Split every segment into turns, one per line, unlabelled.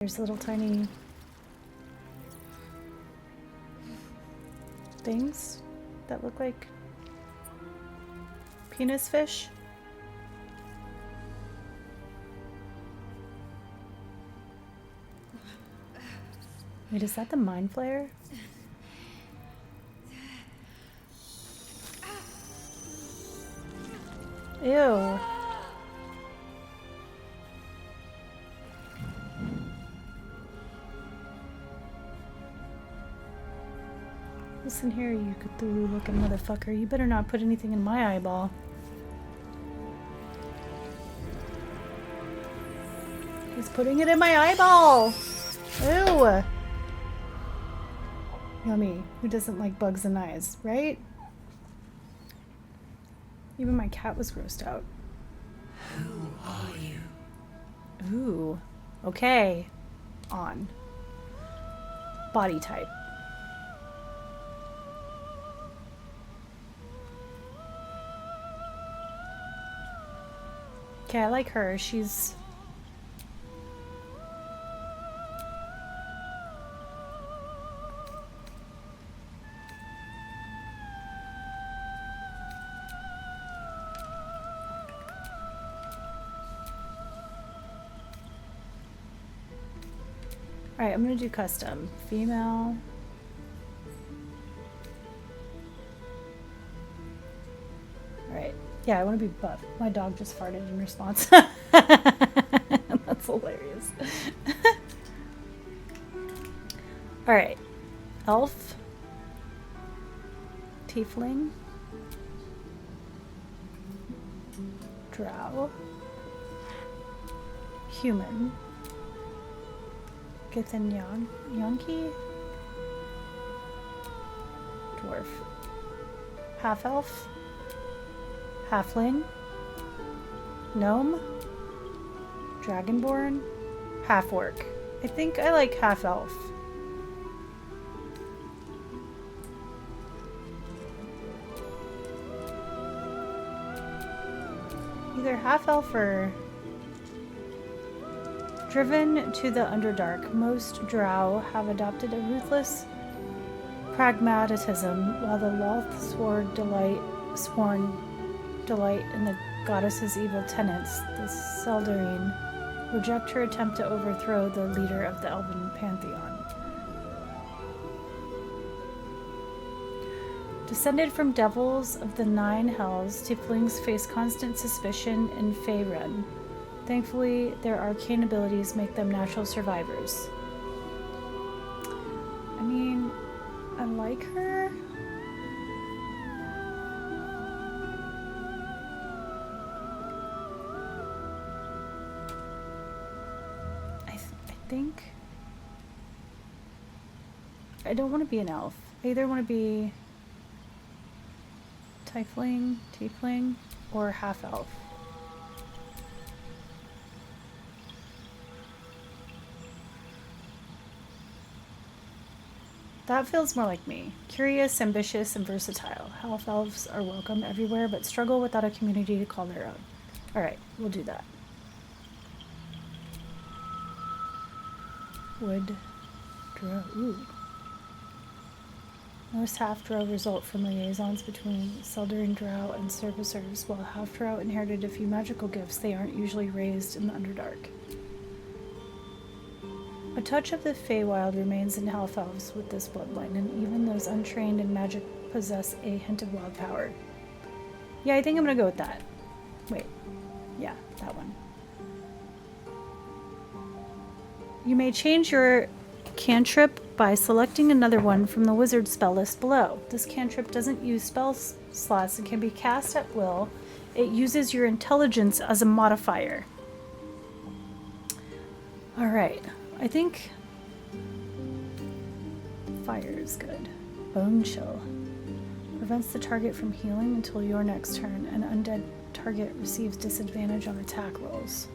There's little tiny things that look like penis fish. Wait, is that the mind flayer? Ew. Listen here, you Cthulhu looking motherfucker. You better not put anything in my eyeball. He's putting it in my eyeball! Ew! Yummy. Who doesn't like bugs and eyes, right? Even my cat was grossed out.
Who are you?
Ooh. Okay. On. Body type. Okay, I like her. She's... Alright, I'm gonna do custom. Female. Alright. Yeah, I want to be buff. My dog just farted in response. That's hilarious. Alright. Elf. Tiefling. Drow. Human. Githin Yonki. Dwarf. Half-elf. Halfling. Gnome. Dragonborn. Half-orc. I think I like half-elf. Either half-elf or... Driven to the Underdark, most drow have adopted a ruthless pragmatism, while the Lothsworn delight in the goddess's evil tenets. The Seldarine reject her attempt to overthrow the leader of the Elven pantheon. Descended from devils of the Nine Hells, tieflings face constant suspicion in Faerun. Thankfully, their arcane abilities make them natural survivors. I mean, I like her. I think I don't want to be an elf. I either want to be tiefling, or half-elf. That feels more like me. Curious, ambitious, and versatile. Half-elves are welcome everywhere, but struggle without a community to call their own. Alright, we'll do that. Wood. Drow. Ooh. Most half-drow result from liaisons between Seldarine drow and servicers, while half-drow inherited a few magical gifts. They aren't usually raised in the Underdark. A touch of the Feywild remains in half-elves with this bloodline, and even those untrained in magic possess a hint of wild power. Yeah, I think I'm gonna go with that. Wait. Yeah, that one. You may change your cantrip by selecting another one from the wizard spell list below. This cantrip doesn't use spell slots and can be cast at will. It uses your intelligence as a modifier. Alright. I think fire is good. Bone chill. Prevents the target from healing until your next turn. An undead target receives disadvantage on attack rolls.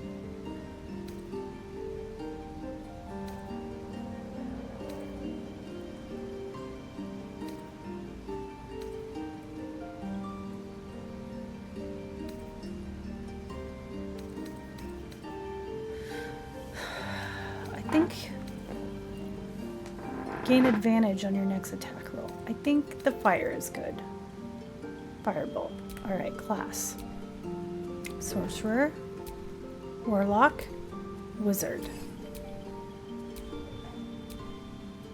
I think Gain advantage on your next attack roll. I think the fire is good. Firebolt. Alright, class. Sorcerer. Warlock. Wizard.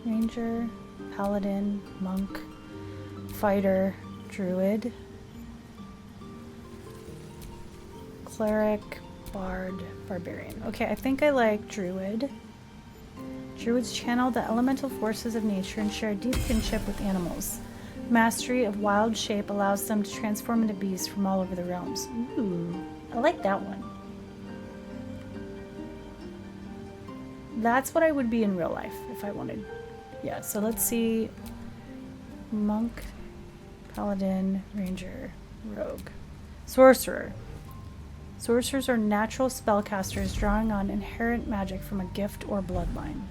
Ranger. Paladin. Monk. Fighter. Druid. Cleric. Bard. Barbarian. Okay, I think I like Druid. Druids channel the elemental forces of nature and share a deep kinship with animals. Mastery of wild shape allows them to transform into beasts from all over the realms. Ooh, I like that one. That's what I would be in real life if I wanted. Yeah, so let's see. Monk, Paladin, Ranger, Rogue. Sorcerer. Sorcerers are natural spellcasters drawing on inherent magic from a gift or bloodline.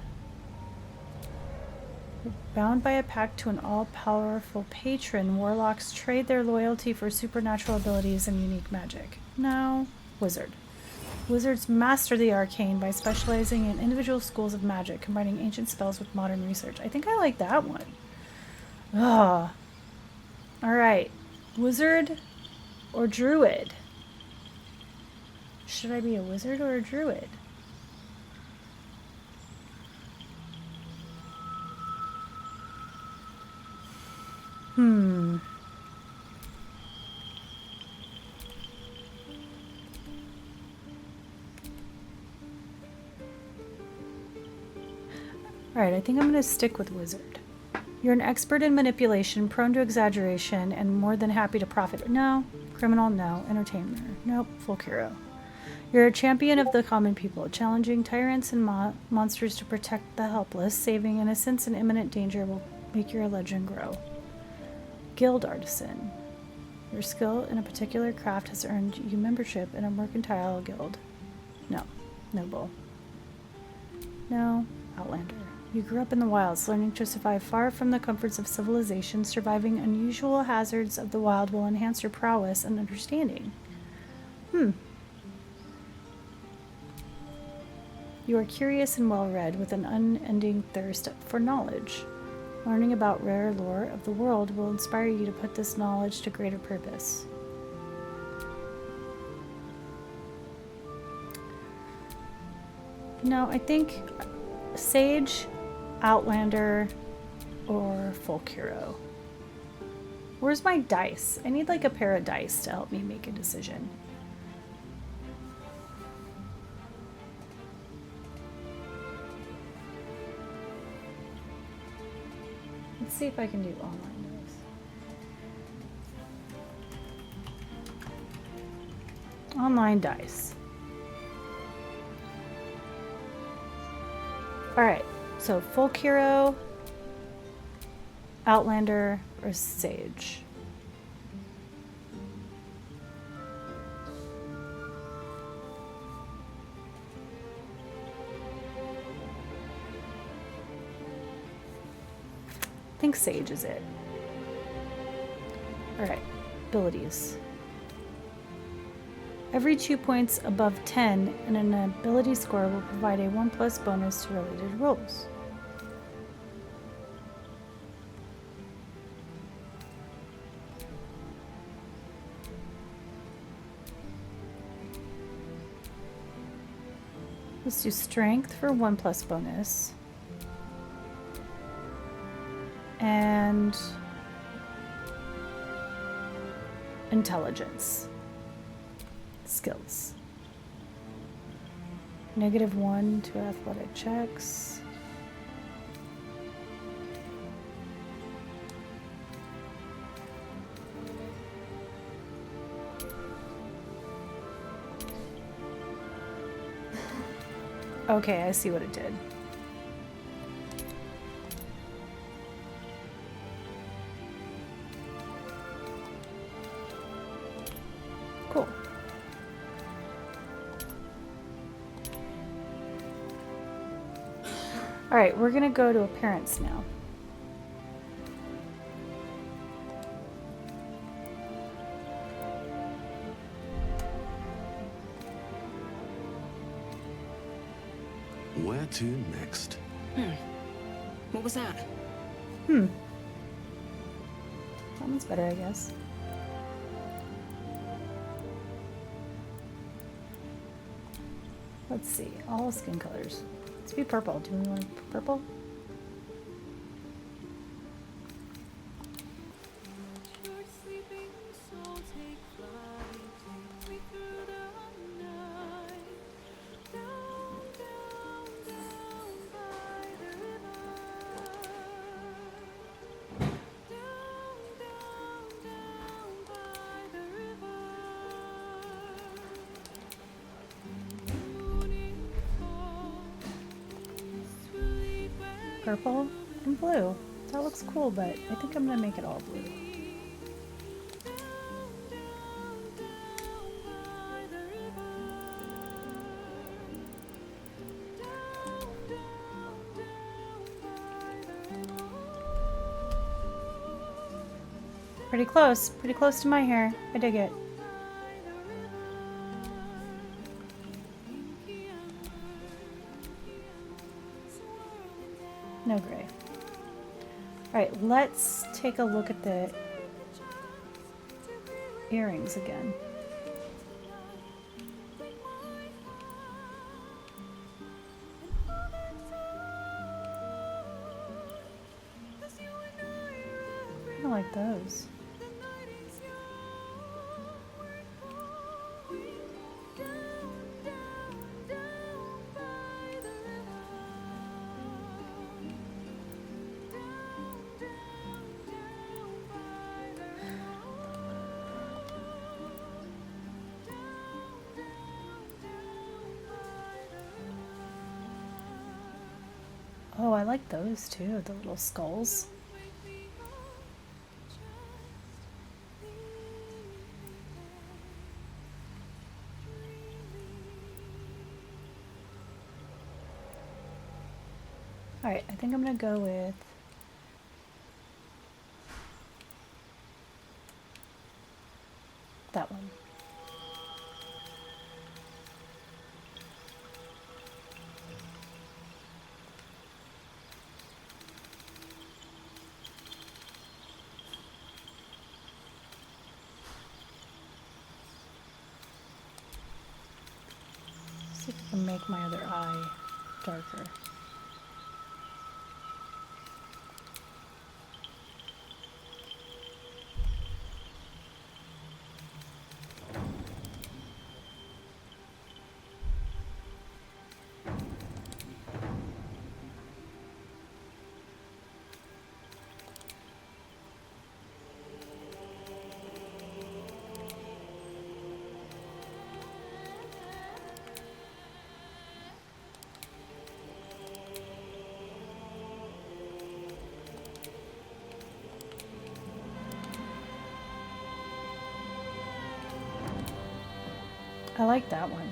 Bound by a pact to an all-powerful patron, warlocks trade their loyalty for supernatural abilities and unique magic. Now, wizard. Wizards master the arcane by specializing in individual schools of magic, combining ancient spells with modern research. I think I like that one. Ah. Alright. Wizard or druid? Should I be a wizard or a druid? Alright, I think I'm going to stick with wizard. You're an expert in manipulation, prone to exaggeration, and more than happy to profit. No. Criminal, no. Entertainer, nope. Folk hero. You're a champion of the common people, challenging tyrants and monsters to protect the helpless. Saving innocents in imminent danger will make your legend grow. Guild artisan. Your skill in a particular craft has earned you membership in a mercantile guild. No. Noble. No. Outlander. You grew up in the wilds, learning to survive far from the comforts of civilization. Surviving unusual hazards of the wild will enhance your prowess and understanding. You are curious and well-read, with an unending thirst for knowledge. Learning about rare lore of the world will inspire you to put this knowledge to greater purpose. No, I think Sage, Outlander, or Folk Hero. Where's my dice? I need like a pair of dice to help me make a decision. Let's see if I can do online dice. Online dice. Alright, so Folk Hero, Outlander, or Sage. I think Sage is it. Alright, abilities. Every 2 points above 10 in an ability score will provide a 1+ bonus to related rolls. Let's do strength for 1+ bonus. And intelligence. Skills. -1 to athletic checks. Okay, I see what it did. Cool. All right, we're gonna go to appearance now.
Where to next?
What was that?
That one's better, I guess. Let's see. All skin colors. Let's be purple. Do we want purple? Purple and blue. That looks cool, but I think I'm gonna make it all blue. Pretty close to my hair. I dig it. No gray. Alright, let's take a look at the earrings again. I don't like those. Oh, I like those too, the little skulls. Alright, I think I'm gonna go with that one. See if I can make my other eye darker. I like that one.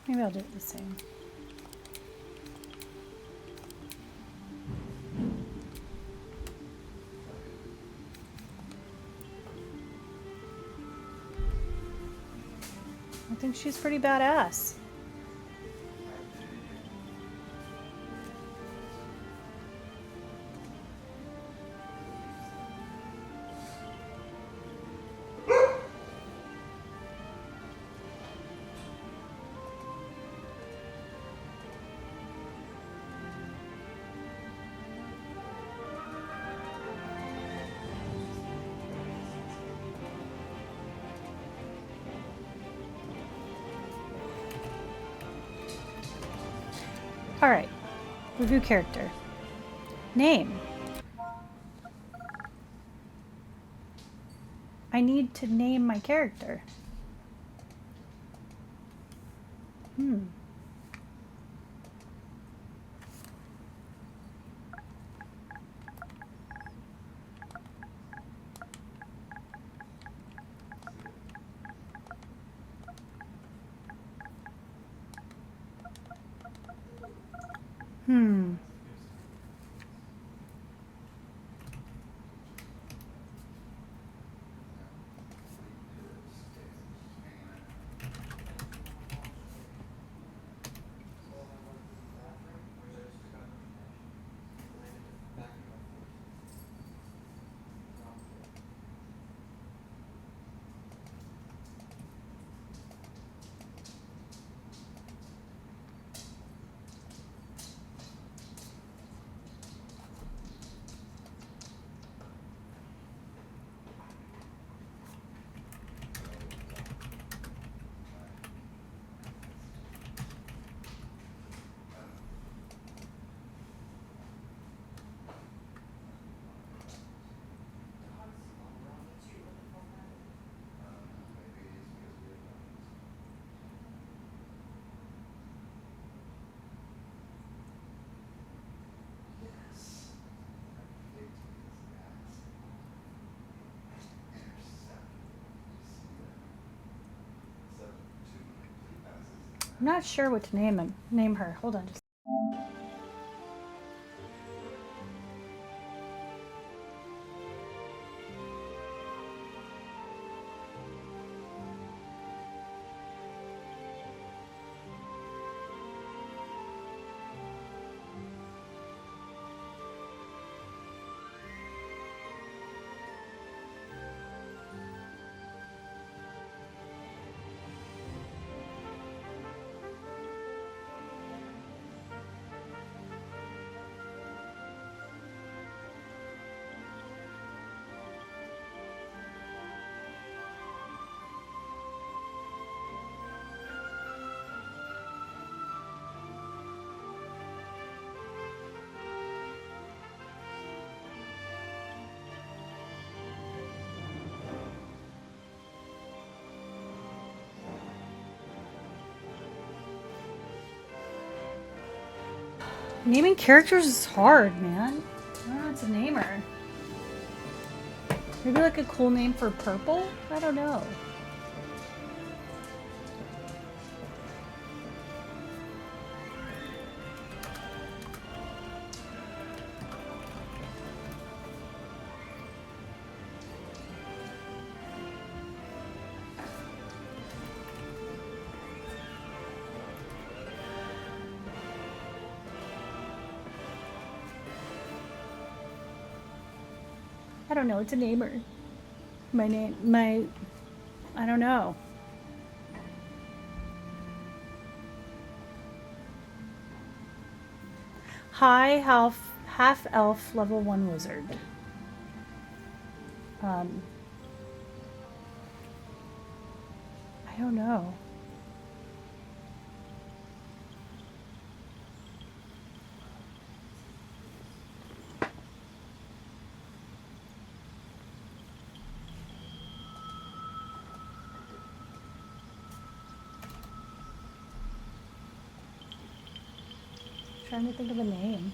Maybe I'll do it the same. I think she's pretty badass. Alright, review character. Name. I need to name my character. not sure what to name her. Hold on. Just naming characters is hard, man. I don't know what to name her. Maybe like a cool name for purple? I don't know. I don't know what to name her. I don't know. High half elf level 1 wizard. I don't know. Trying to think of a name.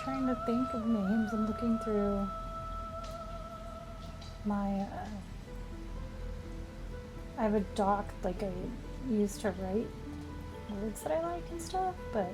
Trying to think of names. I'm looking through my I have a doc like I use to write words that I like and stuff, but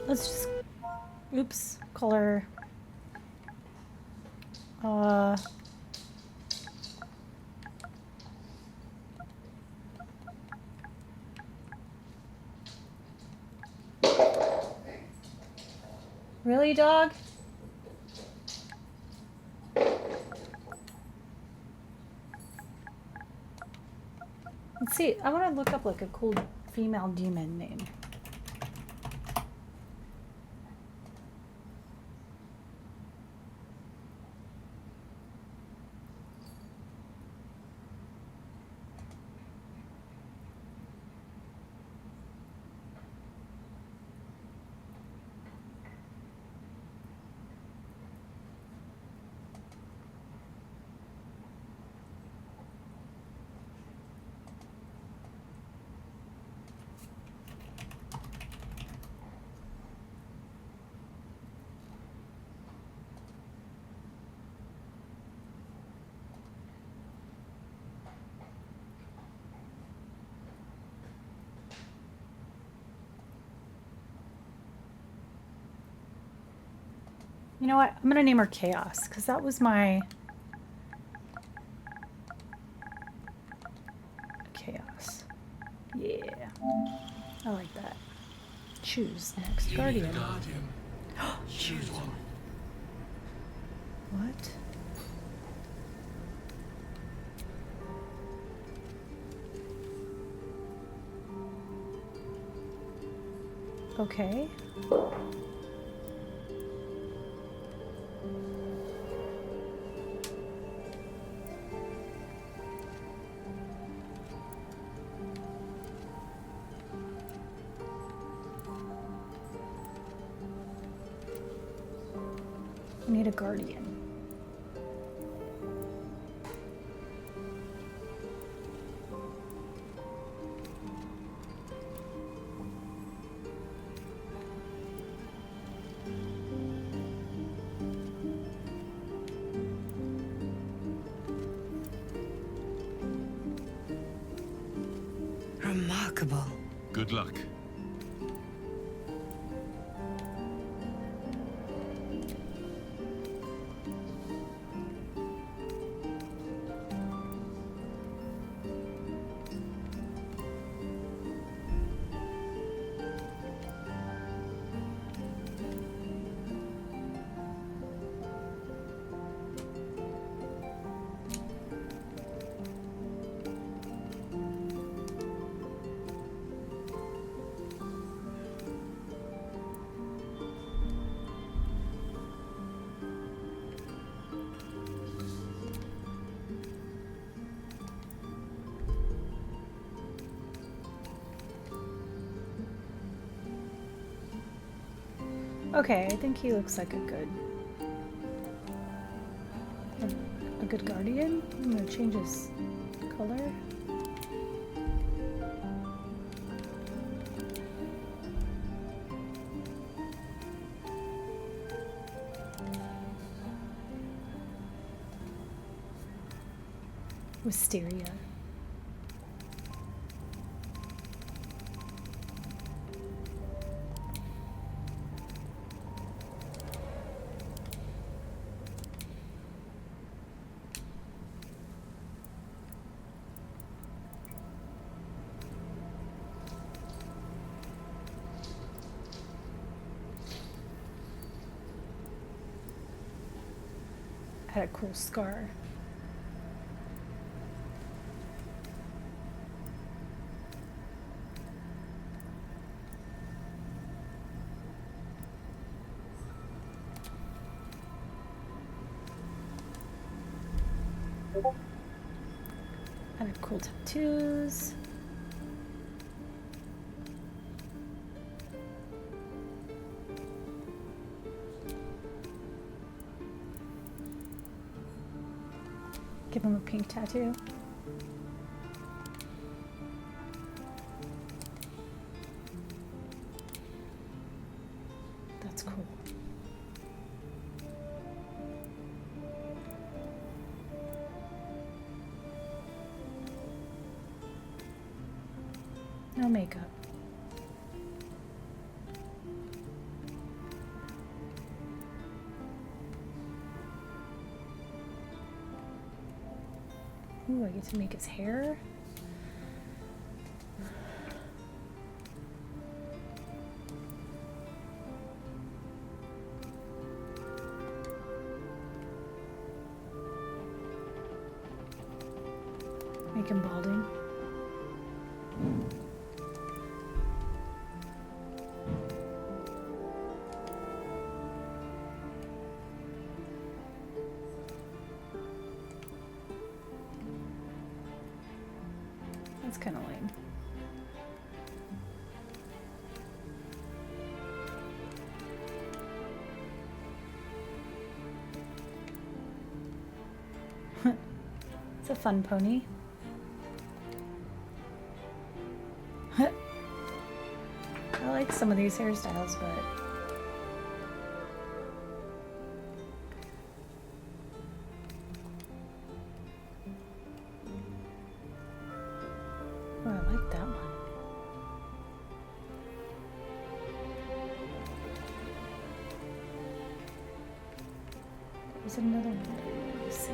let's just, oops, color, really, dog? Let's see, I want to look up like a cool female demon name. You know what? I'm gonna name her Chaos, because that was my... Chaos. Yeah. I like that. Choose next
You
guardian.
need a guardian. Choose one.
What? Okay. I need a guardian.
Remarkable.
Good luck. Okay, I think he looks like a good guardian. I'm gonna change his color. Wisteria. Had a cool scar. Had cool tattoos. Give him a pink tattoo. That's cool. No makeup. Ooh, I get to make his hair. Make him balding. That's kind of lame. It's a fun pony. I like some of these hairstyles, but oh, I like that one.
There's another one. Let's see.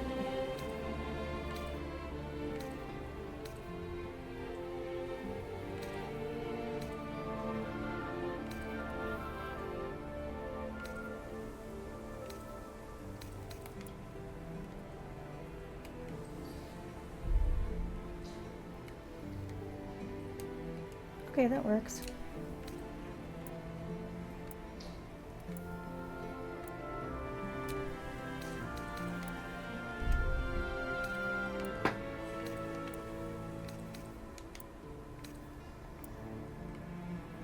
Okay, that works.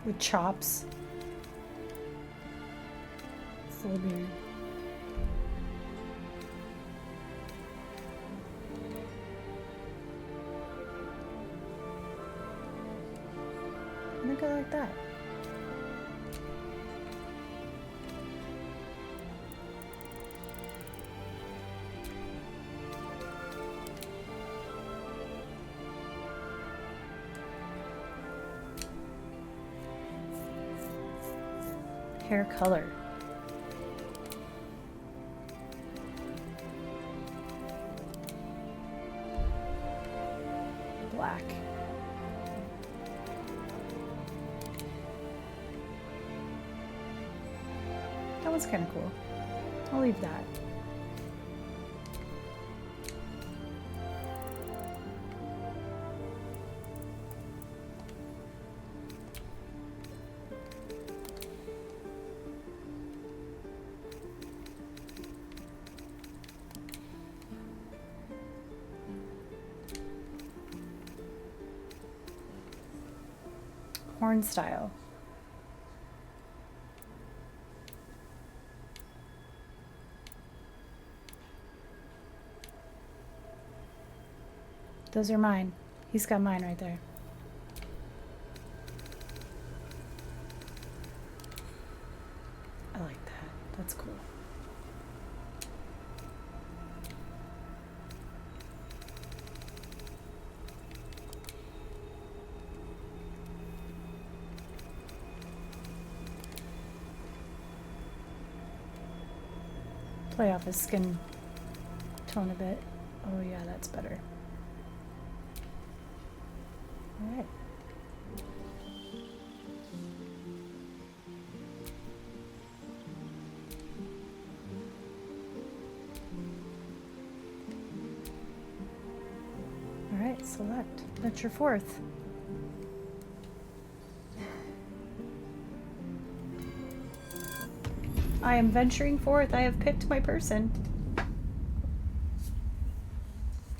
With chops. Full beard. I think I like that. Hair color. Black. That was kind of cool. I'll leave that. Horn style. Those are mine. He's got mine right there. I like that. That's cool. Play off his skin tone a bit. Oh yeah, that's better. All right. All right, select. That's your fourth. I am venturing forth. I have picked my person.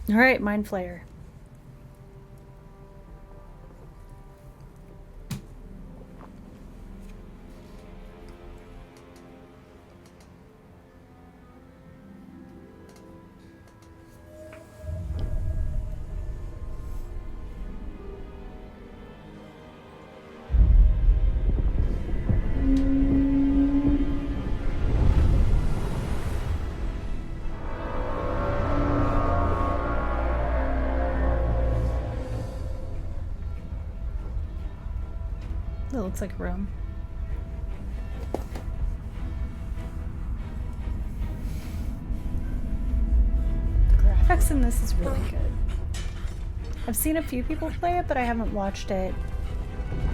All right, Mind Flayer. That looks like a room. The graphics in this is really good. I've seen a few people play it, but I haven't watched it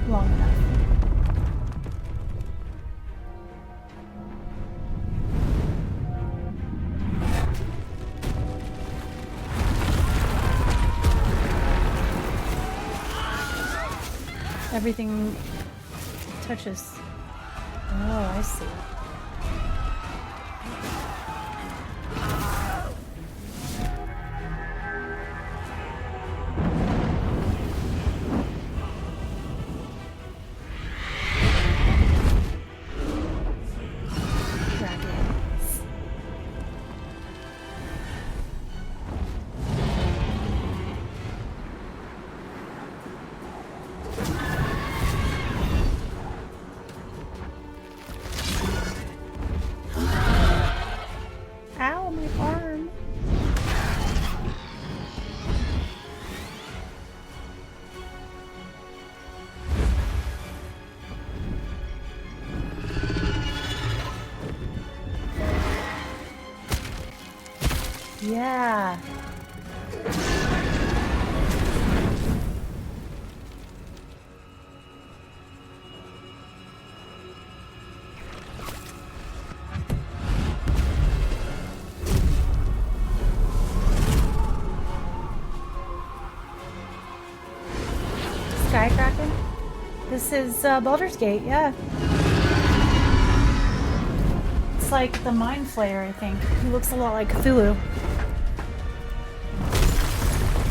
long enough. Everything touches. Oh, I see. Dragons. Yeah. Skycracken? This is Baldur's Gate, yeah. It's like the Mind Flayer, I think. He looks a lot like Cthulhu.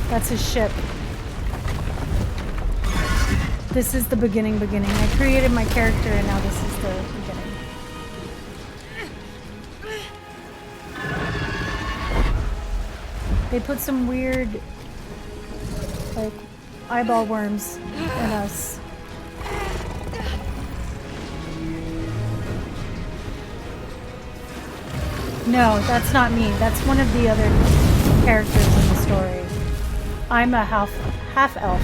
That's his ship. This is the beginning. I created my character and now this is the beginning. They put some weird, like, eyeball worms in us. No, that's not me. That's one of the other characters in the story. I'm a half elf.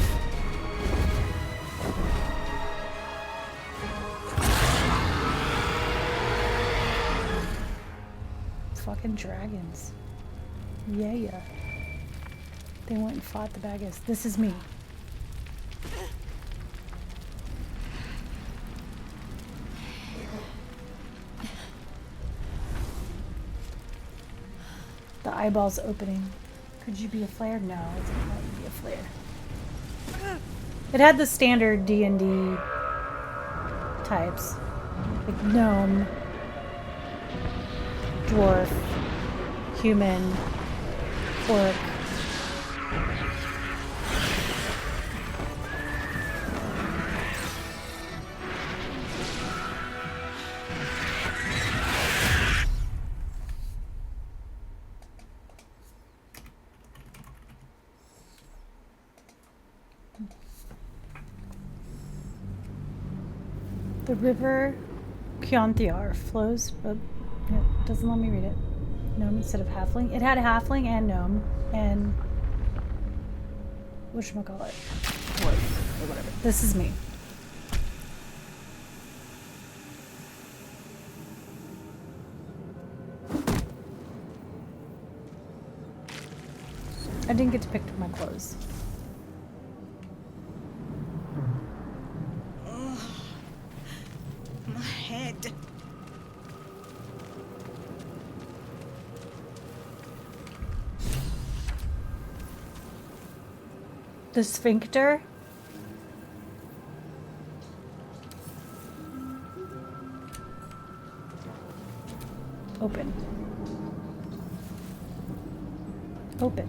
Fucking dragons. Yeah. They went and fought the Baggas. This is me. The eyeball's opening. Could you be a flare? No, it didn't let you be a flare. It had the standard D&D types. Like gnome, dwarf, human, orc. The river Kyonthiar flows, but it doesn't let me read it. Gnome instead of halfling. It had a halfling and gnome and whatchamacallit? Dwarf or whatever. This is me. I didn't get to pick my clothes.
My head.
The sphincter. Open. Open.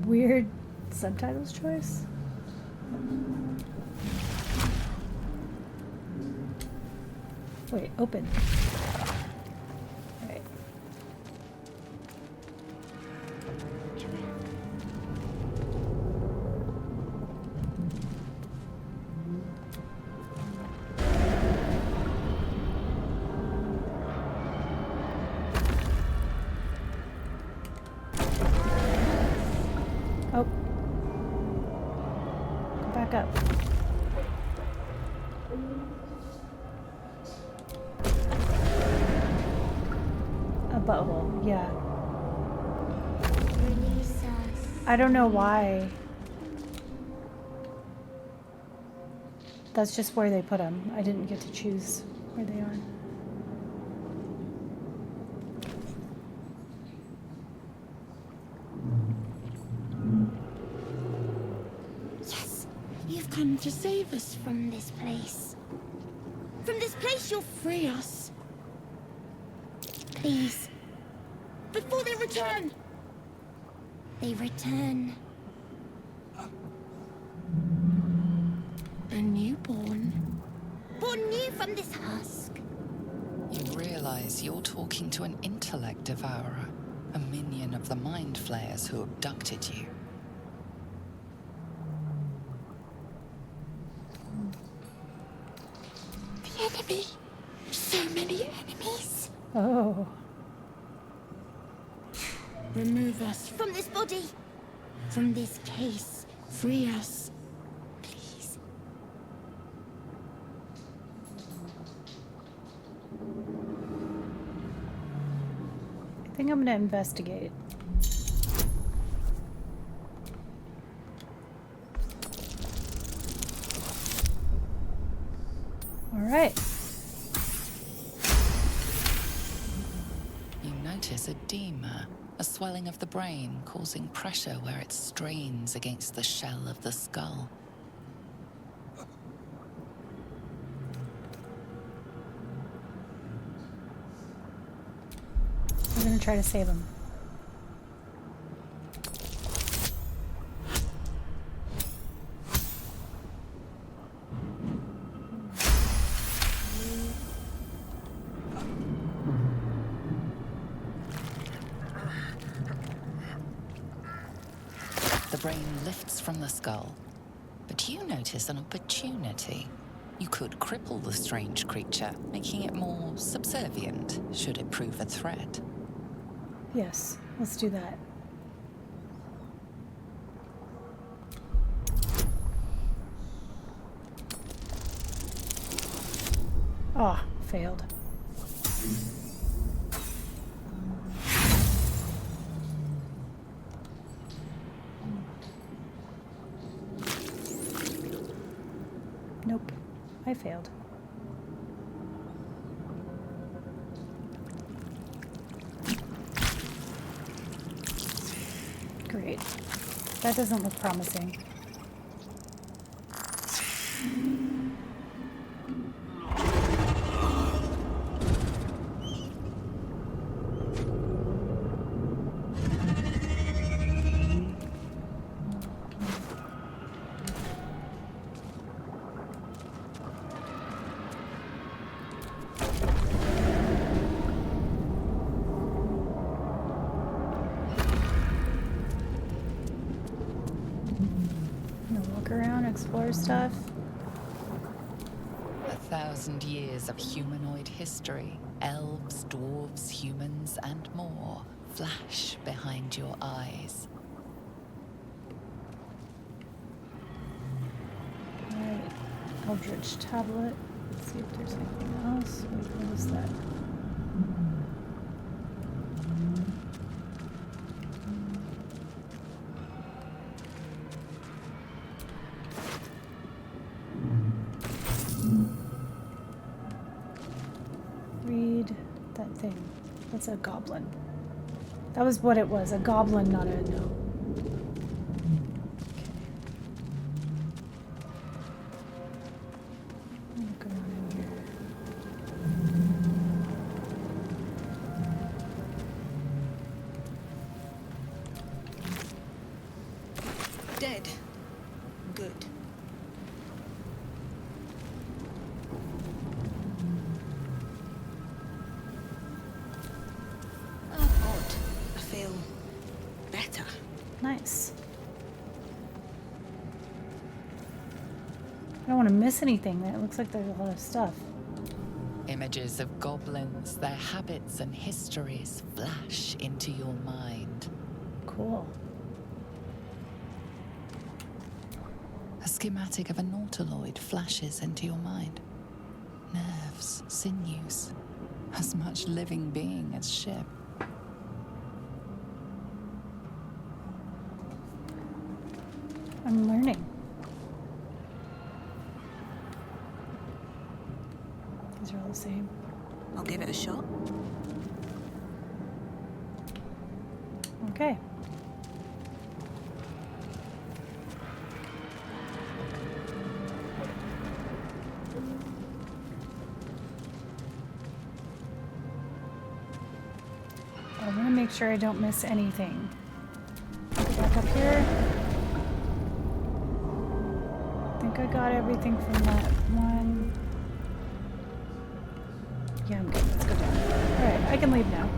Weird subtitles choice. Wait, open. Alright. Oh. Go back up. A butthole, yeah.
Release us.
I don't know why. That's just where they put them. I didn't get to choose where they are.
Yes, you've come to save us from this place. From this place, you'll free us. Please. Before they return. They return. A newborn. Born new from this husk.
You realize you're talking to an intellect devourer, a minion of the mind flayers who abducted you.
The enemy. So many enemies.
Oh.
Remove us from this body. From this case. Free us. Please.
I think I'm gonna investigate. All right.
You notice edema, a swelling of the brain causing pressure where it strains against the shell of the skull.
We're gonna try to save him.
The brain lifts from the skull, but you notice an opportunity. You could cripple the strange creature, making it more subservient should it prove a threat.
Yes, let's do that. Ah, failed. Nope, I failed. Great. That doesn't look promising. Explore stuff.
1,000 years of humanoid history, elves, dwarves, humans, and more flash behind your eyes.
Alright, Eldritch tablet. Let's see if there's anything else. Wait, what is that? That thing. That's a goblin. That was what it was. A goblin, not a no. Okay. Look around in here.
Dead. Good.
Nice. I don't want to miss anything. It looks like there's a lot of stuff.
Images of goblins, their habits and histories flash into your mind.
Cool.
A schematic of a nautiloid flashes into your mind. Nerves, sinews, as much living being as ship.
I'm learning. These are all the same.
I'll give it a shot.
Okay. I want to make sure I don't miss anything. Back up here. I think I got everything from that one. Yeah, I'm good. Let's go down. Alright, I can leave now.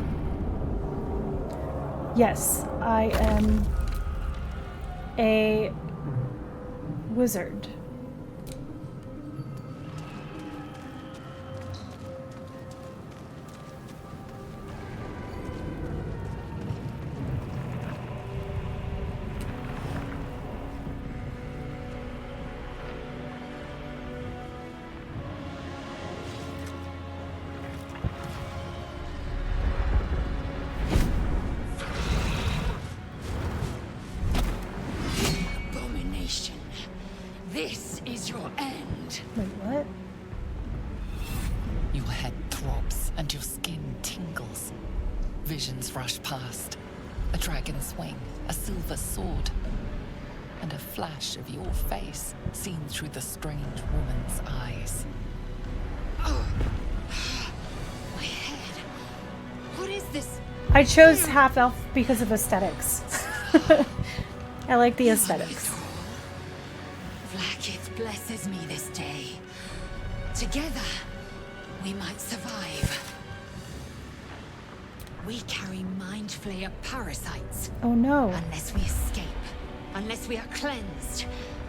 Yes, I am a wizard.
mind.
Wait, what?
Your head throbs and your skin tingles. Visions rush past. A dragon's wing, a silver sword, and a flash of your face seen through the strange woman's eyes.
Oh. My head. What is this?
I chose half elf because of aesthetics. I like the aesthetics.
Vlaakith blesses me this day. Together, we might survive. We carry mind flayer parasites.
Oh no.
Unless we escape, unless we are cleansed,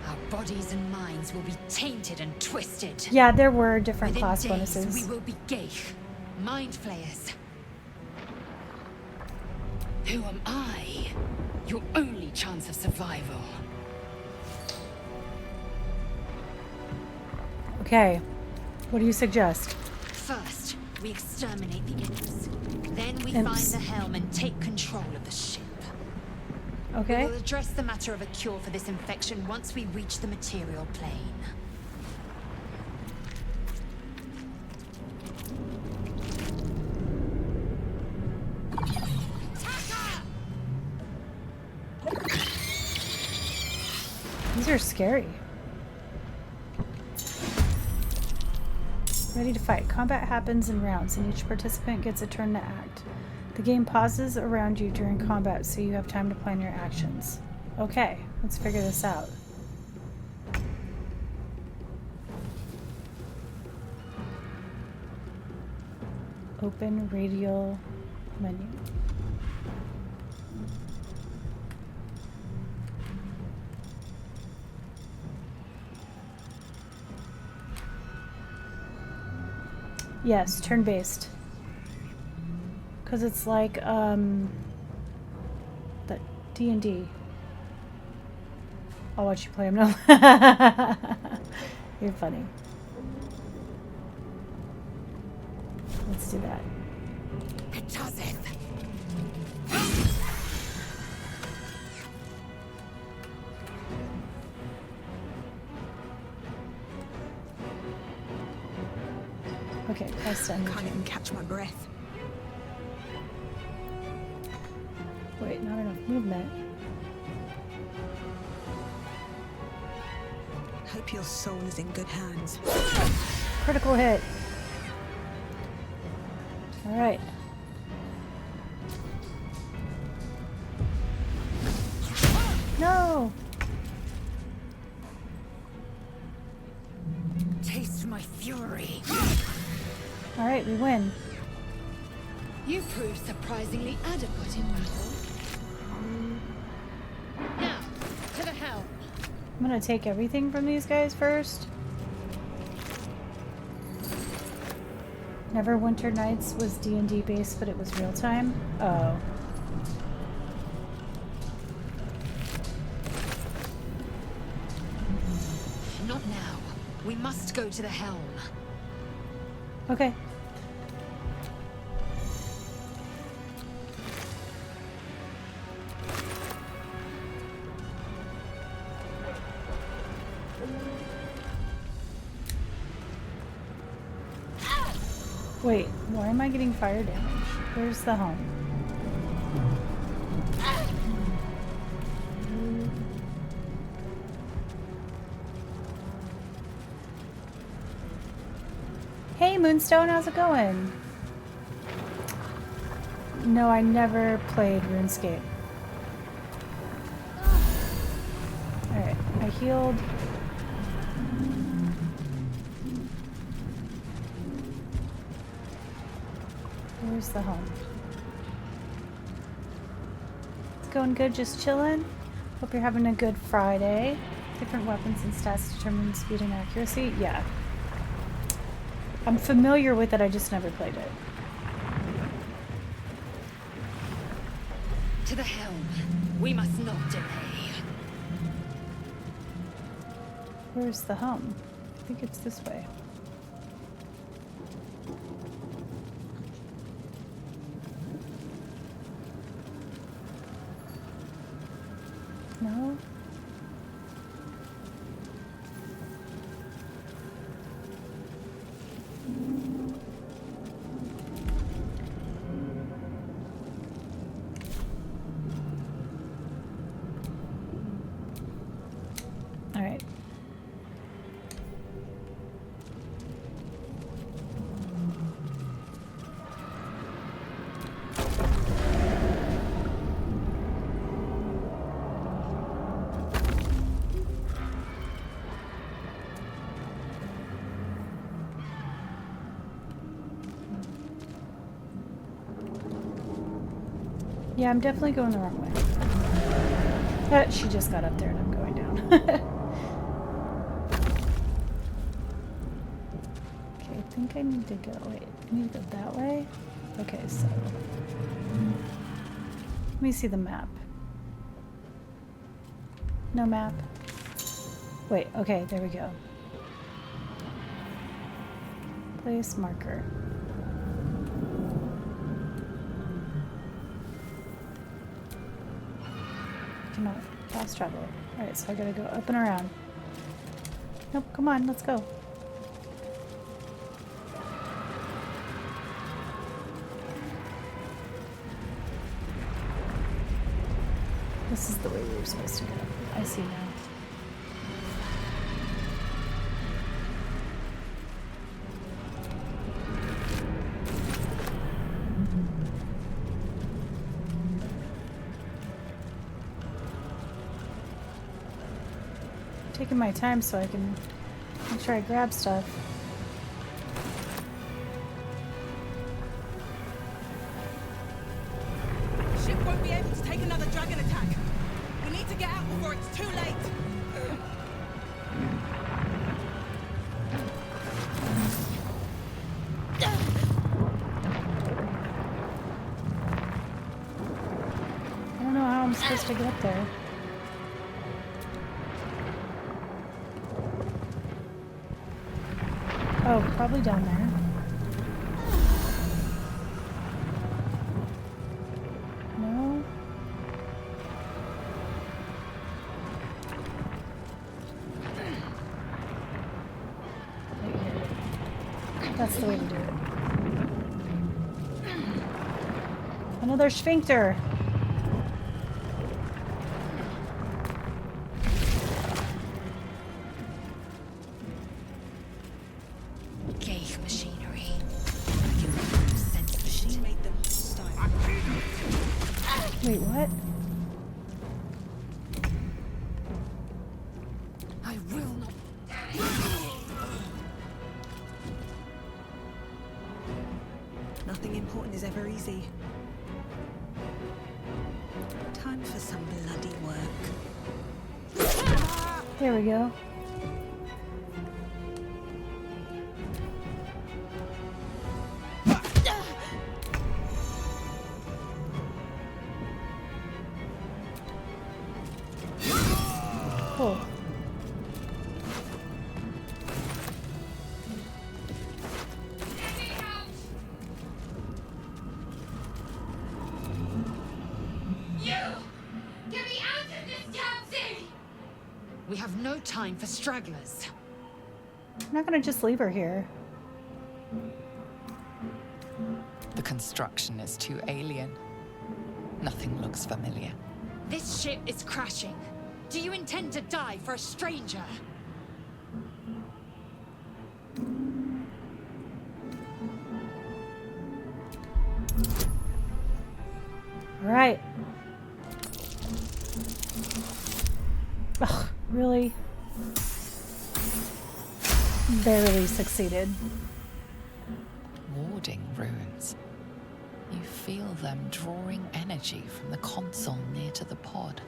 our bodies and minds will be tainted and twisted.
Yeah, there were different
Within
class
days,
bonuses.
we will be Geich, mind flayers. Who am I? Your only chance of survival.
Okay. What do you suggest?
First, we exterminate the imps. Then we
Imps.
find the helm and take control of the ship.
Okay.
We'll address the matter of a cure for this infection once we reach the material plane.
These are scary. Ready to fight. Combat happens in rounds, and each participant gets a turn to act. The game pauses around you during combat, so you have time to plan your actions. Okay, let's figure this out. Open radial menu. Yes, turn-based. Because it's like, the D&D. I'll watch you play him now. You're funny. Let's do that.
It does it.
Okay, press to end the
Can't
turn.
even catch my breath.
Wait, not enough movement.
Hope your soul is in good hands.
Critical hit. Alright. No!
Taste my fury.
Alright, we win.
You proved surprisingly adequate in battle. Now, to the helm.
I'm gonna take everything from these guys first. Neverwinter Nights was D&D based, but it was real time. Oh.
Not now. We must go to the helm.
Okay. Wait, why am I getting fire damage? Where's the home? Hey Moonstone, how's it going? No, I never played RuneScape. Alright, I healed. Where's the home? It's going good, just chilling. Hope you're having a good Friday. Different weapons and stats determine speed and accuracy. Yeah. I'm familiar with it, I just never played it.
To the helm. We must not delay.
Where's the home? I think it's this way. No? Yeah, I'm definitely going the wrong way. She just got up there and I'm going down. Okay, I think I need to go. Wait, I need to go that way? Okay, so. Let me see the map. No map. Wait, okay, there we go. Place marker. Cannot fast travel. Alright, so I gotta go up and around. Nope, come on, let's go. This is the way we were supposed to go. I see now. Taking my time so I can make sure I grab stuff.
Ship won't be able to take another dragon attack. We need to get out before it's too late.
I don't know how I'm supposed to get up there. Oh, probably down there. No? Right here. That's the way to do it. Another sphincter.
Machinery. Sense machine made them hostile.
Wait, what?
I will not. Nothing important is ever easy. Time for some bloody work.
There we go. Cool.
We have no time for stragglers.
I'm not gonna just leave her here.
The construction is too alien. Nothing looks familiar.
This ship is crashing. Do you intend to die for a stranger?
All right. Ugh, really? Barely succeeded.
Warding runes. You feel them drawing energy from the console near to the pod.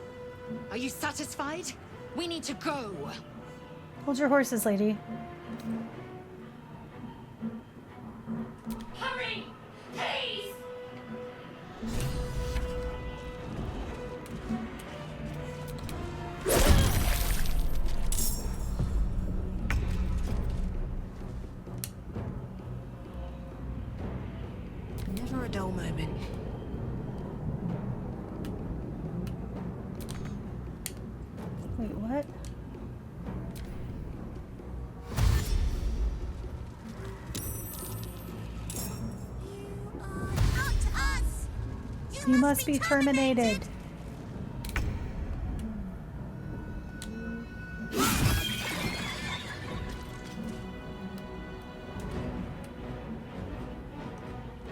Are you satisfied? We need to go.
Hold your horses, lady.
Hurry! Please!
Never a dull moment.
Wait, what? You must be terminated.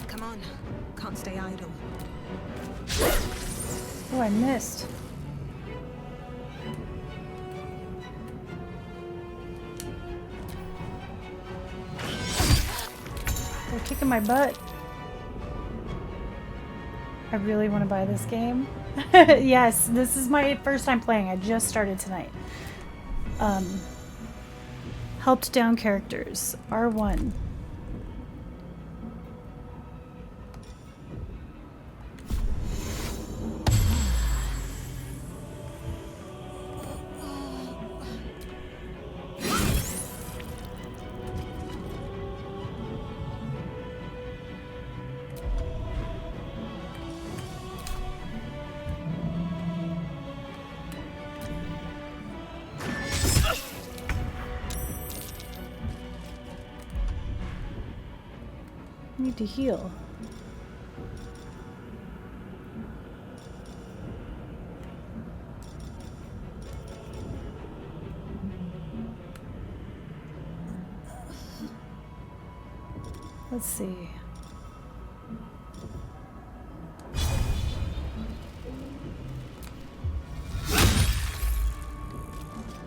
Come on, can't stay idle.
Oh, I missed. They're kicking my butt. I really want to buy this game. Yes, this is my first time playing. I just started tonight. Helped down characters. R1. Need to heal. Let's see.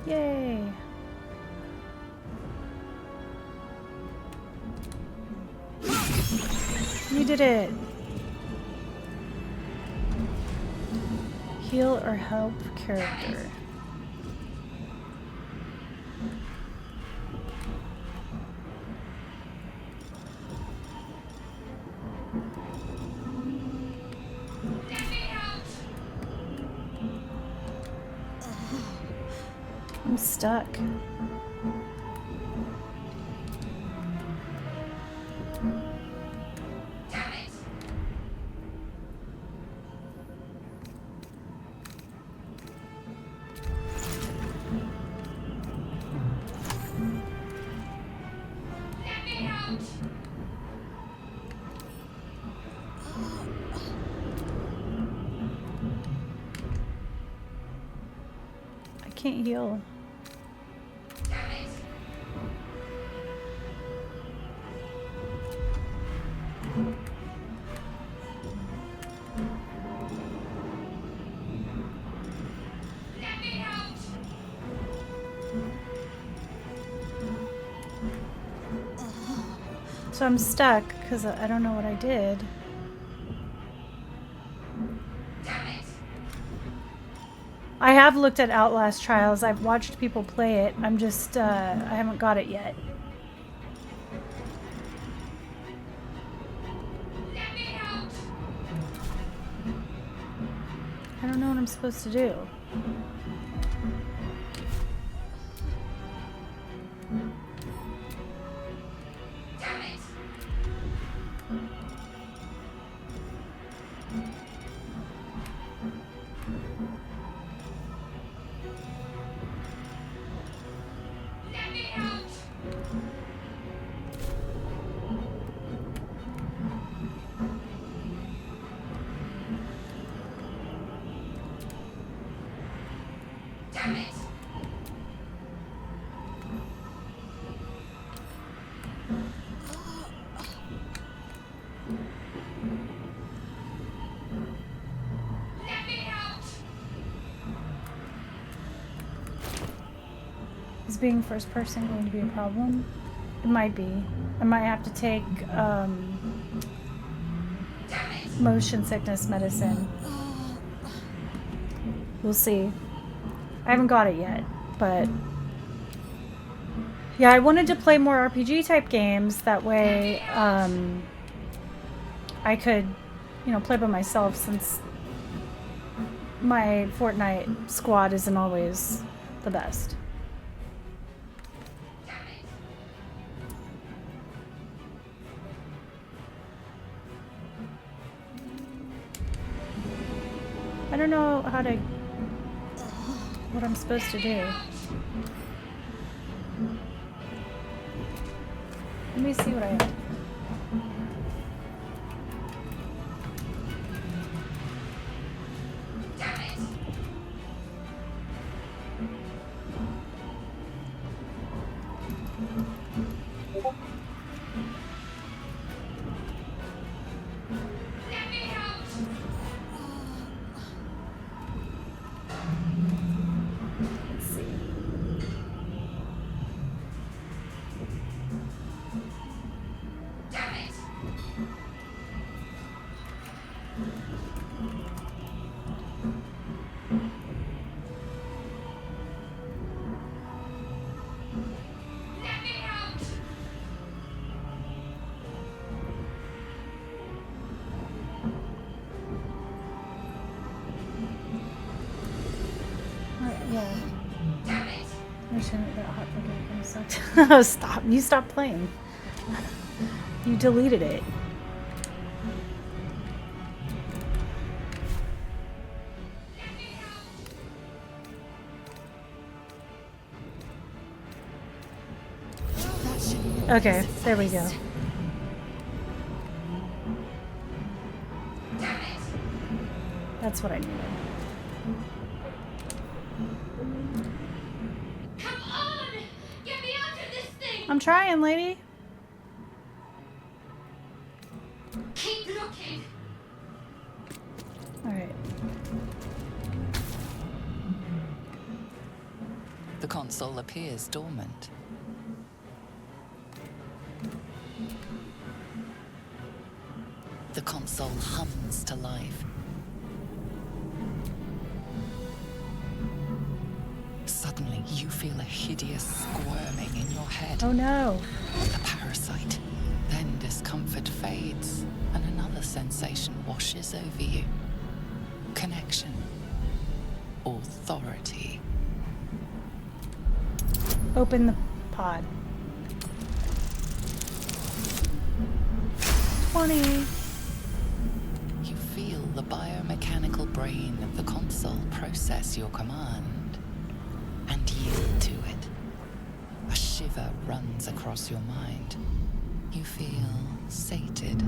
Yay! You did it! Heal or help character. I'm stuck. I can't heal. So I'm stuck because I don't know what I did. I have looked at Outlast Trials. I've watched people play it. I'm just, I haven't got it yet. I don't know what I'm supposed to do. Is being first person going to be a problem? It might be. I might have to take motion sickness medicine. We'll see. I haven't got it yet, but yeah, I wanted to play more RPG type games. That way, I could, you know, play by myself since my Fortnite squad isn't always the best. I don't know how to, what I'm supposed to do. Let me see what I have. Stop. You stopped playing. You deleted it. Okay, there we go. That's what I needed.
Come on! Get me out of this thing!
I'm trying, lady.
Keep looking!
Alright.
The console appears dormant. The console hums to life. Suddenly, you feel a hideous squirming in your head.
Oh no.
A parasite. Then discomfort fades, and another sensation washes over you. Connection. Authority.
Open the pod. 20.
You feel the biomechanical brain of the console process your command and yield to it. A shiver runs across your mind. You feel sated.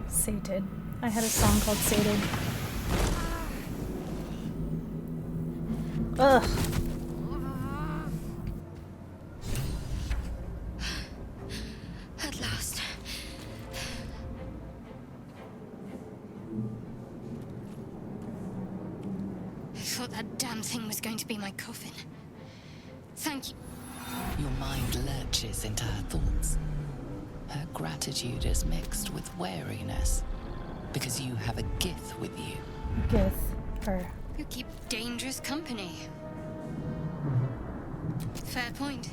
Sated. I had a song called Sated. Ugh.
At last. I thought that damn thing was going to be my coffin. Thank you.
Your mind lurches into her thoughts. Her gratitude is mixed with wariness, because you have a gith with you.
Gith. Her.
You keep dangerous company. Fair point.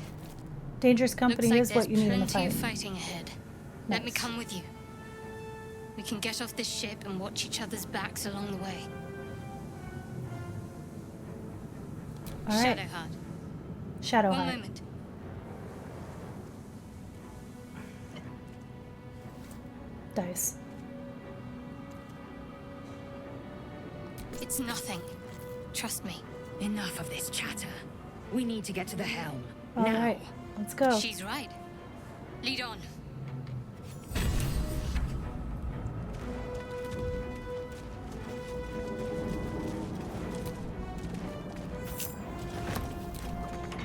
Dangerous company
Looks like
is what you need in a
there's plenty
fight.
of fighting ahead. Let me
Nice.
come with you. We can get off this ship and watch each other's backs along the way.
Alright.
Shadowheart.
Shadowheart.
One moment.
Dice.
It's nothing. Trust me.
Enough of this chatter. We need to get to the helm.
Alright. Let's go.
She's right. Lead on.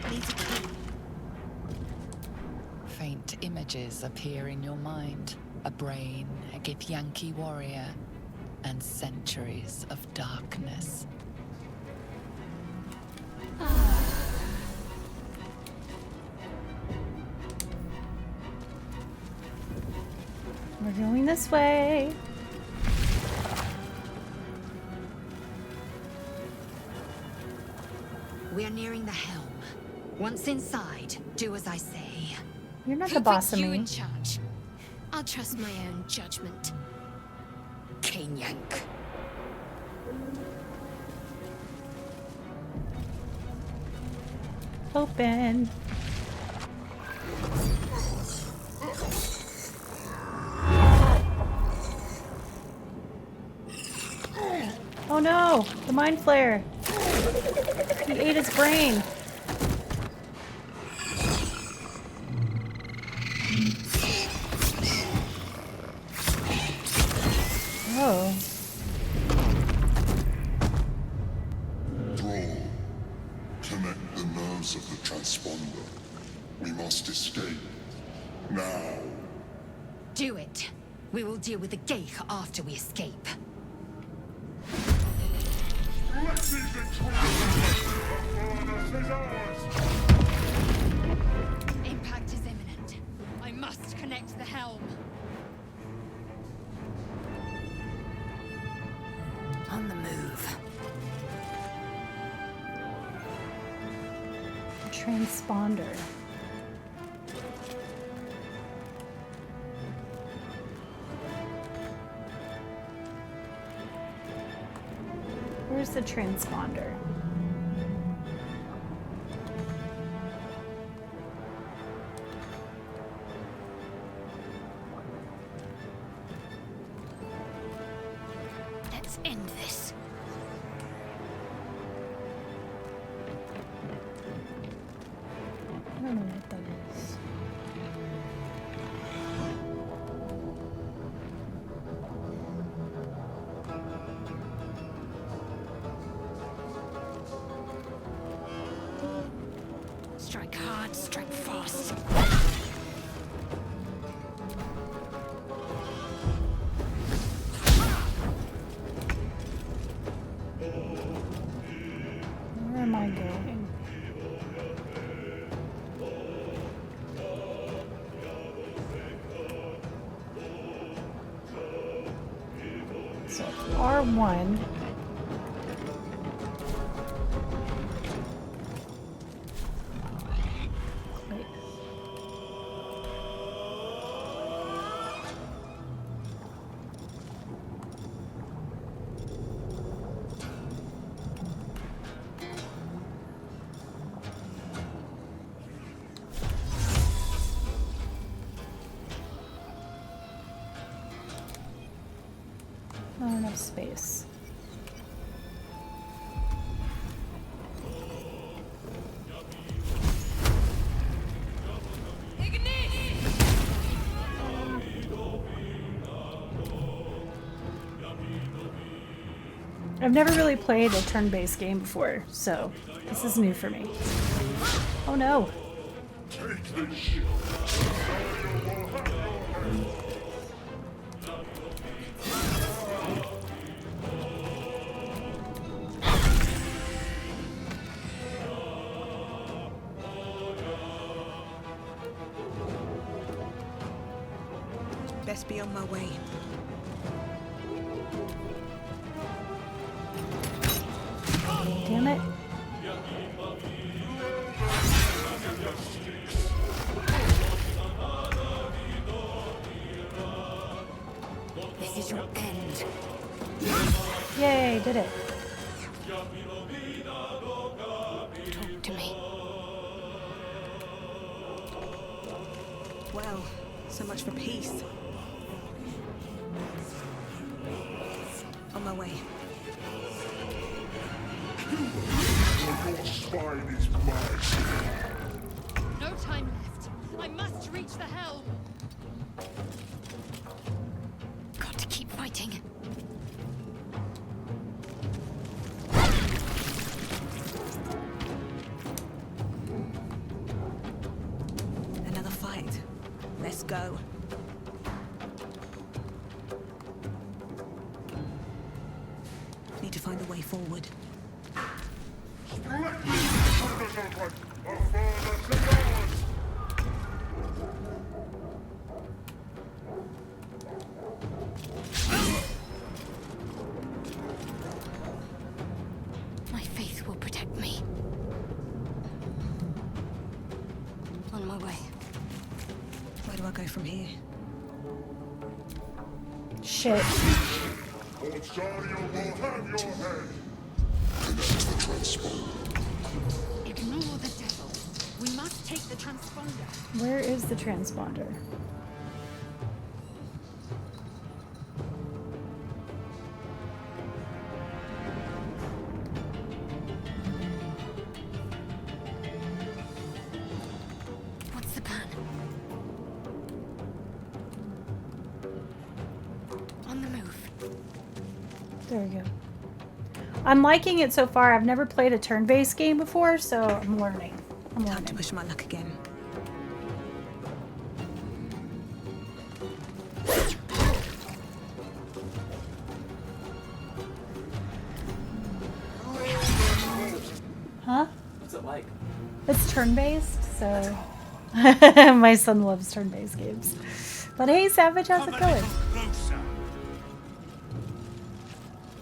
Needs a key.
Faint images appear in your mind. A brain, a Githyanki warrior, and centuries of darkness.
We're going this way.
We are nearing the helm. Once inside, do as I say.
You're not
Who
the
put
boss of
you
me.
in charge? I'll trust my own judgment.
Yank.
Open. Oh no! The mind flare! He ate his brain! Oh.
Thrall, connect the nerves of the transponder. We must escape. Now.
Do it. We will deal with the Geich after we escape.
Impact is imminent. I must connect the helm.
On the move.
Transponder. Where's the transponder?
Let's end this.
I don't know what that is.
Strike hard, strike fast.
Where am I going? So R1. Wait. Not enough space. I've never really played a turn-based game before, so this is new for me. Oh no!
Take this ship.
Best be on my way.
Damn it!
This is your end.
Yay, did it.
Talk to me.
Well, so much for peace. On my way.
Your spine is mine.
No time left. I must reach the helm.
Got to keep fighting.
Another fight. Let's go. Need to find a way forward.
Let me turn this open. A further to yours.
My faith will protect me. On my way.
Where do I go from here?
Shit.
Osario will have your head.
Ignore the devil. We must take the transponder.
Where is the transponder?
What's the plan? On the move.
There we go. I'm liking it so far. I've never played a turn-based game before, so I'm learning. I'm
Time to
learning.
push my luck again.
Huh?
What's it like?
It's turn-based, so my son loves turn-based games. But hey, Savage, how's it going?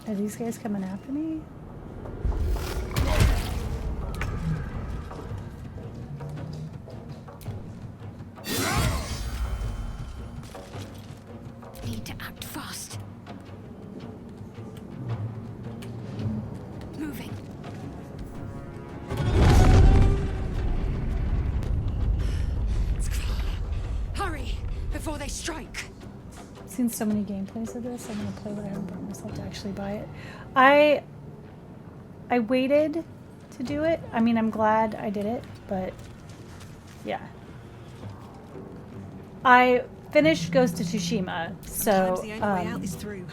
Are these guys coming after me?
Need to act fast. Moving.
Hurry before they strike.
seen so many gameplays of this. I'm gonna play what I haven't brought myself to actually buy it. I waited to do it. I mean, I'm glad I did it, but yeah. I finished Ghost of Tsushima, so
Sometimes the only way out is through.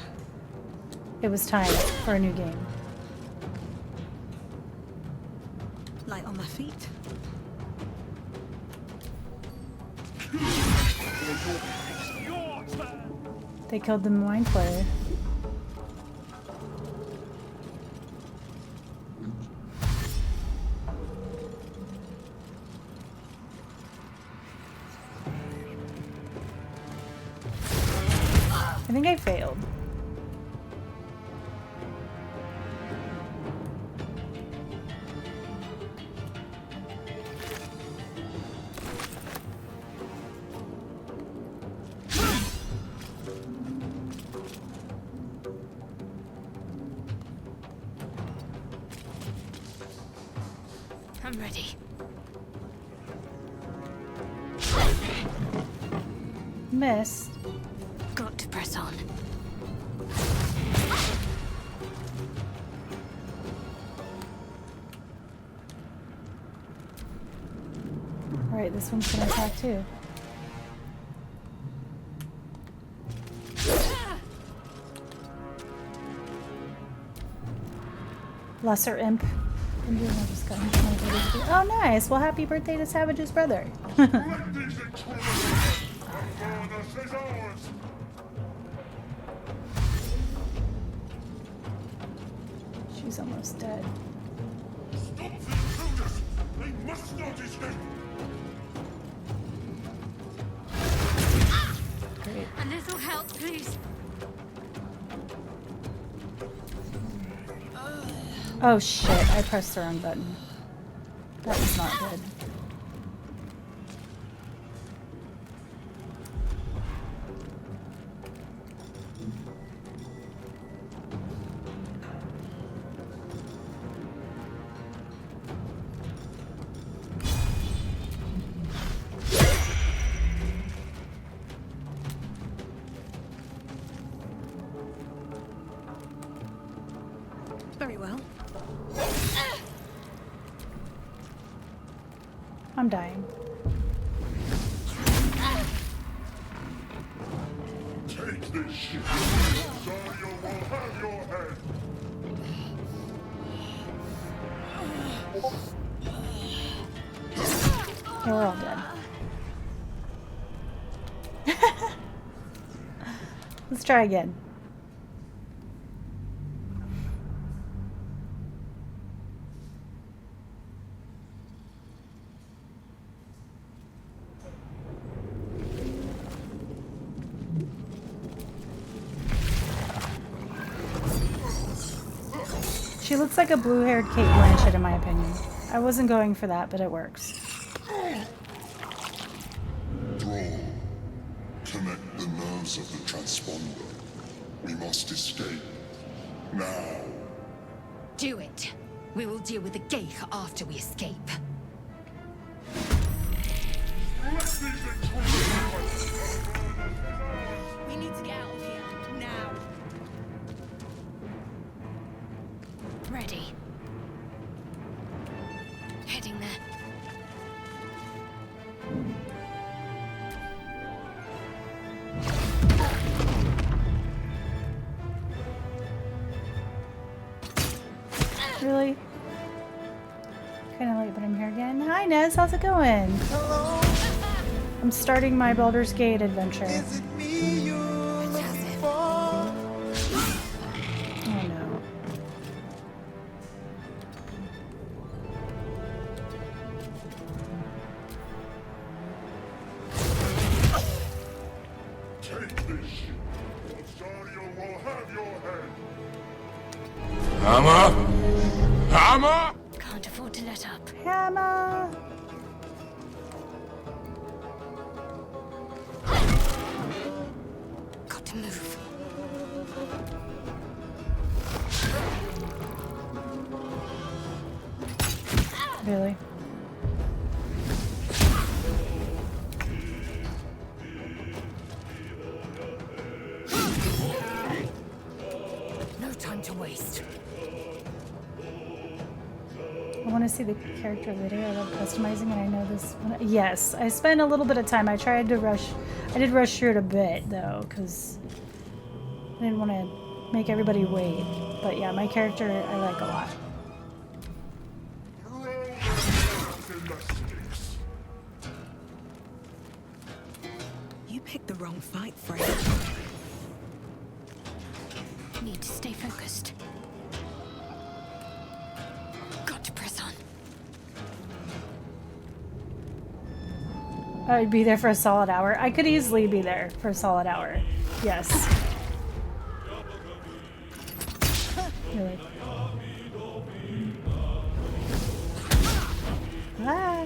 it was time for a new game.
Light on my feet.
They killed the Mind Flayer. I think I failed.
I'm ready.
Missed.
Got to press on.
Alright, this one's gonna attack too. Lesser Imp. Oh, nice. Well, happy birthday to Savage's brother. She's almost dead.
Stop the intruders! They must not escape!
Great.
A little help, please.
Oh shit, I pressed the wrong button. That was not good.
Very well.
I'm dying.
Take this shit! Zarya will have your head!
Yeah, we're all dead. Let's try again. She looks like a blue-haired Kate Blanchett, in my opinion. I wasn't going for that, but it works.
Draw. Connect the nerves of the transponder. We must escape. Now.
Do it. We will deal with the Geich after we escape.
Let these intruders
We need to get out of here. Now.
Ready. Heading there.
Really? Kind of late, but I'm here again. Hi, Nez. How's it going?
Hello,
I'm starting my Baldur's Gate adventure.
is it me you're looking for?
Oh no.
take this shit! Zarya will have your head!
Hammer! Hammer!
Can't afford to let up.
Hammer!
Got to move.
Really?
to waste.
I want to see the character later. I love customizing, and I know this. Yes, I spent a little bit of time. I tried to rush. I did rush through it a bit though, because I didn't want to make everybody wait. But yeah, my character I like a lot.
You picked the wrong fight, Fred.
Need to stay focused. Got to press on.
I'd be there for a solid hour. I could easily be there for a solid hour. Yes. Really. Ah.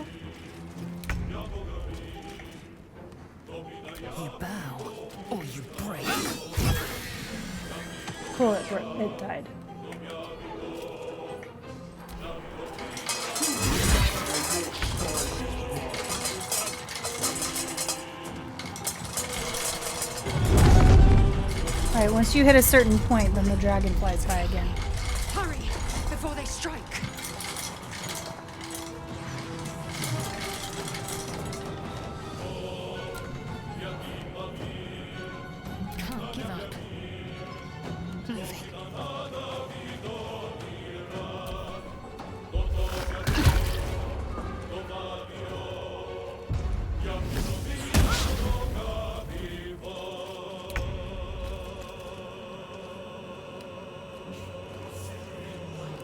You bow, or you break.
Cool, it died. Alright, once you hit a certain point, then the dragon flies by again.
Hurry, before they strike.
Can't give up. Moving.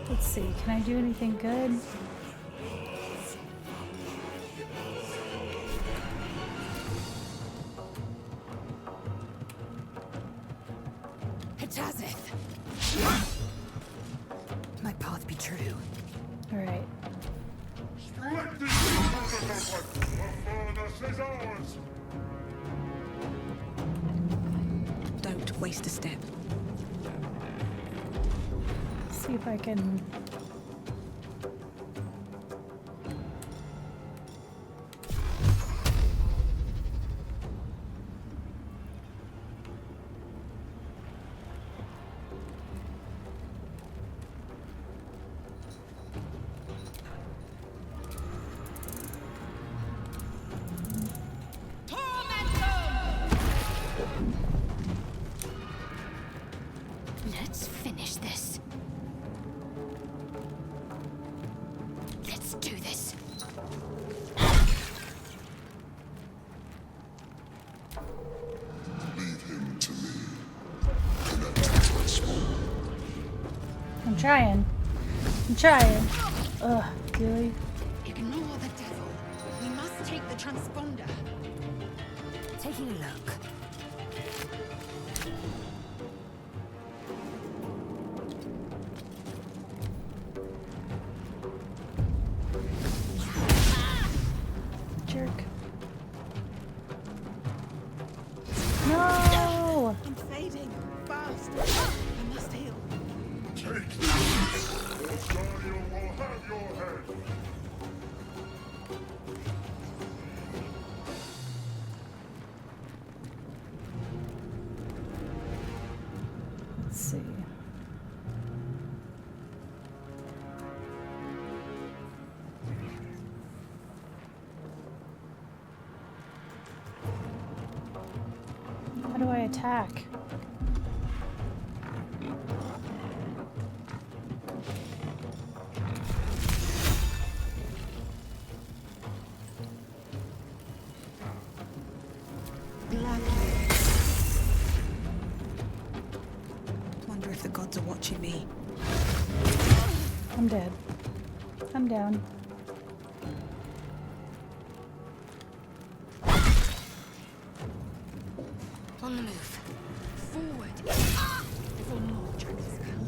Let's see, can I do anything good?
My path be true.
Alright.
Don't waste a step.
See if I can.
Let's finish this. Let's do this.
Leave him to me. Connect the transponder.
I'm trying. I'm trying. Ugh, really?
Ignore the devil. We must take the transponder.
Taking a look.
Jerk. No!
I'm fading. Fast. I must heal.
Take this, or Daniel will have your head.
Let's see. How do I attack?
Wonder if the gods are watching me.
I'm dead. I'm down.
On the move.
Forward. Before more dragons come.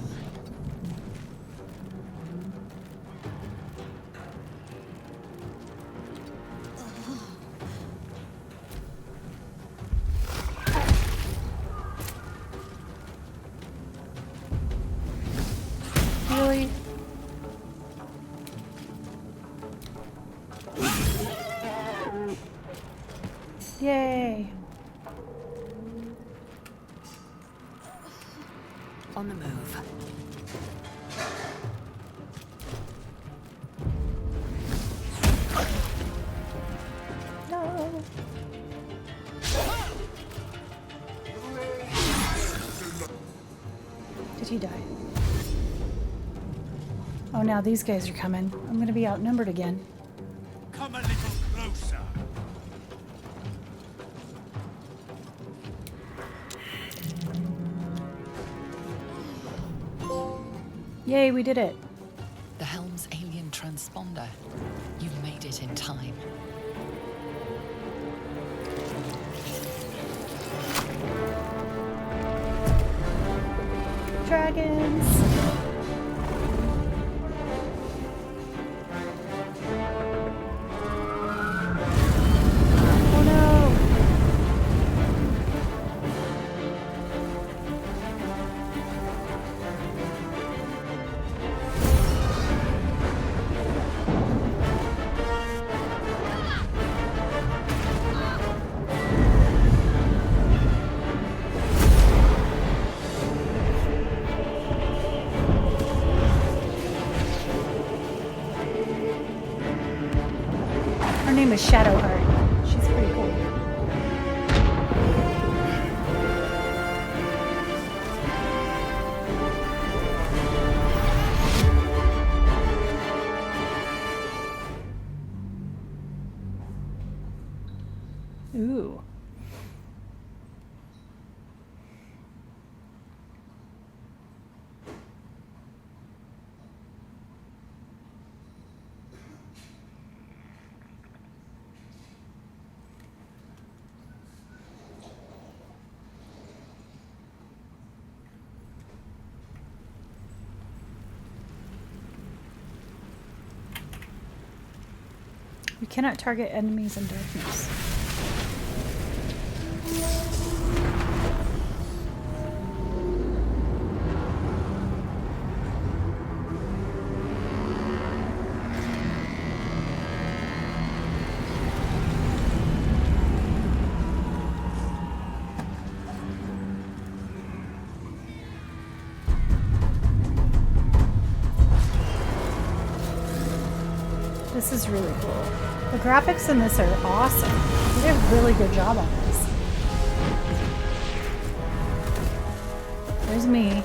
Really? Yay!
On the move.
Did he die? Oh, now these guys are coming. I'm gonna be outnumbered again.
Come a little closer.
Yay, we did it.
The helm's alien transponder. You've made it in time.
Dragons. Oh no. Her name is Shadowheart. She's pretty cool. Ooh. We cannot target enemies in darkness. This is really cool. The graphics in this are awesome. They did a really good job on this. There's me.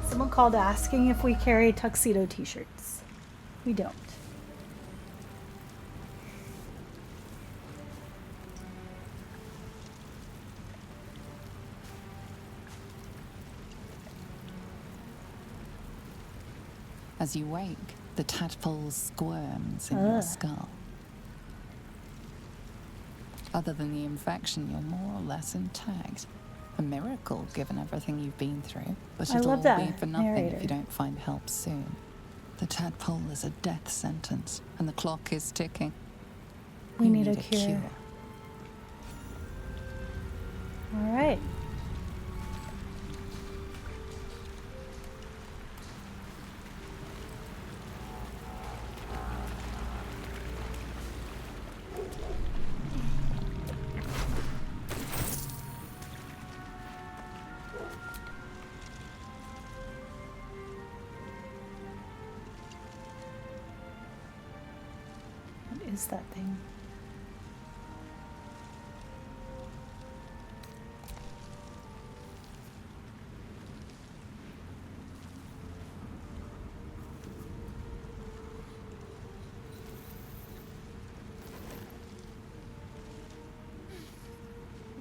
Someone called asking if we carry tuxedo t-shirts. We don't.
As you wake, the tadpole squirms in your skull. Other than the infection, you're more or less intact. A miracle, given everything you've been through. But
I
it'll
love
all
that
be for nothing
narrator.
if you don't find help soon. The tadpole is a death sentence, and the clock is ticking.
We
You
need a cure. All right. What is that thing?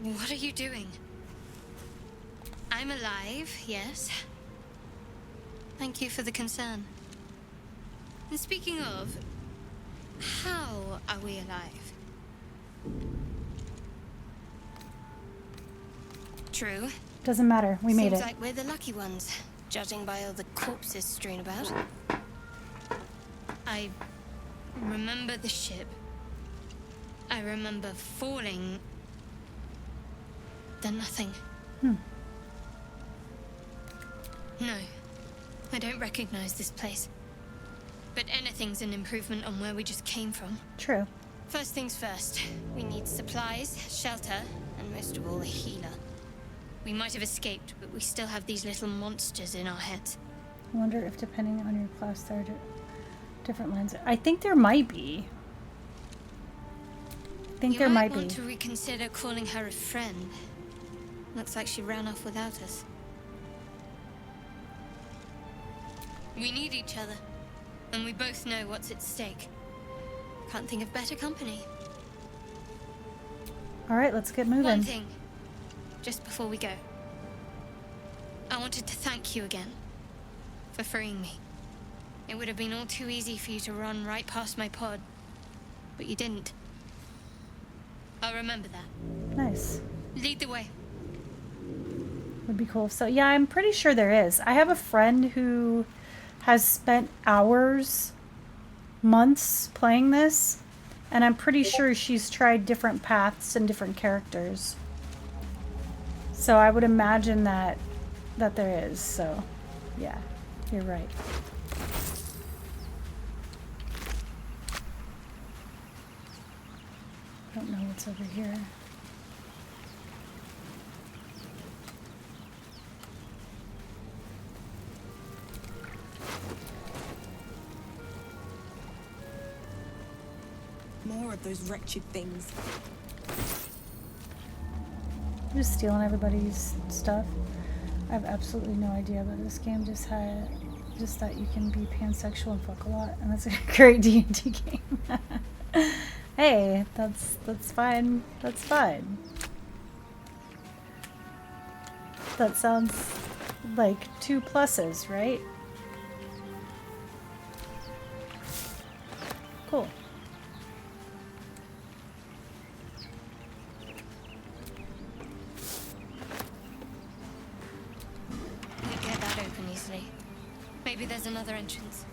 What are you doing? I'm alive, yes. Thank you for the concern. And speaking of, how are we alive? True.
Doesn't matter. We made
Seems
it.
like we're the lucky ones, judging by all the corpses strewn about. I remember the ship. I remember falling. Then nothing.
Hmm.
No, I don't recognize this place. But anything's an improvement on where we just came from.
True.
First things first, we need supplies, shelter, and most of all, a healer. We might have escaped, but we still have these little monsters in our heads.
I wonder if depending on your class there are different lines. I think there might be. I think there might
You might want
be.
to reconsider calling her a friend. Looks like she ran off without us. We need each other, and we both know what's at stake. Can't think of better company.
All right, let's get moving.
One thing, just before we go. I wanted to thank you again for freeing me. It would have been all too easy for you to run right past my pod, but you didn't. I'll remember that.
Nice.
Lead the way.
Would be cool. So yeah, I'm pretty sure there is. I have a friend who has spent hours, months playing this, and I'm pretty sure she's tried different paths and different characters. So I would imagine that there is. So yeah, you're right. I don't know what's over here.
More of those wretched things.
Just stealing everybody's stuff. I have absolutely no idea about this game. Just that you can be pansexual and fuck a lot, and that's a great D&D game. Hey, that's fine. That's fine. That sounds like 2 pluses, right? Cool.
Get that open easily. Maybe there's another entrance.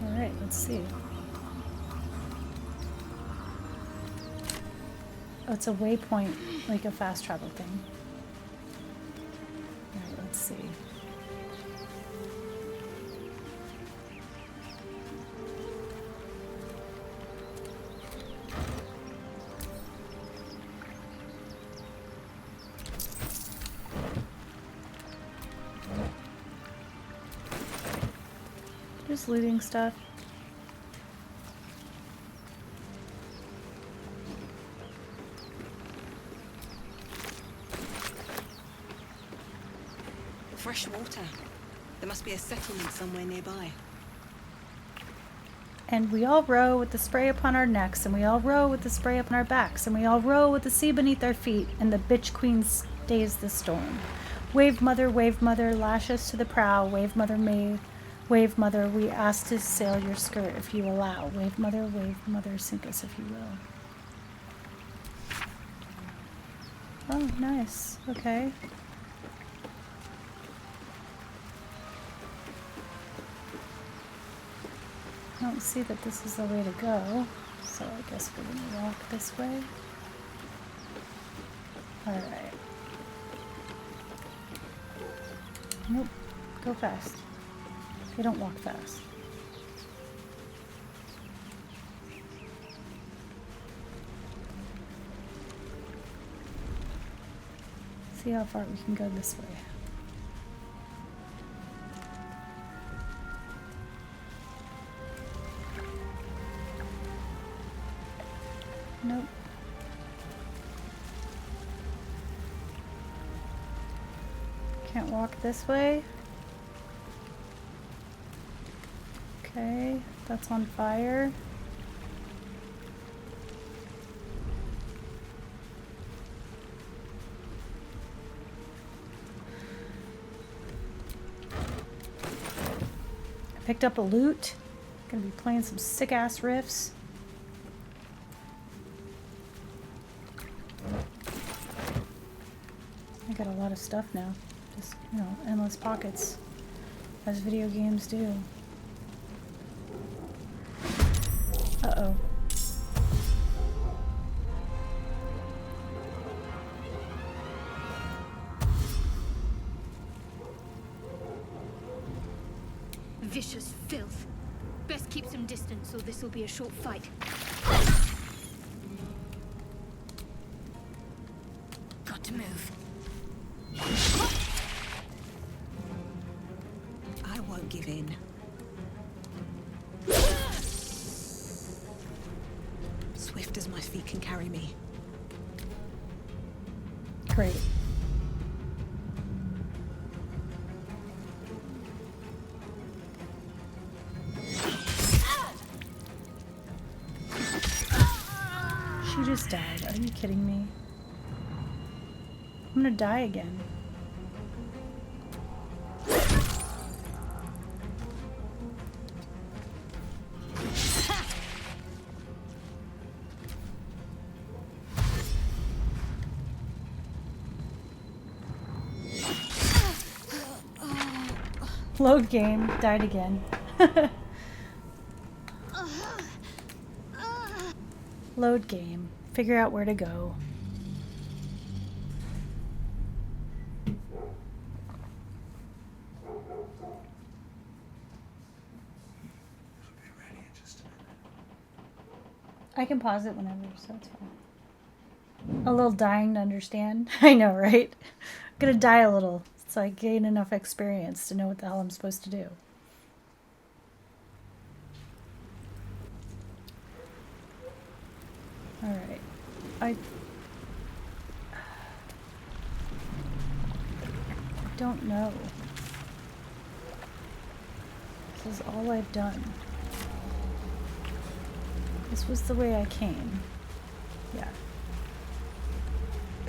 All right, let's see. Oh, it's a waypoint, like a fast travel thing. All right, let's see. Just looting stuff.
Fresh water. There must be a settlement somewhere nearby.
And we all row with the spray upon our necks, and we all row with the spray upon our backs, and we all row with the sea beneath our feet, and the bitch queen stays the storm. Wave mother, lash us to the prow. Wave mother, we ask to sail your skirt if you allow. Wave mother, sink us if you will. Oh, nice. Okay. I don't see that this is the way to go, so I guess we're gonna walk this way. Alright. Nope. Go fast. Okay, don't walk fast. See how far we can go this way. Nope. Can't walk this way. Okay, that's on fire. I picked up a loot. Gonna be playing some sick ass riffs. I got a lot of stuff now. Just, you know, endless pockets, as video games do. Uh-oh.
Vicious filth. Best keep some distance, or this will be a short fight. Got to move.
I won't give in. Swift as my feet can carry me.
Great. She just died. Are you kidding me? I'm gonna die again. Load game. Died again. Load game. Figure out where to go. I can pause it whenever, so it's fine. A little dying to understand. I know, right? I'm gonna die a little so I gain enough experience to know what the hell I'm supposed to do. Alright. I don't know. This is all I've done. This was the way I came. Yeah.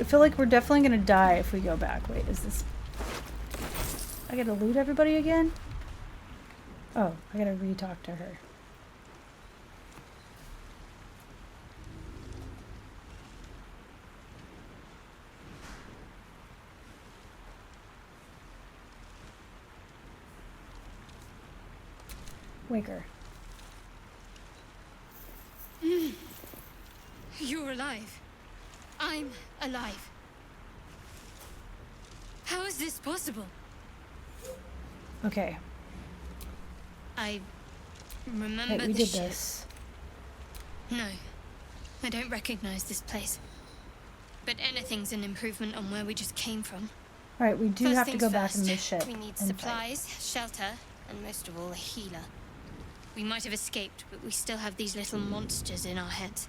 I feel like we're definitely gonna die if we go back. Wait, is this... I gotta loot everybody again? Oh, I gotta re-talk to her. Wake her.
You're alive. I'm alive. How is this possible?
Okay.
I remember
Hey, we
the
did
ship.
this.
No, I don't recognize this place. But anything's an improvement on where we just came from.
Alright, we do
First
have to
things
go back in
first,
the ship.
We need
and fight.
supplies, shelter, and most of all, a healer. We might have escaped, but we still have these little monsters in our heads.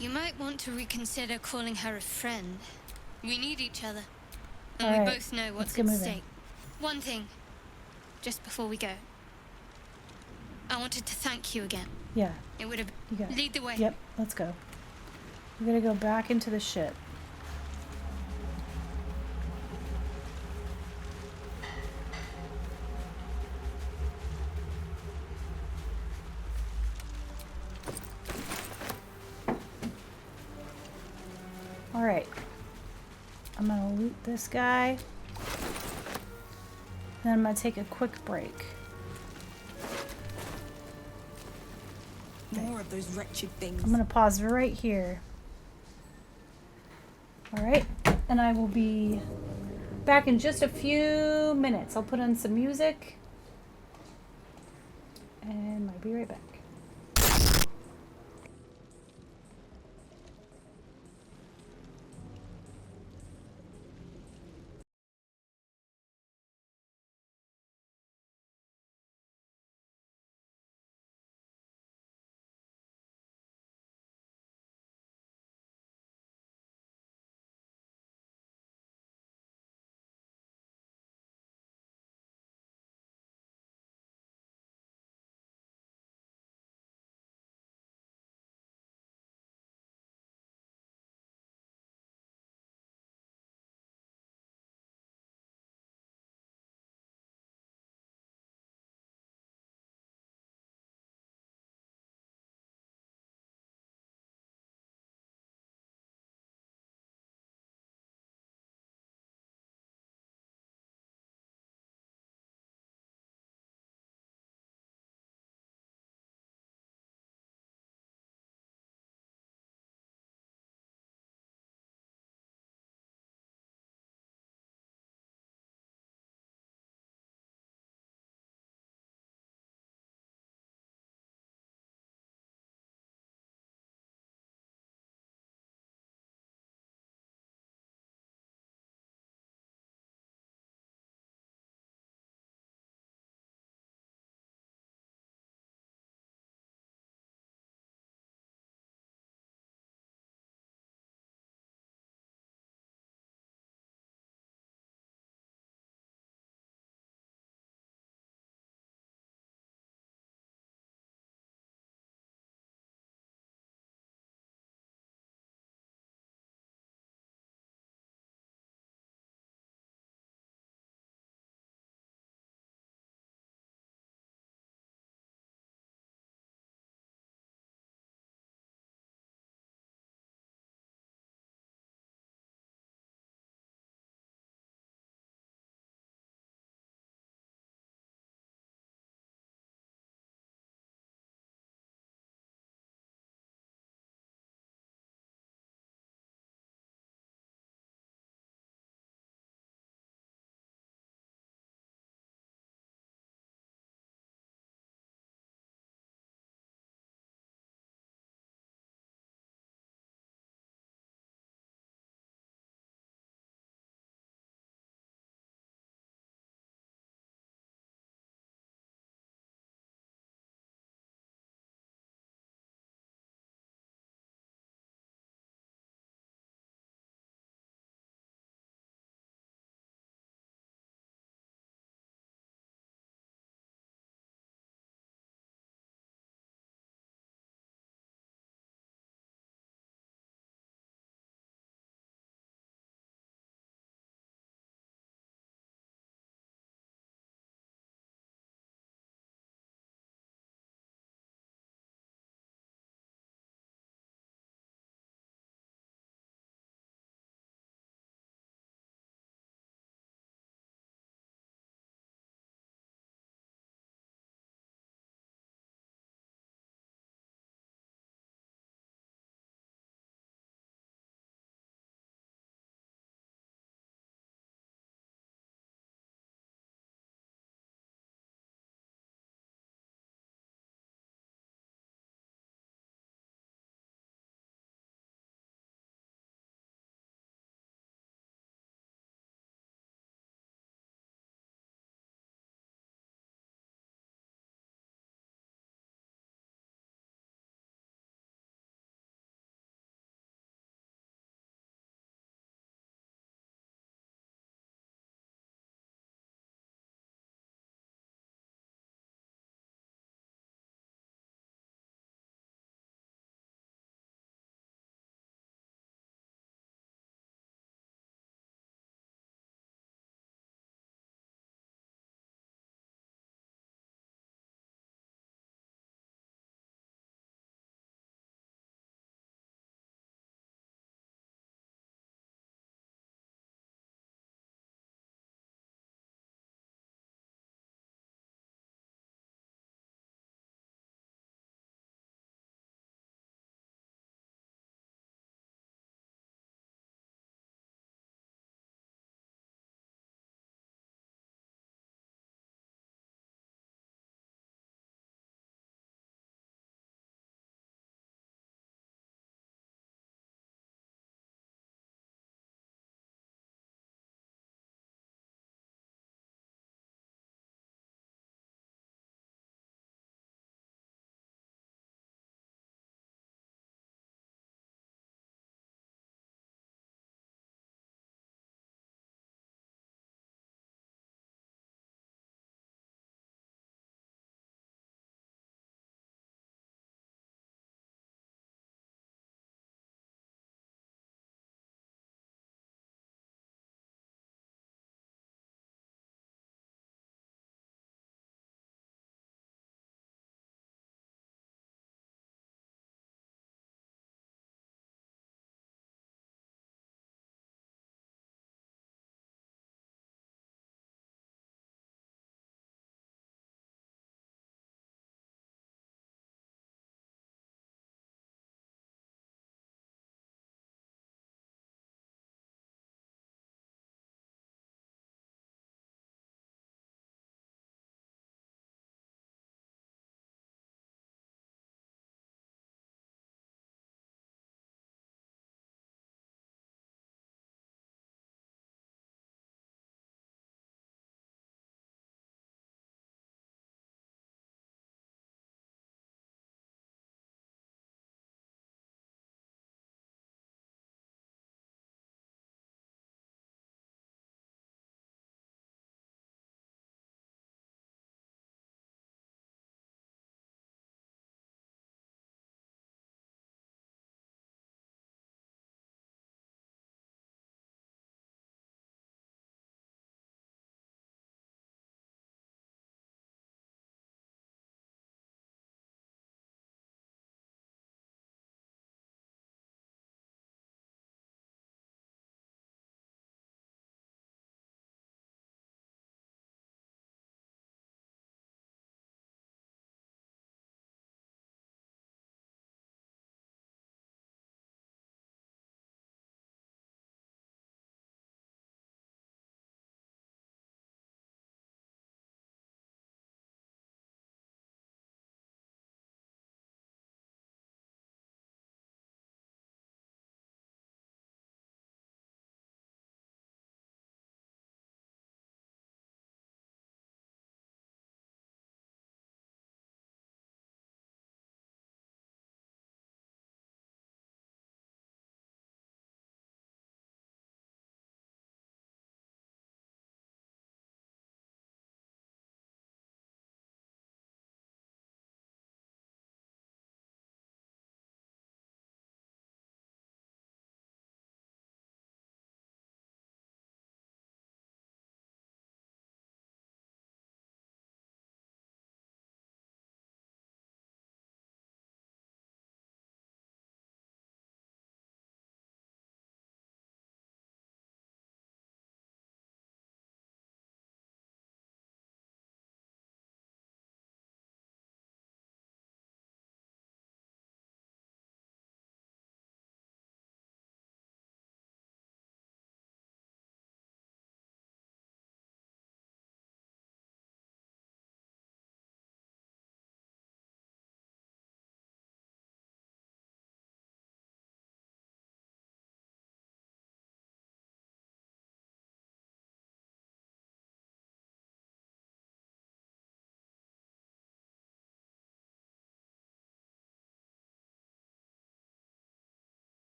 You might want to reconsider calling her a friend. We need each other. And we
Alright,
both know
let's
what's
get
at
moving.
stake. One thing, just before we go. I wanted to thank you again.
Yeah,
It would have...
you got it.
Lead the way.
Yep, let's go. We're gonna go back into the ship. Alright. I'm gonna loot this guy. Then I'm gonna take a quick break.
More of those wretched things.
I'm gonna pause right here. Alright, and I will be back in just a few minutes. I'll put on some music and I'll be right back.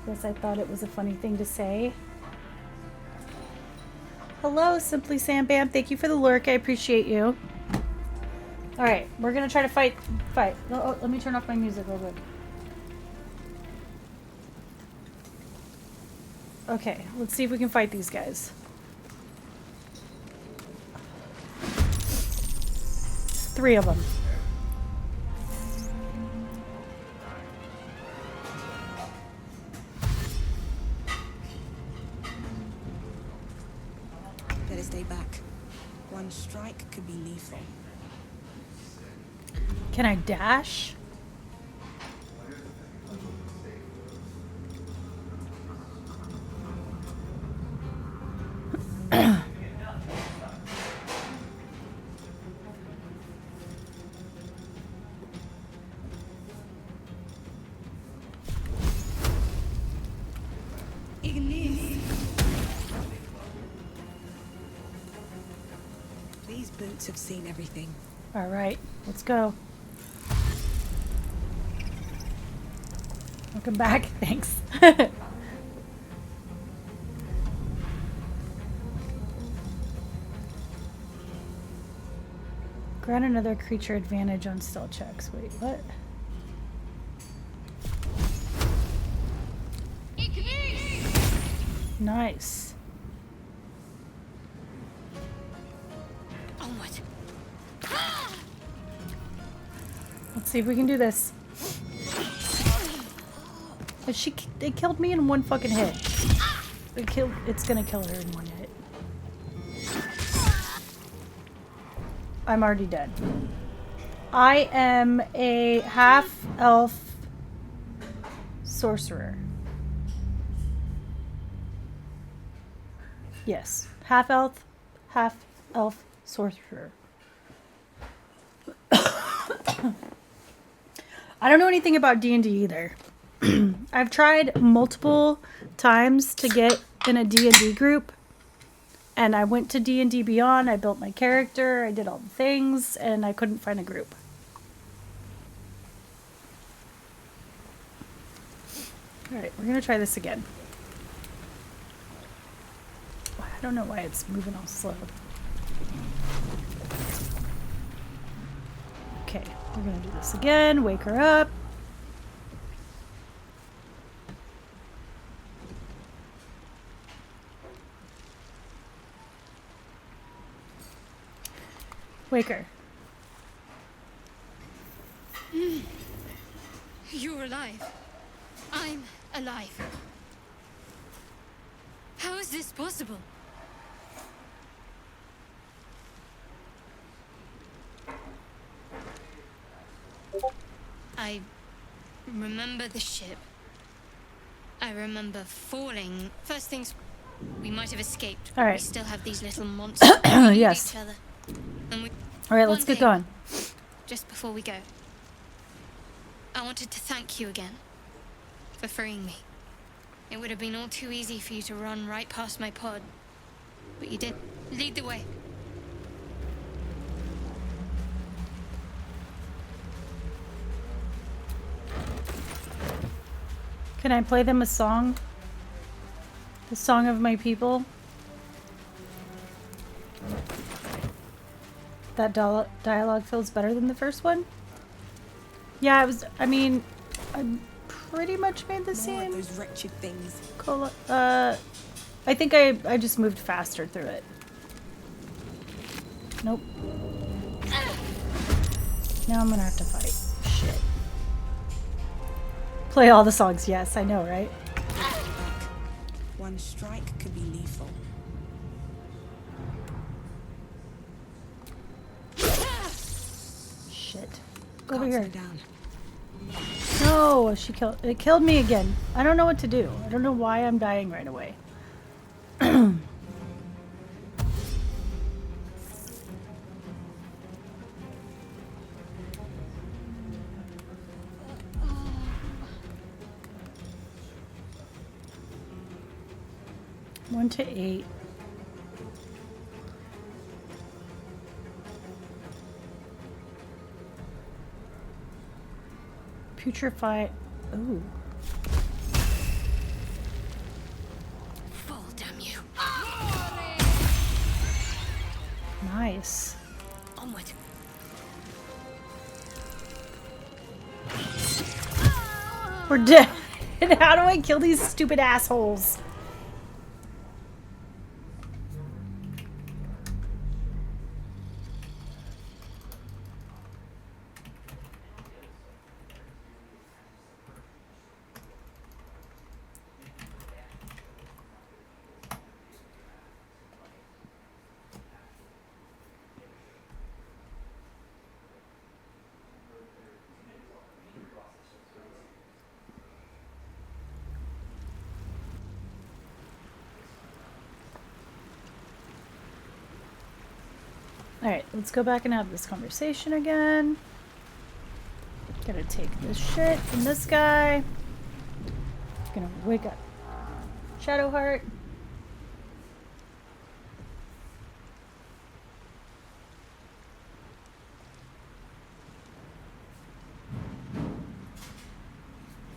Guess I thought it was a funny thing to say. Hello, Simply Sam Bam. Thank you for the lurk. I appreciate you. Alright, we're gonna try to fight. Oh, let me turn off my music real quick. Okay, let's see if we can fight these guys. Three of them.
Better stay back. One strike could be lethal.
Can I dash?
These boots have seen everything.
All right, let's go. Welcome back. Thanks. Grant another creature advantage on stealth checks. Wait, what? Nice.
Onward.
Let's see if we can do this. They killed me in one fucking hit. It's gonna kill her in one hit. I'm already dead. I am a half-elf sorcerer. Yes, half-elf sorcerer. I don't know anything about D&D either. I've tried multiple times to get in a D&D group, and I went to D&D Beyond, I built my character, I did all the things, and I couldn't find a group. Alright, we're gonna try this again. I don't know why it's moving all slow. Okay, we're gonna do this again, wake her up. Wake her.
You're alive. I'm alive. How is this possible? I remember the ship. I remember falling. First things, we might have escaped.
All right.
We still have these little monsters.
Yes.
Each other. And
All right, let's get going.
Just before we go, I wanted to thank you again for freeing me. It would have been all too easy for you to run right past my pod, but you did. Lead the way.
Can I play them a song? The song of my people? That dialogue feels better than the first one? Yeah, it was, I mean, I pretty much made the same.
Those wretched things.
I think I just moved faster through it. Nope. Now I'm gonna have to fight. Shit. Play all the songs, yes, I know, right?
One strike could be lethal.
Shit. Go over here.
Down.
No, it killed me again. I don't know what to do. I don't know why I'm dying right away. One to 8. Putrefy. Ooh. Nice.
Onward.
We're dead. How do I kill these stupid assholes? Alright, let's go back and have this conversation again. Gotta take this shit from this guy. Gonna wake up Shadowheart.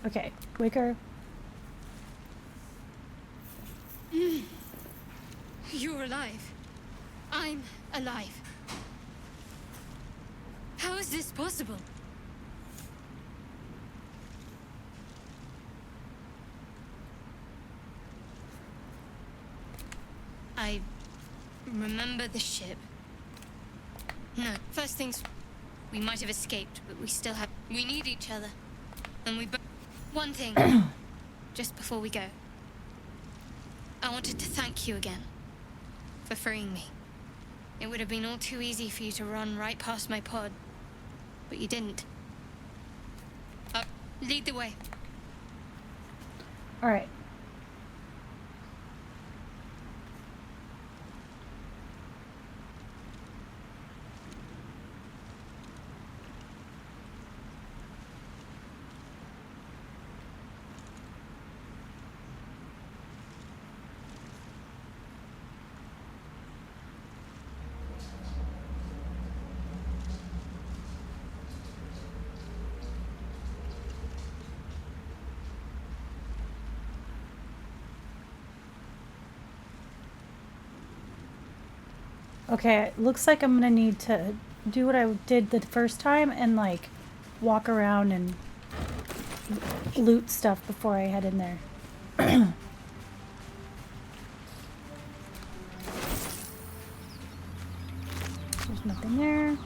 Okay, wake her.
You're alive. I'm alive. How is this possible? I remember the ship. No, first things, we might have escaped, but we still have. We need each other. And we both. One thing, just before we go. I wanted to thank you again for freeing me. It would have been all too easy for you to run right past my pod, but you didn't. Lead the way.
All right. Okay, looks like I'm gonna need to do what I did the first time and like walk around and loot stuff before I head in there. There's nothing there.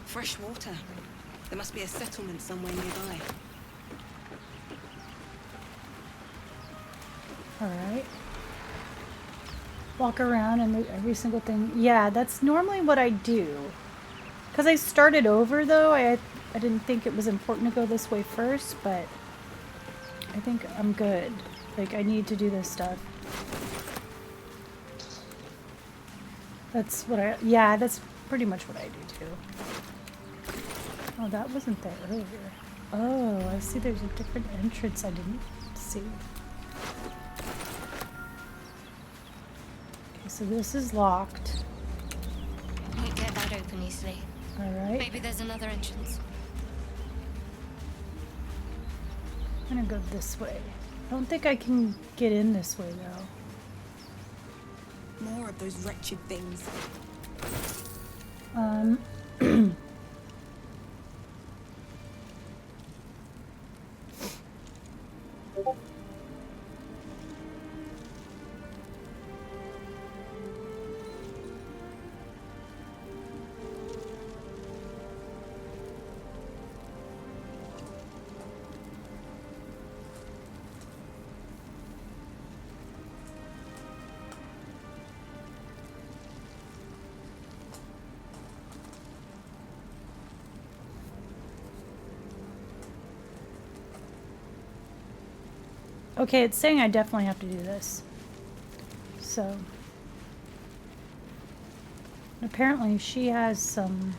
Fresh water. There must be a settlement somewhere nearby.
Alright. Walk around and loot every single thing. Yeah, that's normally what I do. Because I started over, though, I didn't think it was important to go this way first, but I think I'm good. Like, I need to do this stuff. That's what yeah, that's pretty much what I do, too. Oh, that wasn't there earlier. Oh, I see there's a different entrance I didn't see. So this is locked.
Won't get that open easily.
Alright.
Maybe there's another entrance.
I'm gonna go this way. I don't think I can get in this way though.
More of those wretched things.
Okay, it's saying I definitely have to do this. So apparently she has some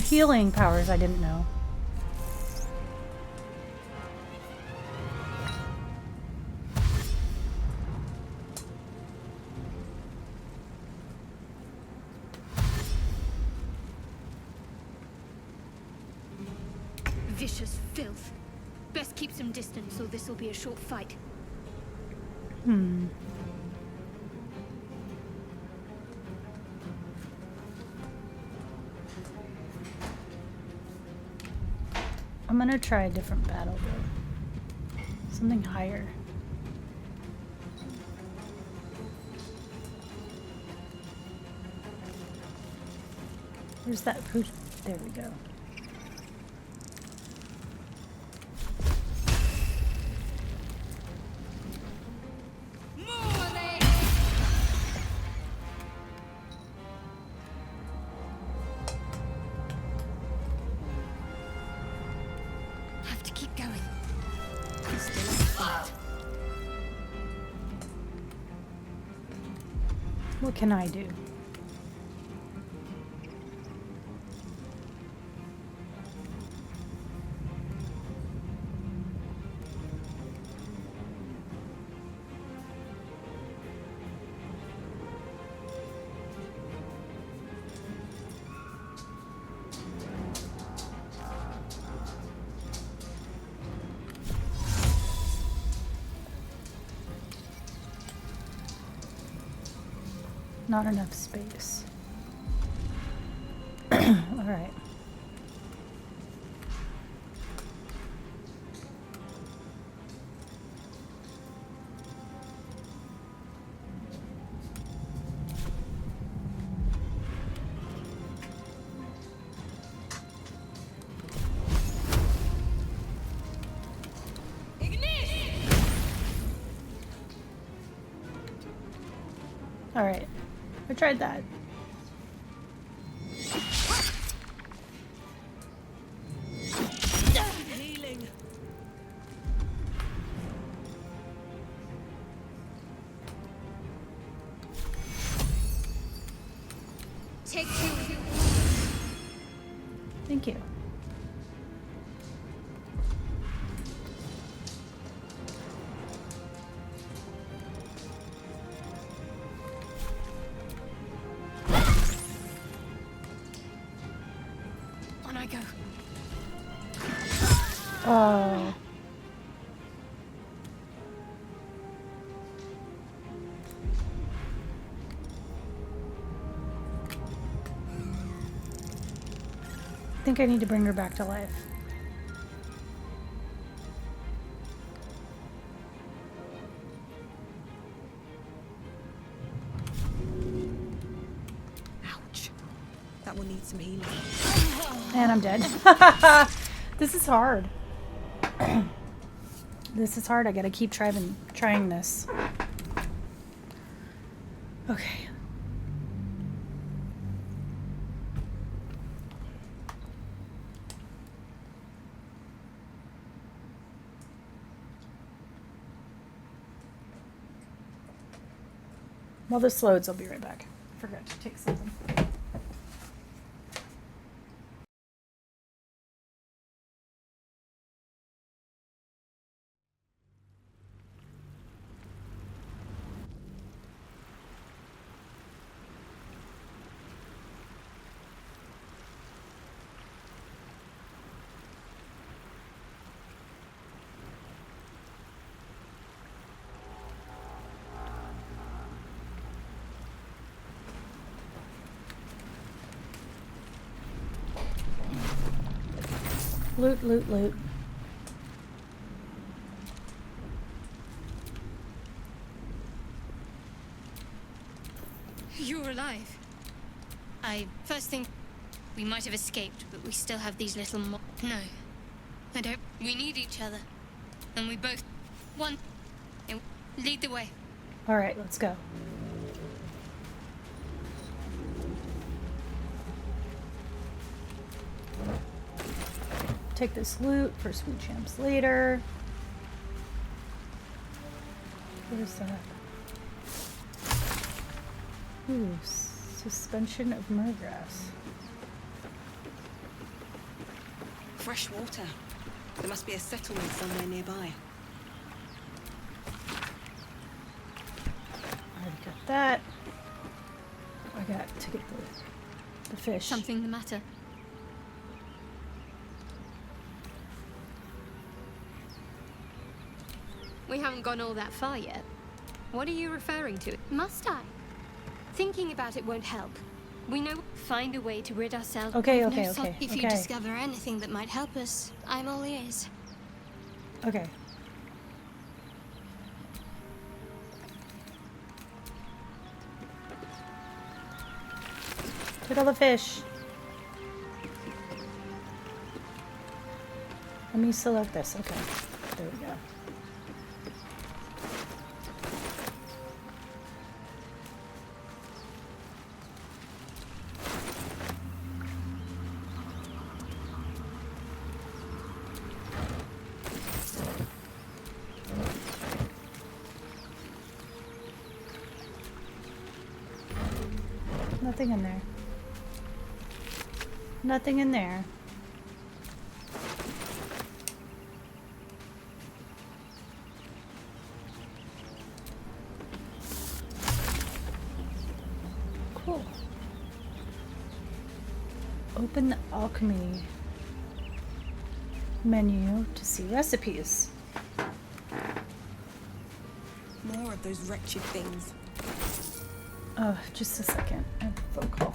healing powers I didn't know.
Vicious filth. Best keep some distance, or this will be a short fight.
Hmm. I'm gonna try a different battle though. Something higher. Where's that food? There we go.
Have to keep going.
What can I do? Not enough space. All right. All right. I tried that.
Healing.
Take two.
Thank you.
On I go.
Oh. I think I need to bring her back to life.
Ouch. That will need some healing.
And I'm dead. This is hard. This is hard. I gotta keep trying this. Okay. While this loads, I'll be right back. Forgot to take something. Loot, loot, loot.
You're alive. I first think we might have escaped, but we still have these little No. I don't. We need each other. And we both want. Lead the way.
All right, let's go. Take this loot for sweet champs later. What is that? Ooh, suspension of murgrass.
Fresh water. There must be a settlement somewhere nearby.
I already got that. I got to get the fish.
Something the matter? We haven't gone all that far yet. What are you referring to? Must I? Thinking about it won't help. We know find a way to rid ourselves.
Okay,
of
okay,
no
okay.
If you discover anything that might help us, I'm all ears.
Okay. Look at all the fish. Let me select this. Okay. There we go. Nothing in there. Nothing in there. Cool. Open the alchemy menu to see recipes.
More of those wretched things.
Oh, just a second. I have a phone call.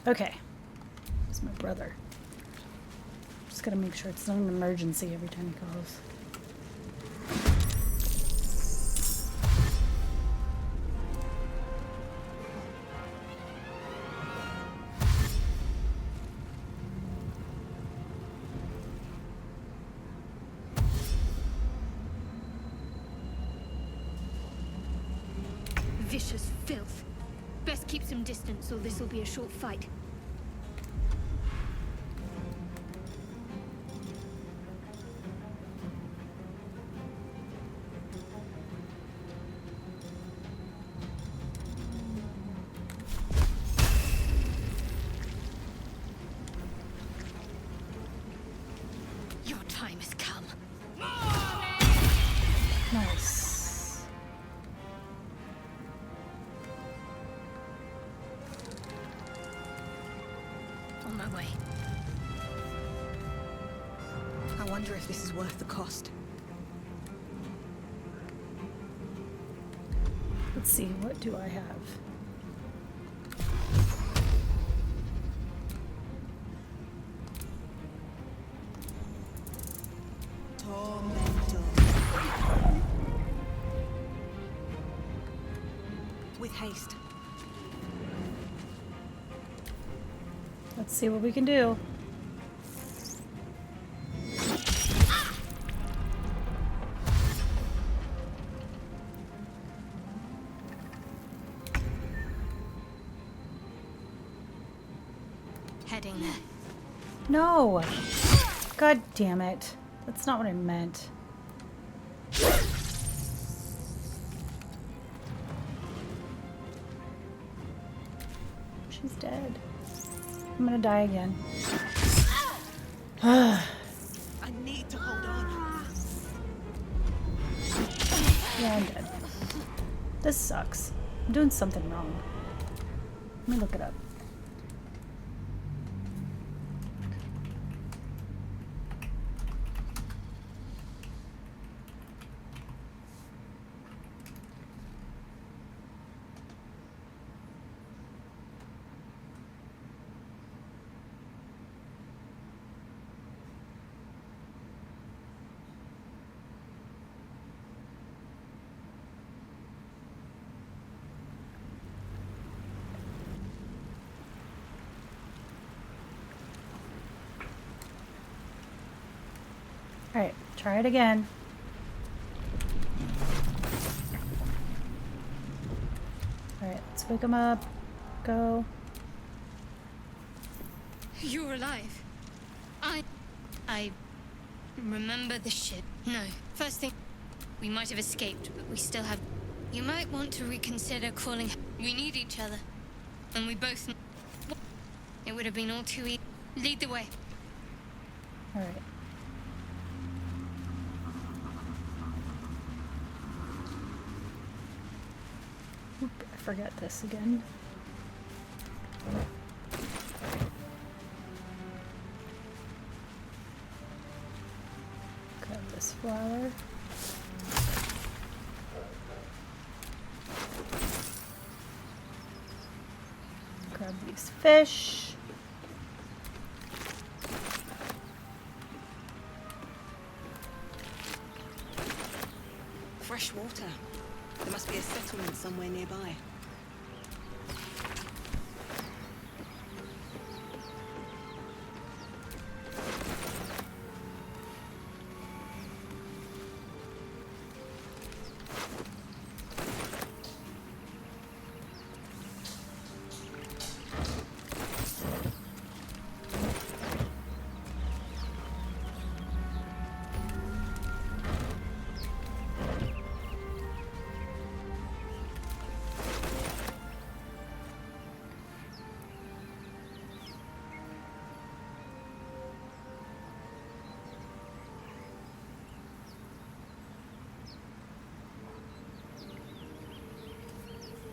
Okay. It's my brother. Just gotta make sure it's not an emergency every time he calls.
Vicious filth. Best keep some distance or this will be a short fight. Your time has come.
Nice.
On my way.
I wonder if this is worth the cost.
Let's see, what do I have?
With haste.
Let's see what we can do.
Heading there.
No! God damn it. That's not what I meant. She's dead. I'm gonna die again.
I need to hold on.
Yeah, I'm dead. This sucks. I'm doing something wrong. Let me look it up. Alright, try it again. wake him up. Go.
You're alive. I remember the ship. No, first thing, we might have escaped, but we still have... You might want to reconsider calling... We need each other. And we both... It would have been all too easy. Lead the way.
Alright. Oop, I forgot this again. Grab this flower. Grab these fish.
Fresh water. There must be a settlement somewhere nearby.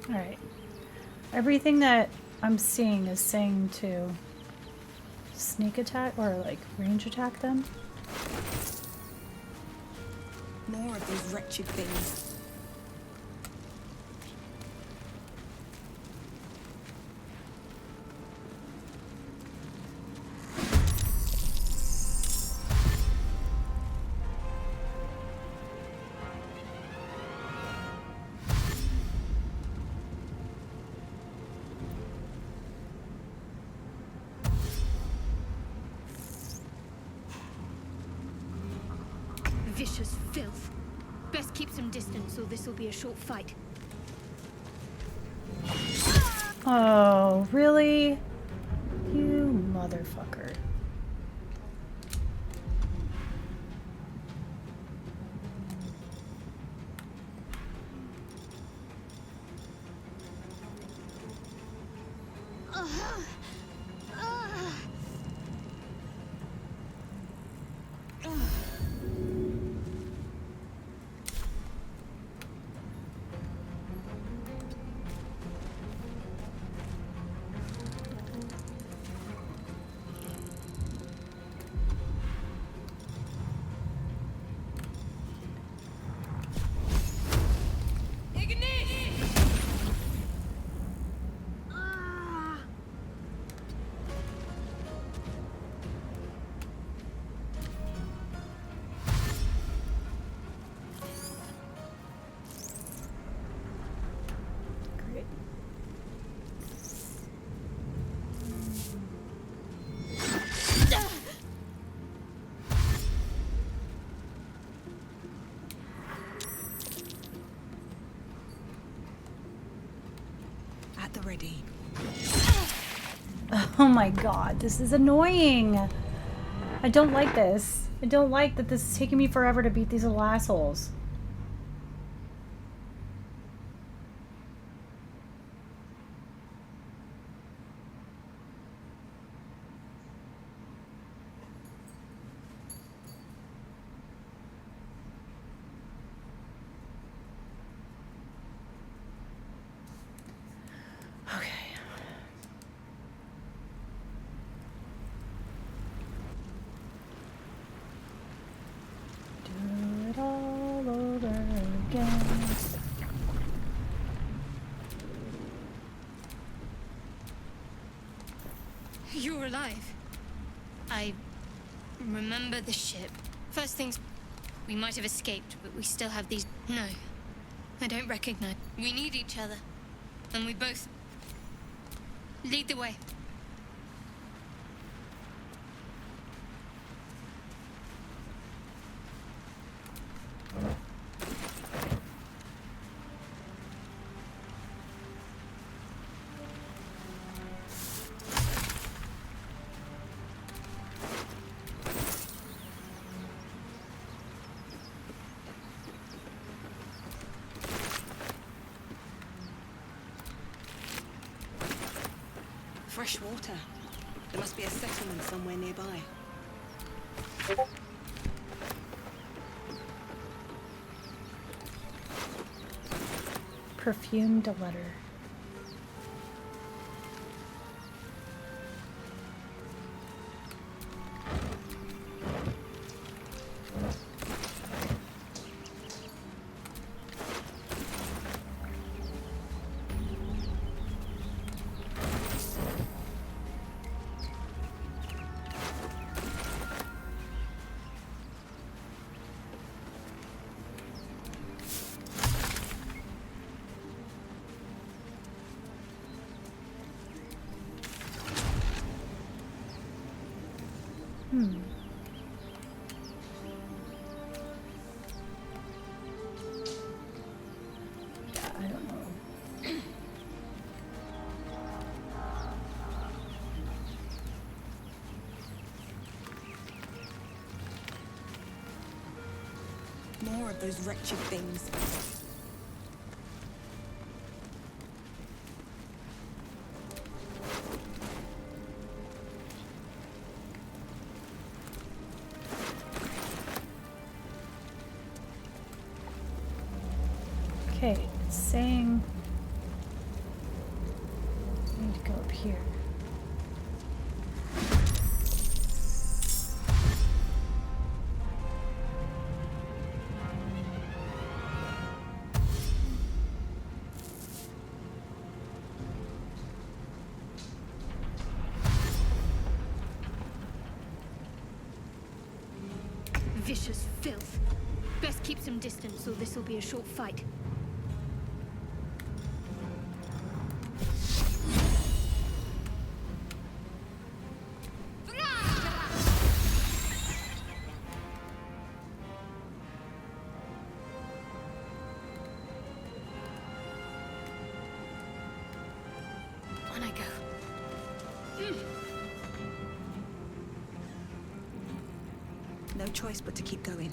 Alright. Everything that I'm seeing is saying to sneak attack or like range attack them.
More of these wretched things.
Vicious filth. Best keep some distance or this will be a short fight.
Oh, really? You motherfucker.
At the ready.
Oh my god, this is annoying. I don't like this. I don't like that this is taking me forever to beat these little assholes. Okay. Do it all over again.
You're alive. I remember the ship. First things, we might have escaped, but we still have these... No, I don't recognize. We need each other. And we both... Lead the way.
Fresh water. There must be a settlement somewhere nearby.
Perfumed letter. Yeah, I don't know.
More of those wretched things.
Okay, it's saying I need to go up here.
Vicious filth. Best keep some distance, or this will be a short fight. On I go.
No choice but to keep going.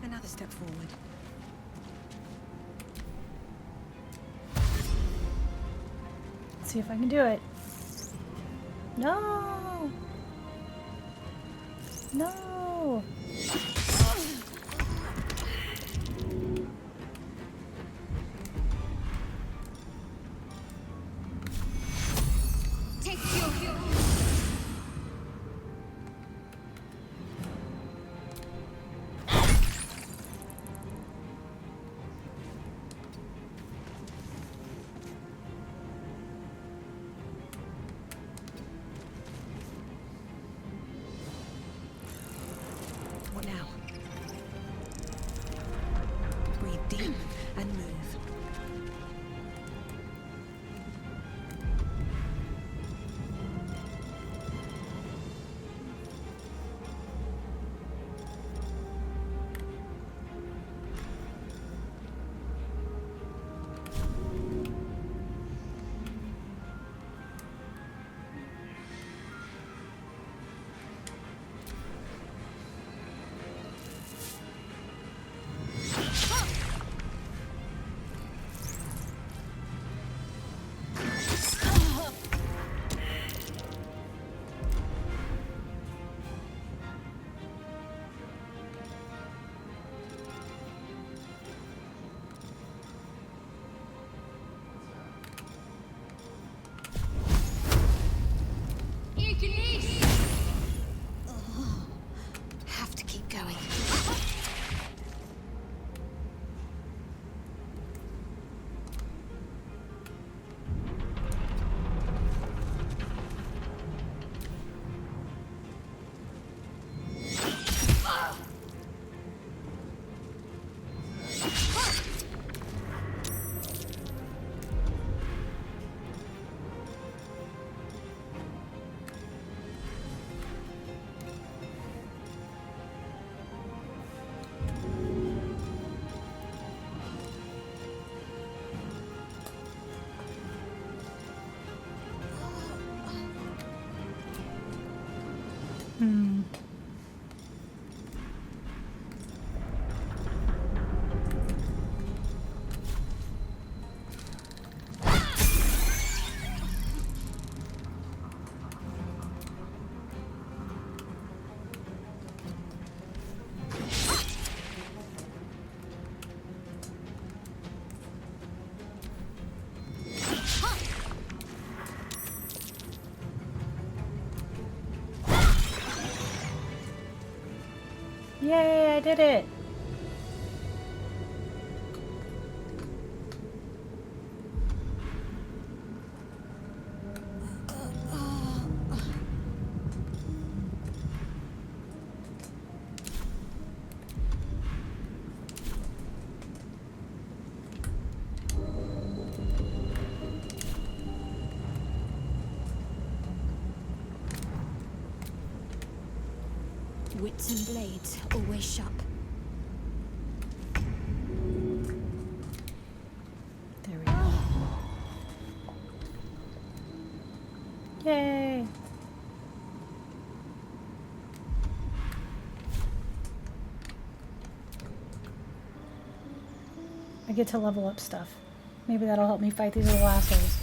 Another step forward.
Let's see if I can do it. No! No!
Take your
What now? Breathe deep and move.
Yay, I did it!
Wits and blades, always sharp.
There we go. Yay! I get to level up stuff. Maybe that'll help me fight these little assholes.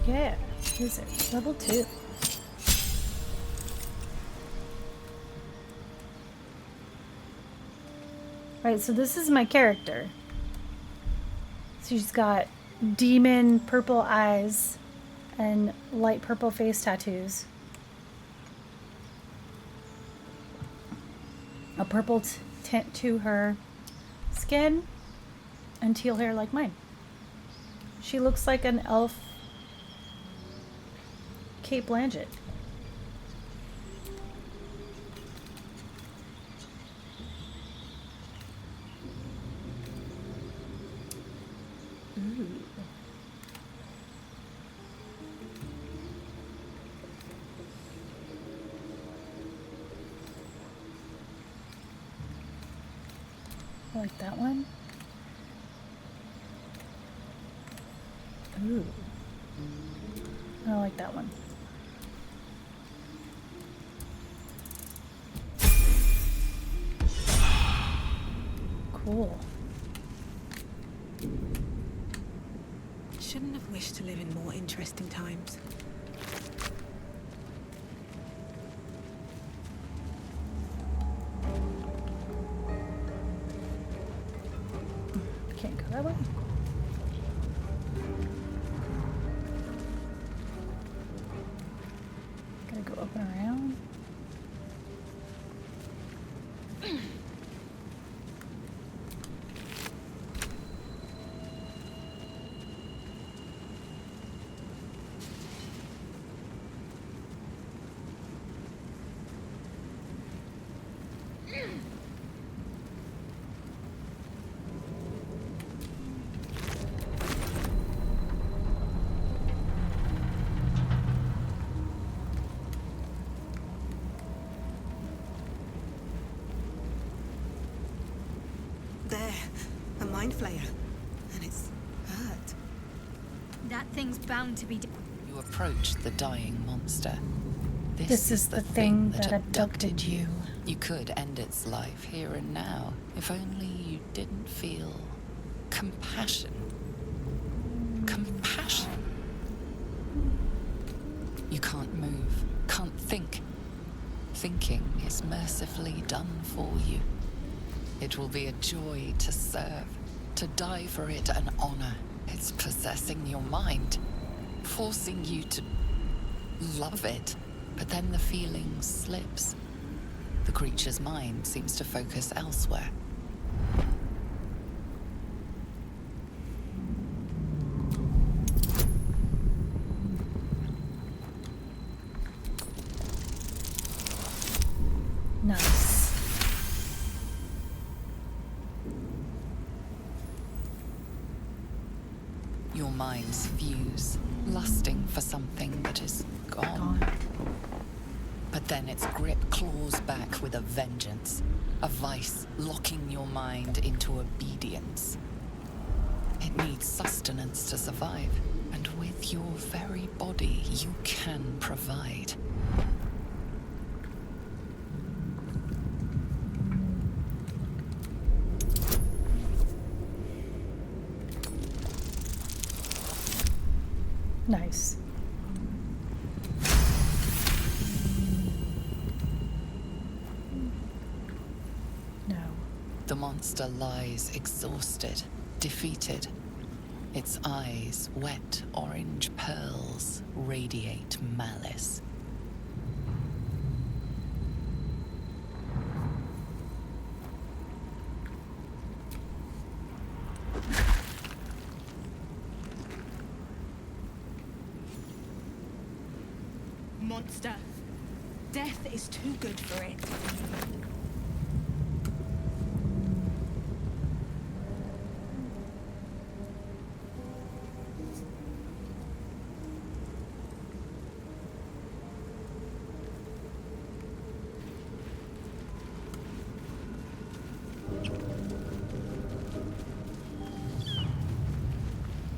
Yeah, is it level 2? Right, so this is my character. She's got demon purple eyes and light purple face tattoos. A purple tint to her skin and teal hair like mine. She looks like an elf Kate Blanchett. Ooh. I like that one. Ooh. I like that one. Cool.
Shouldn't have wished to live in more interesting times.
Can't go that way. Gotta go up and around.
There, a mind flayer, and it's hurt.
That thing's bound to be.
You approach the dying monster.
This is the thing that abducted you.
You could end its life here and now, if only you didn't feel compassion. Compassion. You can't move, can't think. Thinking is mercifully done for you. It will be a joy to serve, to die for it an honor. It's possessing your mind, forcing you to love it. But then the feeling slips. The creature's mind seems to focus elsewhere.
Nice.
Your minds fuse, lusting for something that is gone. But then its grip claws back with a vengeance, a vice locking your mind into obedience. It needs sustenance to survive, and with your very body, you can provide.
Nice.
The monster lies exhausted, defeated. Its eyes, wet orange pearls, radiate malice.
Monster. Death is too good for it.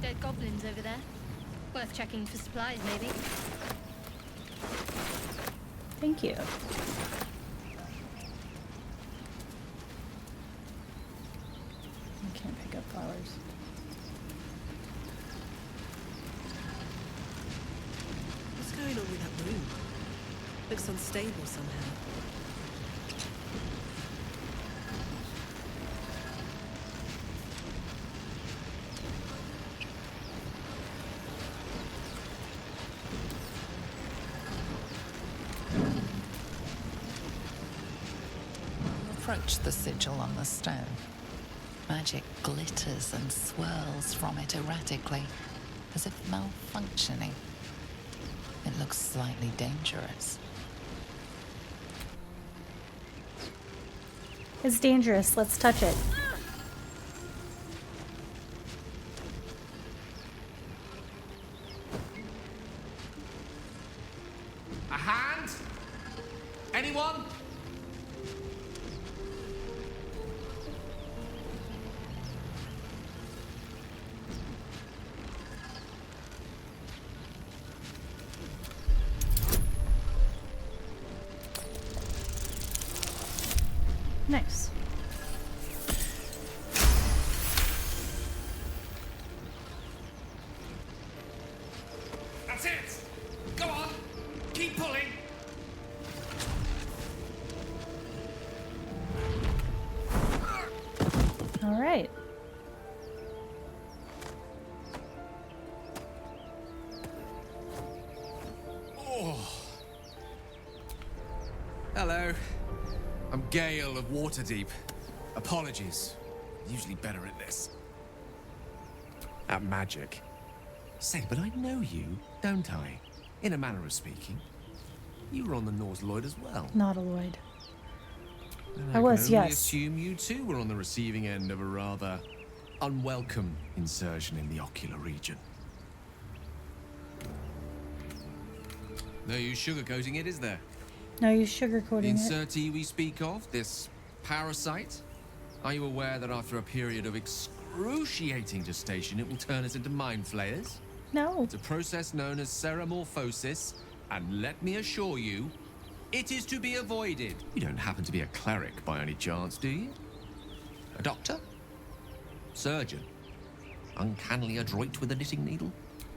Dead goblins over there. Worth checking for supplies, maybe.
Thank you. I can't pick up flowers.
What's going on with that room? Looks unstable somehow.
Approach the sigil on the stone. Magic glitters and swirls from it erratically, as if malfunctioning. It looks slightly dangerous.
It's dangerous. Let's touch it.
A hand? Anyone?
Nice.
That's it! Go on! Keep pulling!
All right.
Oh. Hello. I'm Gale of Waterdeep. Apologies. Usually better at this. At magic. Say, but I know you, don't I? In a manner of speaking. You were on the Norse Lloyd as well.
Not a Lloyd.
And
I was,
can only
yes.
assume you too were on the receiving end of a rather unwelcome insertion in the ocular region. No use sugarcoating it, is there?
No use sugarcoating
The
it.
insertee we speak of, this parasite, are you aware that after a period of excruciating gestation, it will turn us into mind flayers?
No.
It's a process known as ceramorphosis, and let me assure you, it is to be avoided. You don't happen to be a cleric by any chance, do you? A doctor? Surgeon? Uncannily adroit with a knitting needle?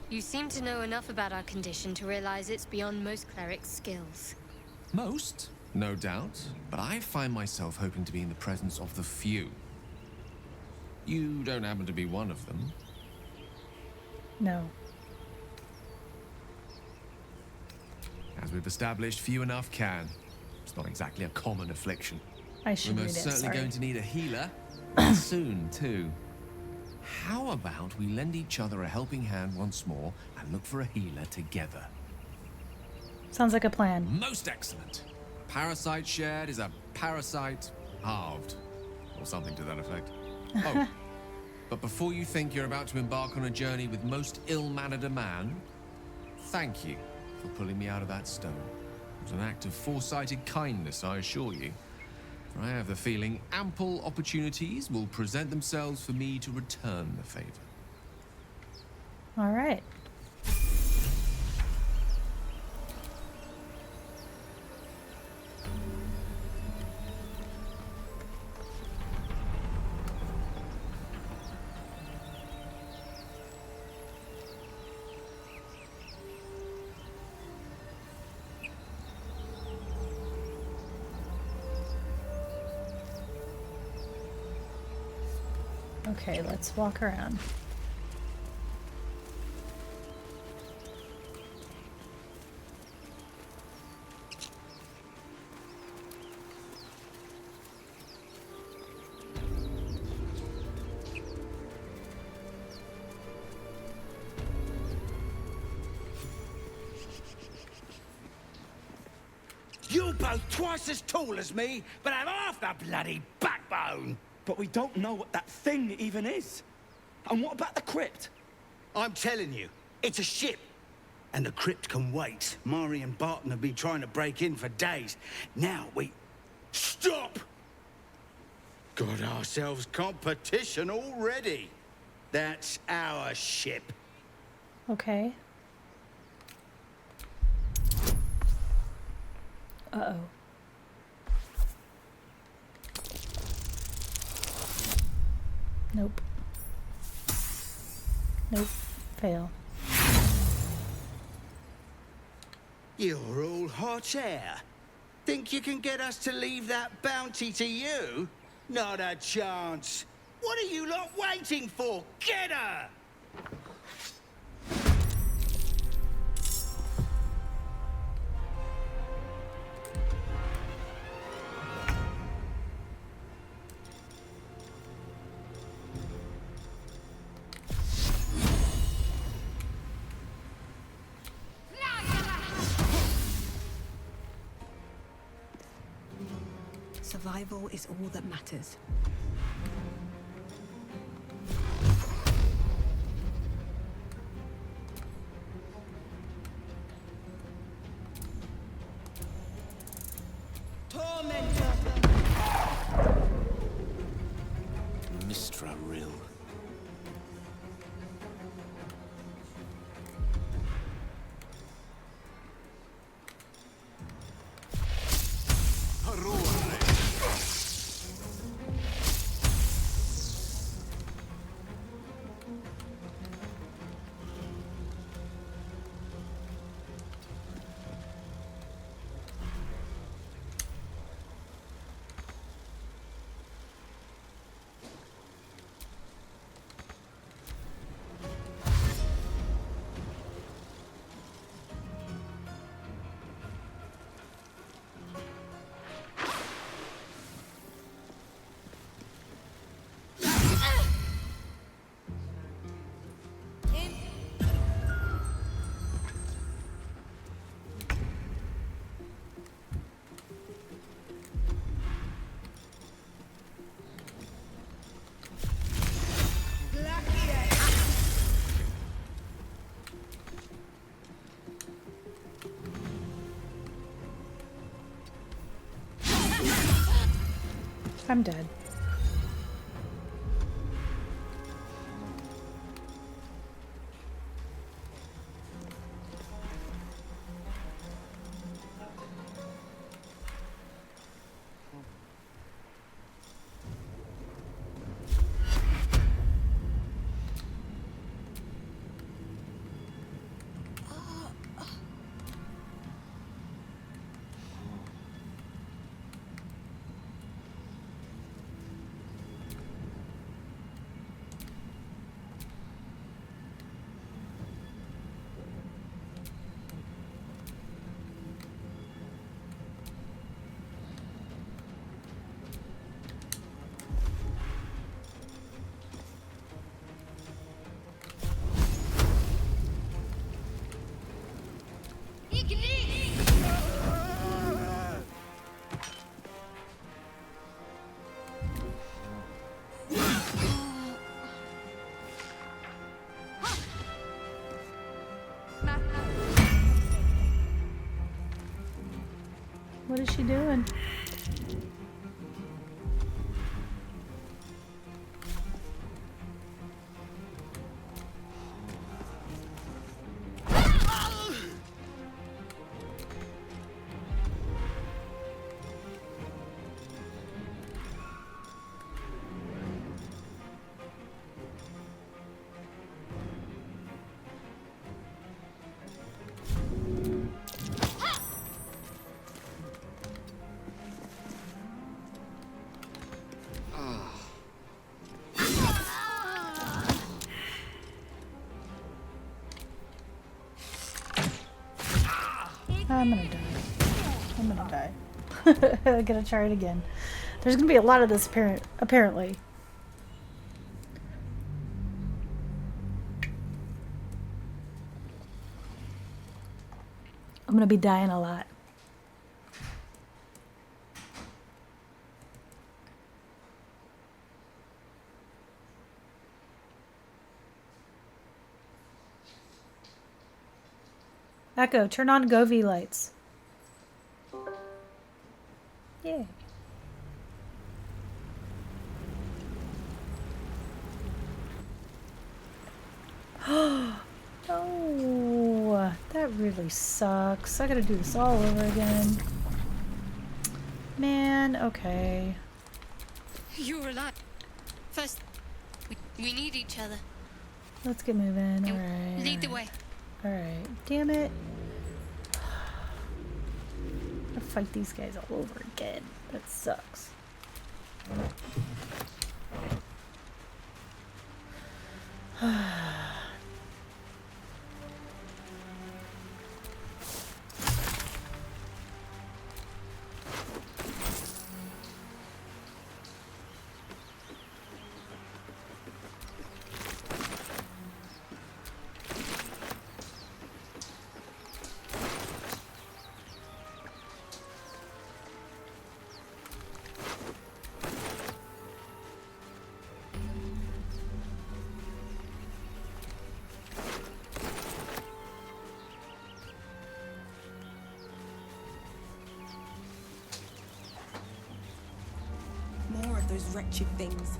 You seem to know enough about our condition to realize it's beyond most clerics' skills.
Most, no doubt, but I find myself hoping to be in the presence of the few. You don't happen to be one of them.
No.
As we've established, few enough can. It's not exactly a common affliction.
I should
We're
read
most
it.
certainly
Sorry.
going to need a healer. Soon, too. How about we lend each other a helping hand once more and look for a healer together?
Sounds like a plan.
Most excellent. Parasite shared is a parasite halved. Or something to that effect. Oh, but before you think you're about to embark on a journey with most ill-mannered a man, thank you for pulling me out of that stone. It was an act of foresighted kindness, I assure you. For I have the feeling ample opportunities will present themselves for me to return the favor.
All right. Okay, let's walk around.
You're both twice as tall as me, but have half the bloody backbone.
But we don't know what that thing even is. And what about the crypt?
I'm telling you, it's a ship. And the crypt can wait. Mari and Barton have been trying to break in for days. Now we... Stop! Got ourselves competition already. That's our ship.
Okay. Uh-oh. Nope. Nope. Fail.
You're all hot air. Think you can get us to leave that bounty to you? Not a chance. What are you lot waiting for? Get her!
Survival is all that matters.
Tormentor!
Mistra Rill.
I'm dead. What is she doing? I'm gonna die. I'm gonna try it again. There's gonna be a lot of this apparently. I'm gonna be dying a lot. Echo, turn on Govee lights. Yay. Oh, that really sucks. I gotta do this all over again. Man, okay.
You're alive. First, we need each other.
Let's get moving. Alright.
Lead the way.
Alright. Damn it. I fight these guys all over again. That sucks.
More of those wretched things.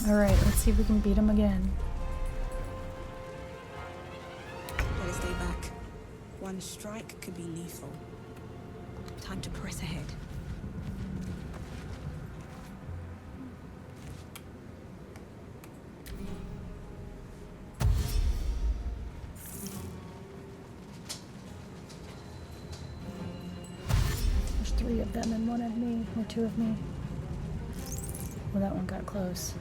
Alright, let's see if we can beat him again.
Better stay back. One strike could be lethal. Time to press ahead.
There's 3 of them and 1 of me, or 2 of me. Well, that one got close.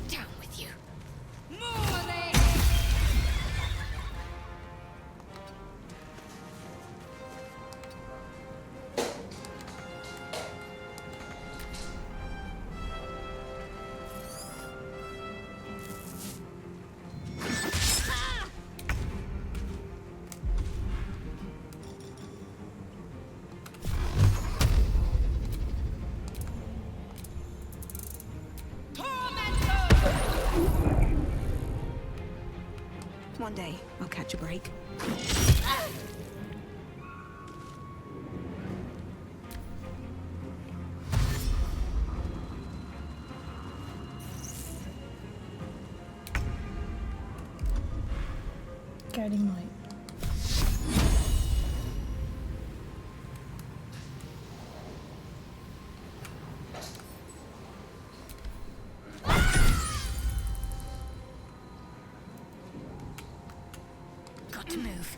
Down with you.
One day, I'll catch a break.
Guiding light.
Got to move.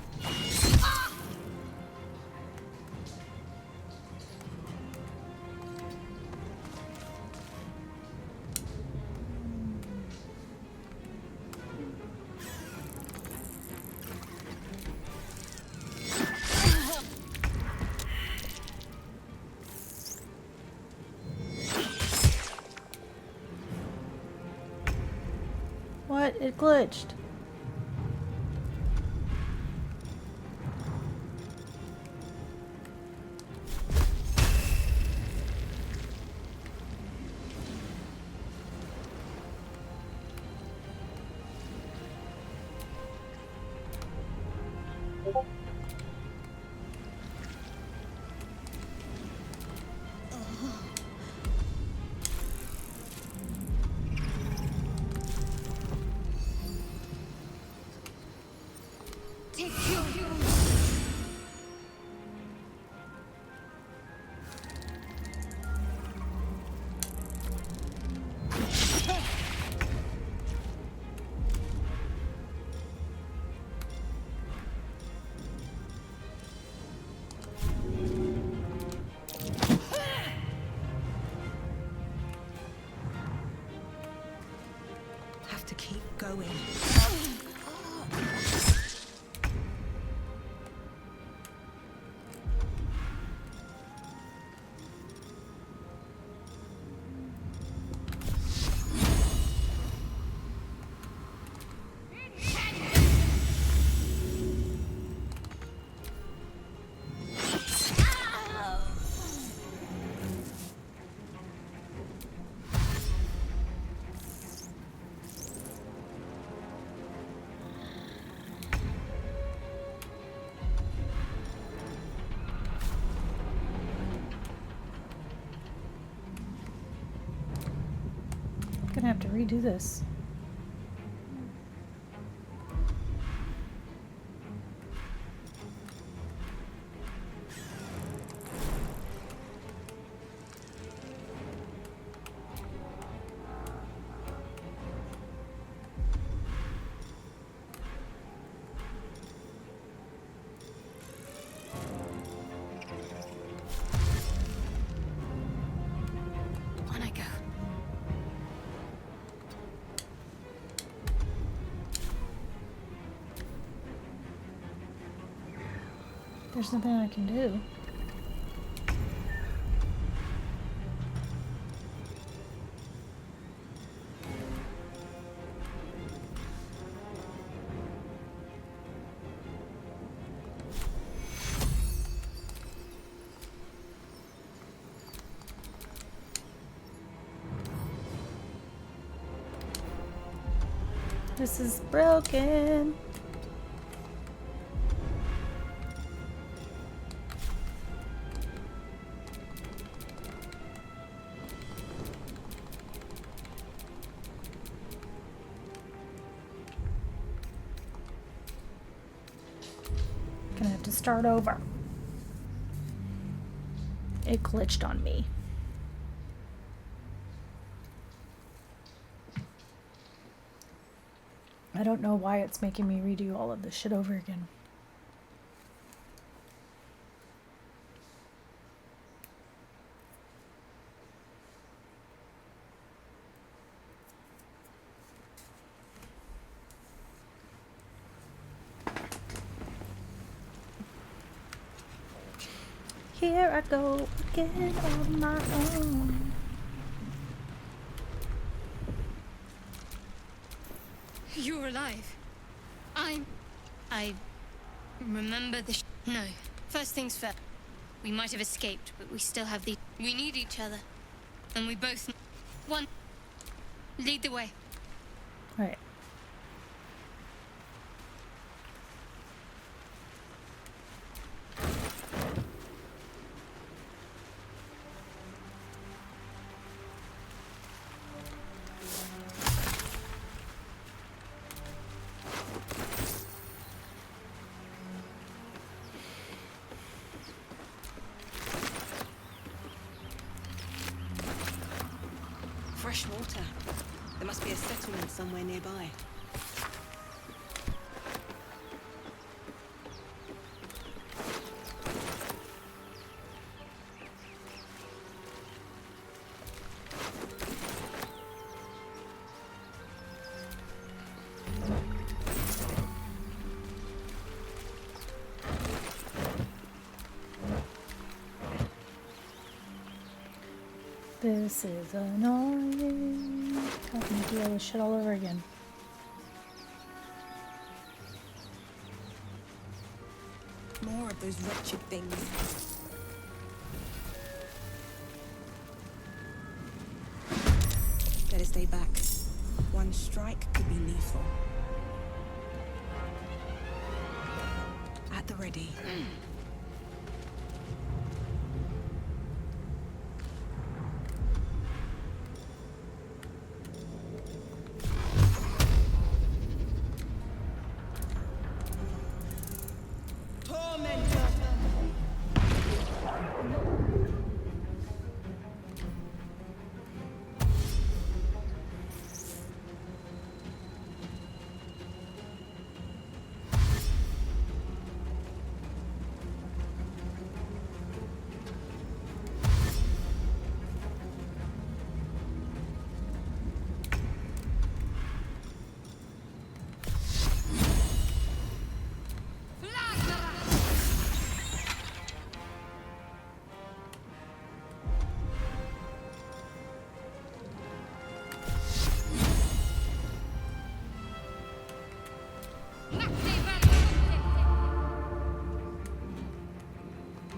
What? It glitched.
go in.
Gonna have to redo this.
On I go.
There's nothing I can do. This is broken. Gonna have to start over. It glitched on me. I don't know why it's making me redo all of this shit over again. Here I go again on my own.
You're alive. I remember the no. First things first. We might have escaped, but we still have the... We need each other. And we both... One. Lead the way.
Right.
Fresh water. There must be a settlement somewhere nearby.
This is annoying. Having to do all this shit all over again.
More of those wretched things. Better stay back. One strike could be lethal. At the ready.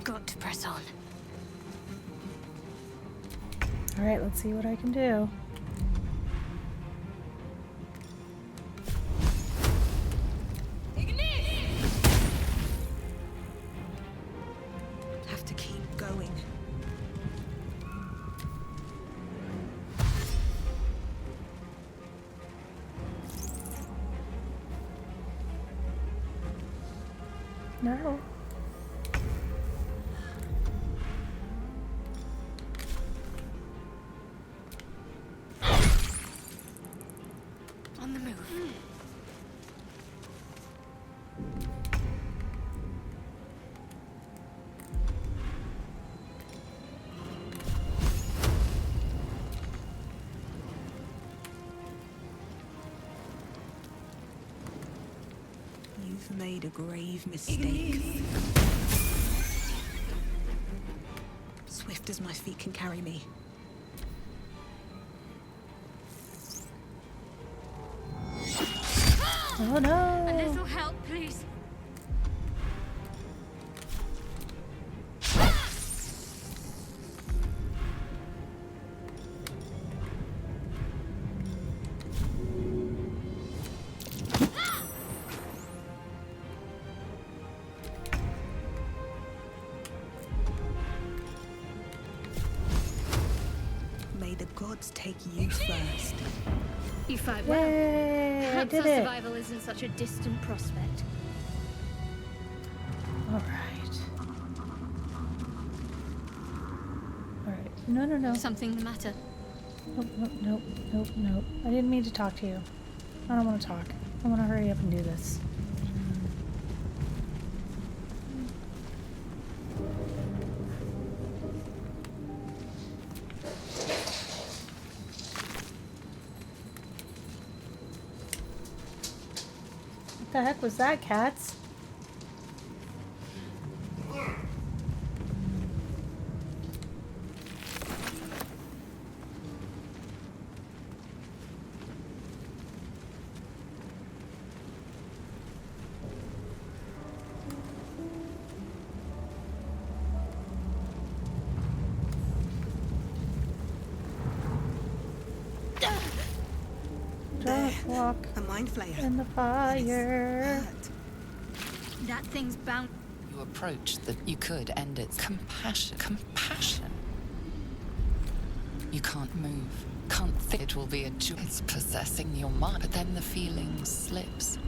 Got to press on.
All right, let's see what I can do.
Have to keep going.
No.
On the move.
You've made a grave mistake. Swift as my feet can carry me.
Oh no!
A little help, please.
May the gods take you first.
You fight well.
Yay! I
Perhaps
did
our
it.
survival isn't such a distant prospect.
All right. All right. No, no, no.
Something the matter?
Nope, nope, nope, nope, nope. I didn't mean to talk to you. I don't want to talk. I want to hurry up and do this. What the heck was that, cats? Don't walk
A mind flayer.
in the fire.
That thing's bound.
You approach that you could end its compassion. Compassion. You can't move. Can't think it will be a joy. It's possessing your mind, but then the feeling slips.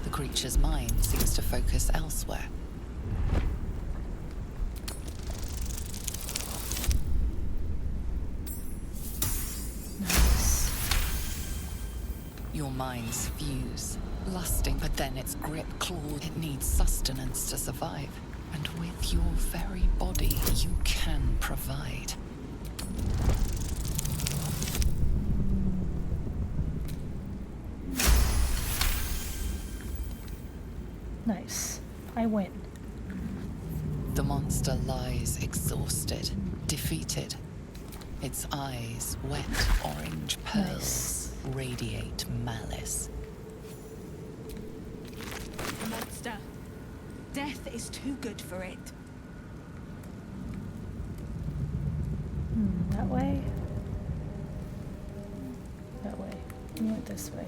The creature's mind seems to focus elsewhere. Your minds fuse, lusting, but then its grip clawed. It needs sustenance to survive. And with your very body, you can provide.
Nice. I win.
The monster lies exhausted, defeated. Its eyes, wet orange pearls, radiate malice.
Monster. Death is too good for it.
That way? That way. We went this way.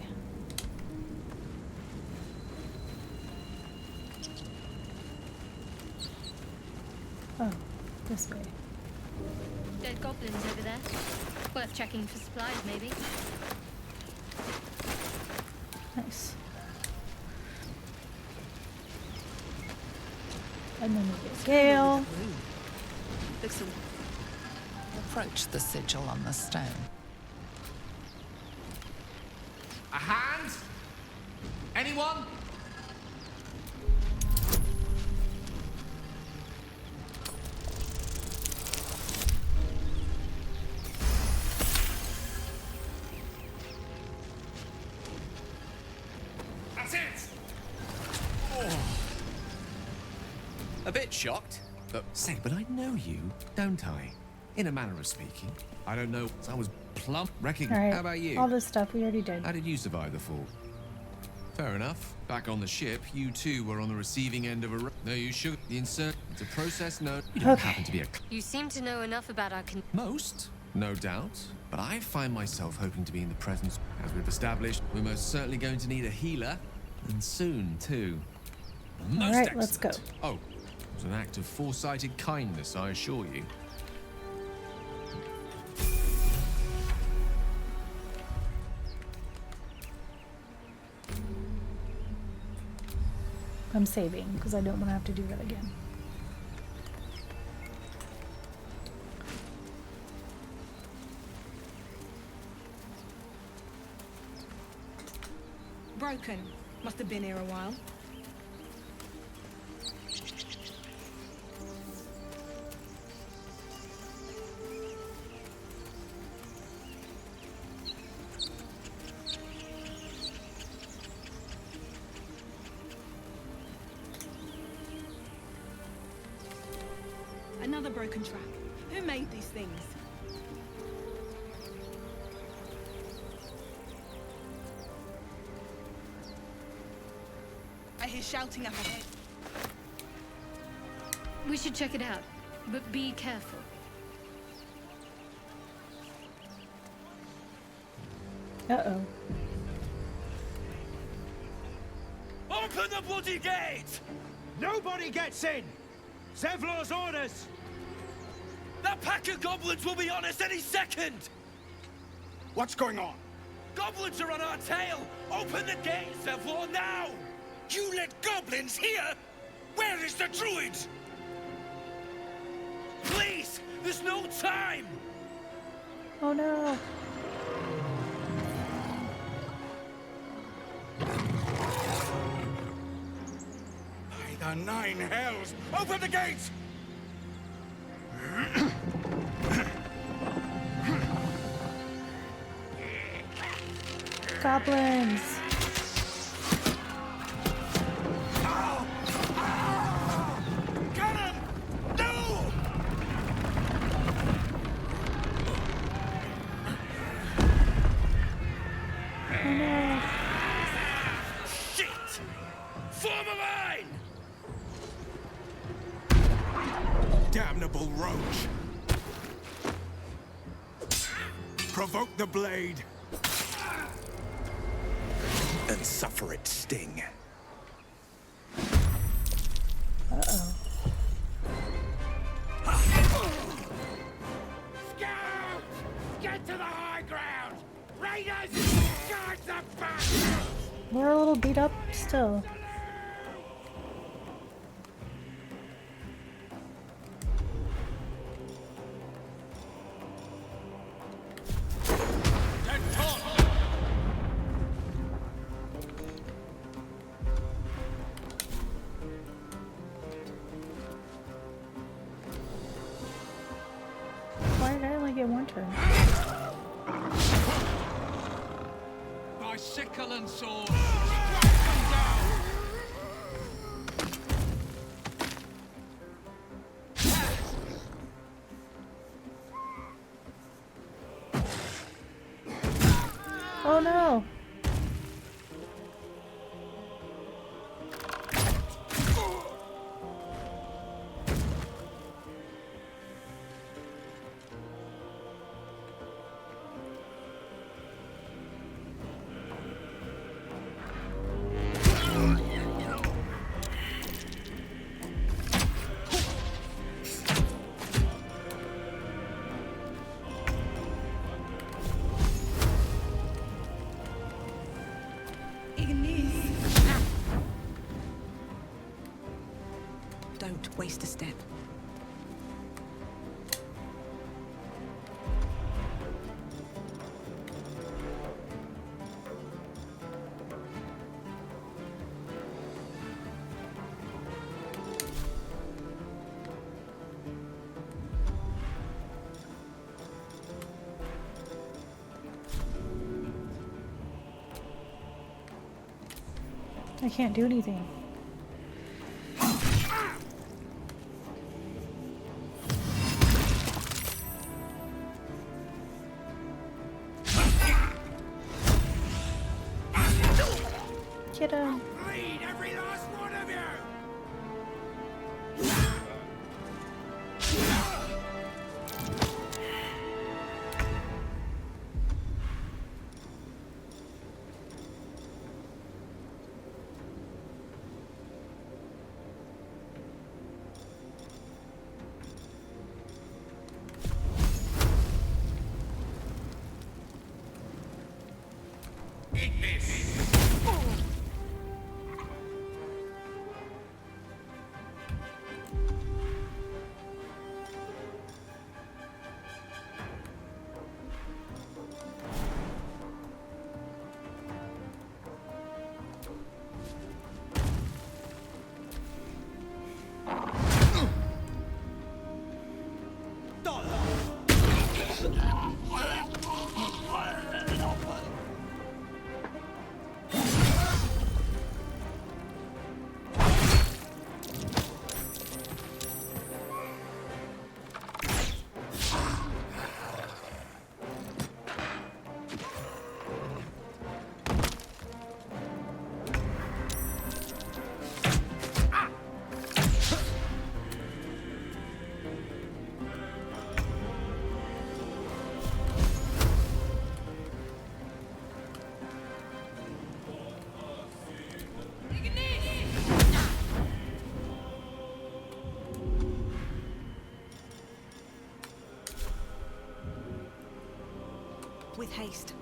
Oh, this way.
Dead goblins over there. Worth checking for supplies, maybe.
Nice. And then we get Gale.
Listen.
Approach the sigil on the stone.
A hand? Anyone? That's it! Oh. A bit shocked. But I know you, don't I? In a manner of speaking. I don't know. I was plump wrecking.
All right.
How about you?
All this stuff we already did.
How did you survive the fall? Fair enough. Back on the ship, you two were on the receiving end of a... No, you should. The insert... It's a process note. You don't happen to be a...
You seem to know enough about our
Most, no doubt. But I find myself hoping to be in the presence. As we've established, we're most certainly going to need a healer. And soon, too. Most
Alright,
excellent.
let's go.
Oh, it was an act of foresighted kindness, I assure you.
I'm saving because I don't want to have to do that again.
Broken. Must have been here a while. Another broken trap. Who made these things? I hear shouting up ahead.
We should check it out, but be careful.
Uh-oh.
Open the bloody gate! Nobody gets in! Zevlor's orders! That pack of goblins will be on us any second! What's going on? Goblins are on our tail! Open the gate, Zevlor, now! You let goblins here? Where is the druid? Please! There's no time!
Oh no.
By the nine hells! Open the gate!
Goblins.
Get him! No!
Oh no.
Shit! Form a line! Damnable roach! Provoke the blade! And suffer its sting.
Uh-oh.
Scout! Get to the high ground! Raiders! Charge the back!
We're a little beat up still. Why did I only get one turn?
By sickle and sword! Strike them down!
Oh no.
Don't waste a step.
I can't do anything. Get hit him.
Bleed, every last one of you!
With haste.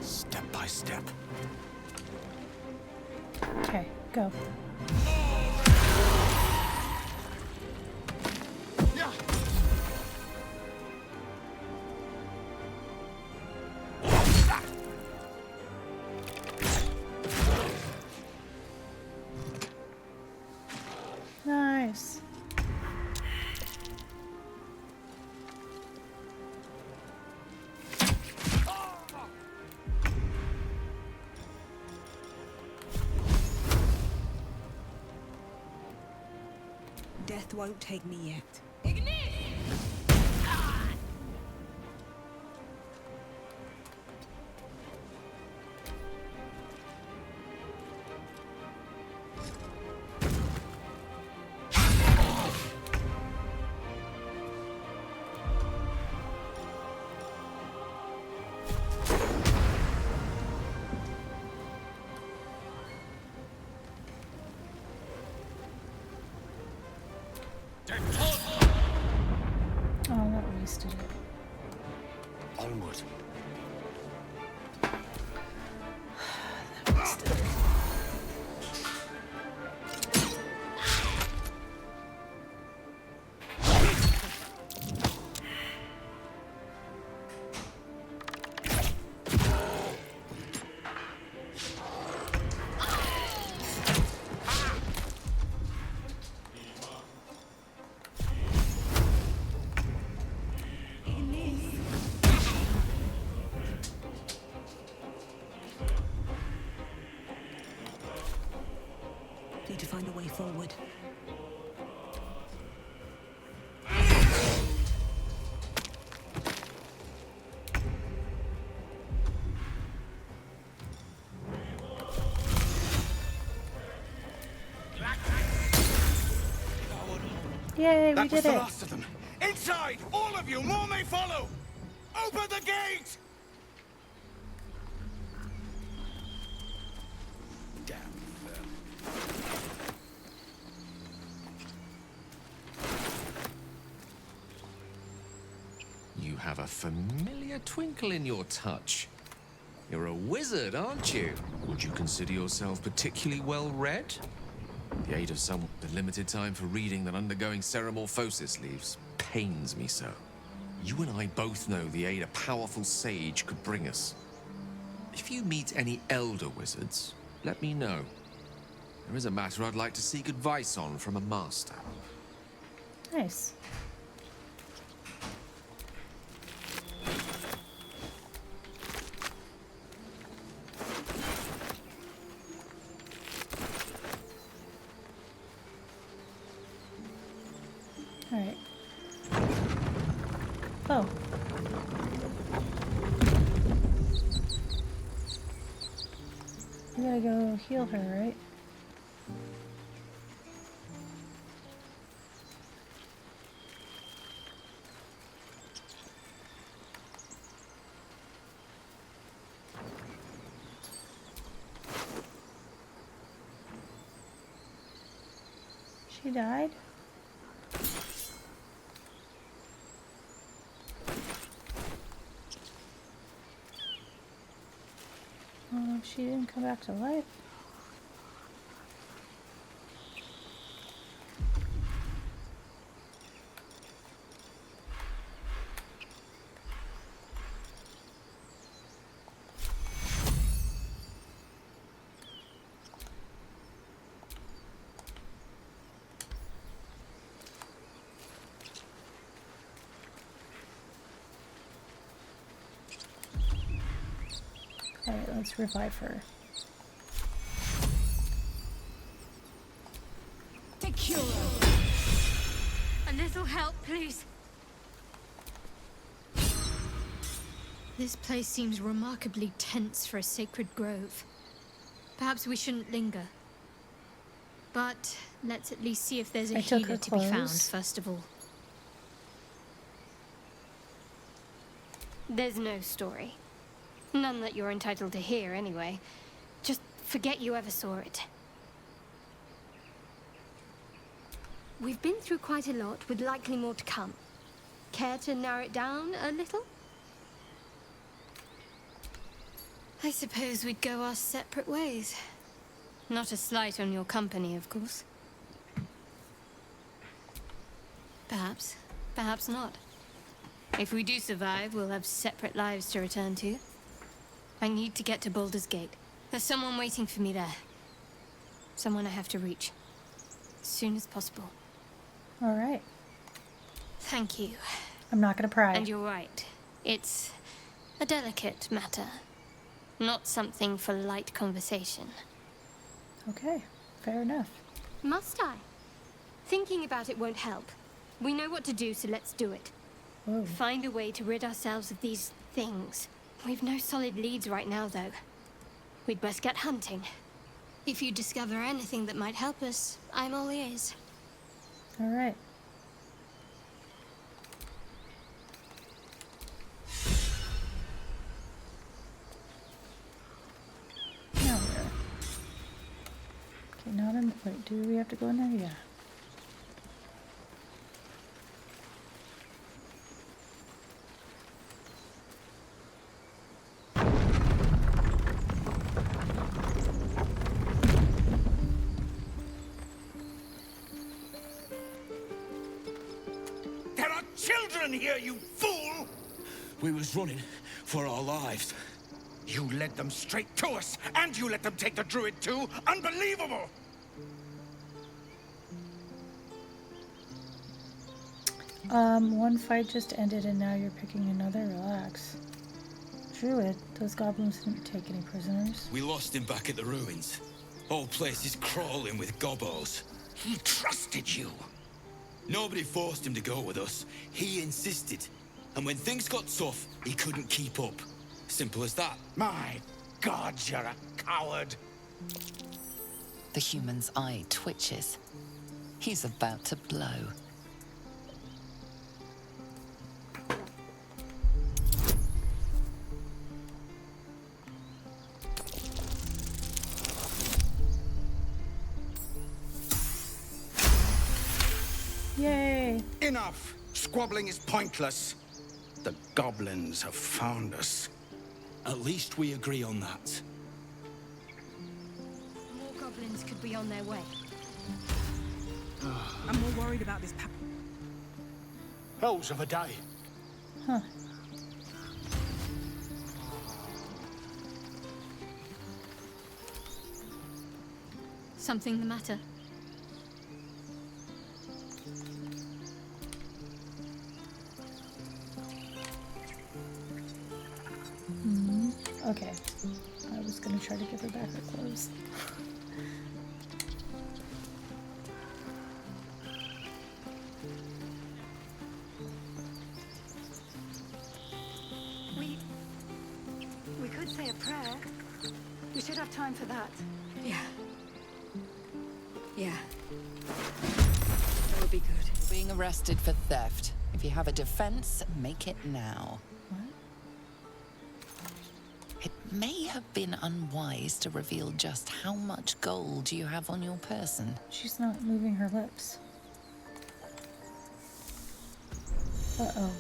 Step by step.
Okay, go. Nice.
Death won't take me yet.
Oh, that wasted it.
Onward.
That wasted it.
Need to find a way forward.
Yay, we
That was
did
the
it.
last of them. Inside! All of you! More may follow! Open the gate! Damn them.
You have a familiar twinkle in your touch. You're a wizard, aren't you? Would you consider yourself particularly well read? The aid of someone with limited time for reading than undergoing ceramorphosis leaves pains me so. You and I both know the aid a powerful sage could bring us. If you meet any elder wizards, let me know. There is a matter I'd like to seek advice on from a master.
Nice. All right. Oh. We gotta go heal her, right? She died? She didn't come back to life. Alright, let's revive her.
A little help, please. This place seems remarkably tense for a sacred grove. Perhaps we shouldn't linger. But let's at least see if there's a healer to be found, first of all. There's no story. None that you're entitled to hear, anyway. Just forget you ever saw it. We've been through quite a lot, with likely more to come. Care to narrow it down a little? I suppose we'd go our separate ways. Not a slight on your company, of course. Perhaps. Perhaps not. If we do survive, we'll have separate lives to return to. I need to get to Baldur's Gate. There's someone waiting for me there. Someone I have to reach. As soon as possible.
All right.
Thank you.
I'm not gonna pry.
And you're right. It's a delicate matter. Not something for light conversation.
Okay, fair enough.
Must I? Thinking about it won't help. We know what to do, so let's do it.
Whoa.
Find a way to rid ourselves of these things. We've no solid leads right now, though. We'd best get hunting. If you discover anything that might help us, I'm all ears.
All right. Now where? Okay, not in. Wait, do we have to go in there? Yeah.
Here, you fool! We was running for our lives. You led them straight to us, and you let them take the druid too? Unbelievable!
One fight just ended and now you're picking another. Relax. Druid, those goblins didn't take any prisoners.
We lost him back at the ruins. Whole place is crawling with gobbos.
He trusted you.
Nobody forced him to go with us. He insisted. And when things got tough, he couldn't keep up. Simple as that.
My God, you're a coward.
The human's eye twitches. He's about to blow.
Yay!
Enough! Squabbling is pointless. The goblins have found us.
At least we agree on that.
More goblins could be on their way.
I'm more worried about this
Hells of a day.
Huh.
Something the matter?
Okay. I was gonna try to give her back her clothes.
We could say a prayer. We should have time for that.
Yeah. Yeah. That would be good.
You're being arrested for theft. If you have a defense, make it now. It may have been unwise to reveal just how much gold you have on your person.
She's not moving her lips. Uh-oh.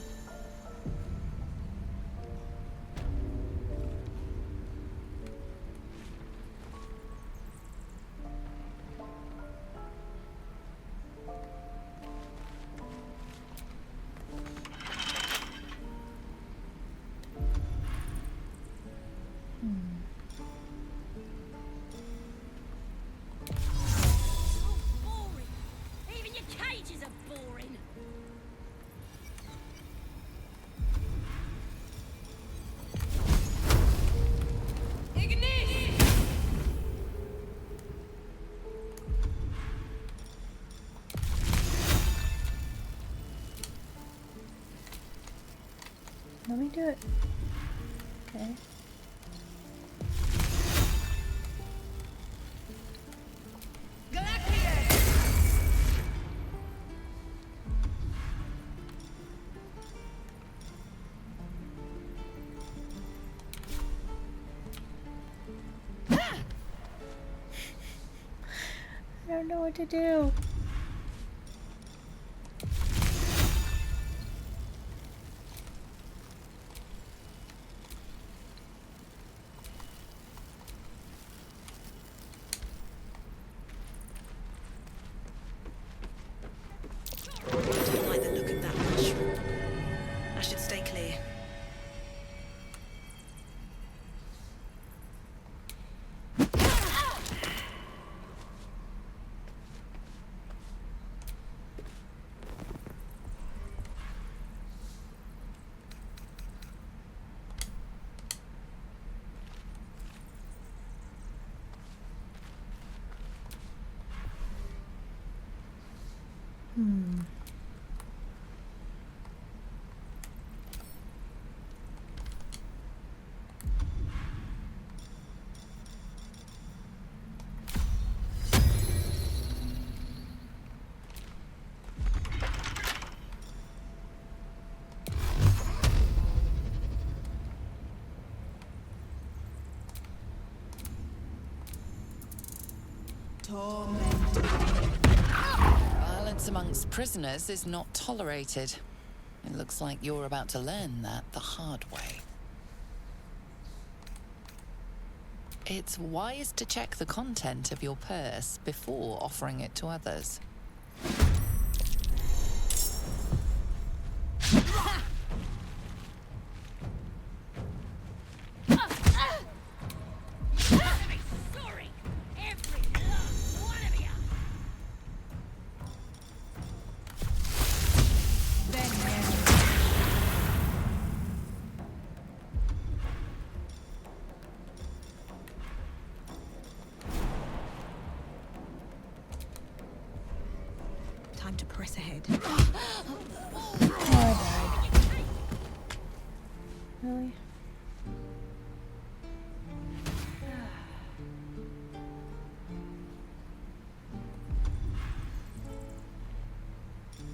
Even your cages are boring.
Let me do it. Okay. I don't know what to do.
I don't like the look of that mushroom. I should stay clear.
Violence amongst prisoners is not tolerated. It looks like you're about to learn that the hard way. It's wise to check the content of your purse before offering it to others.
Time to press ahead.
Oh, I died. Really?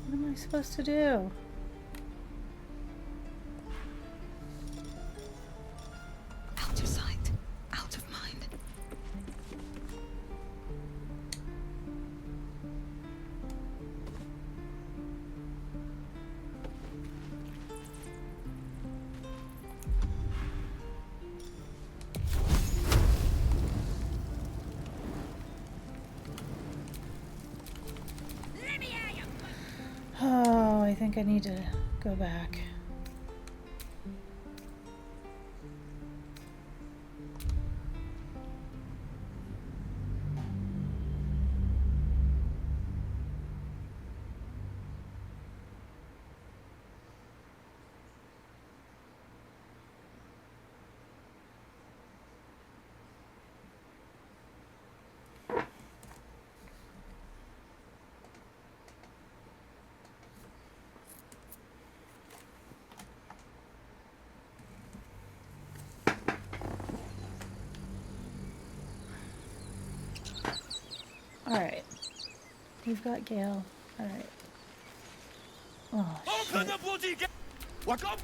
What am I supposed to do?
Out of sight, out of mind.
think I need to go back. Alright. You've got Gale. Alright. Oh,
Open the bloody gate! What up?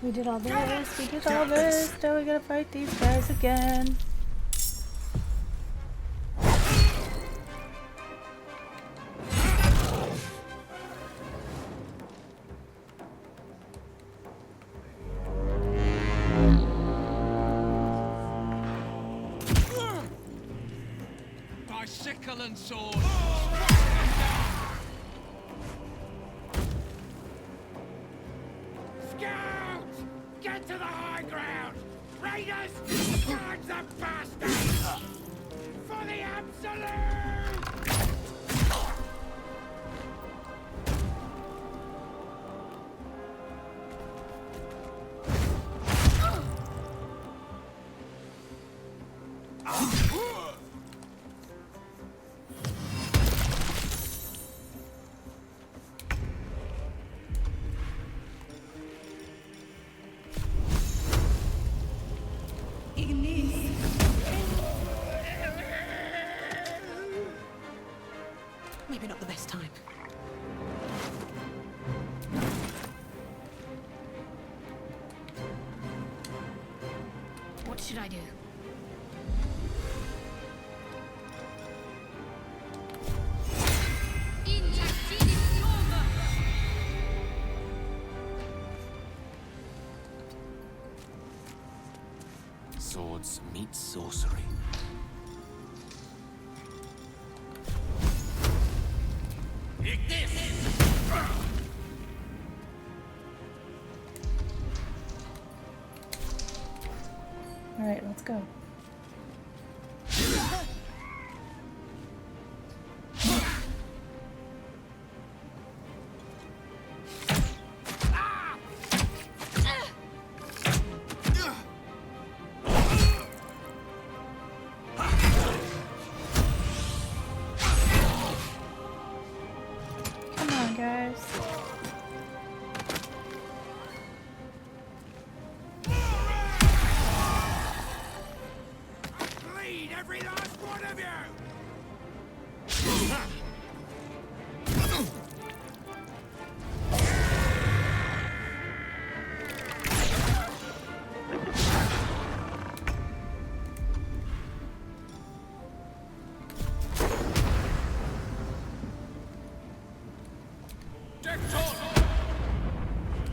we did all this. We did all this. Now we gotta fight these guys again.
By sickle and sword.
Scouts! Get to the high ground! Raiders! Guard the bastards! For the absolute!
Maybe not the best time.
What should I do?
Swords meet sorcery.
Alright, let's go. Come on, guys.
Bleed every last one of you!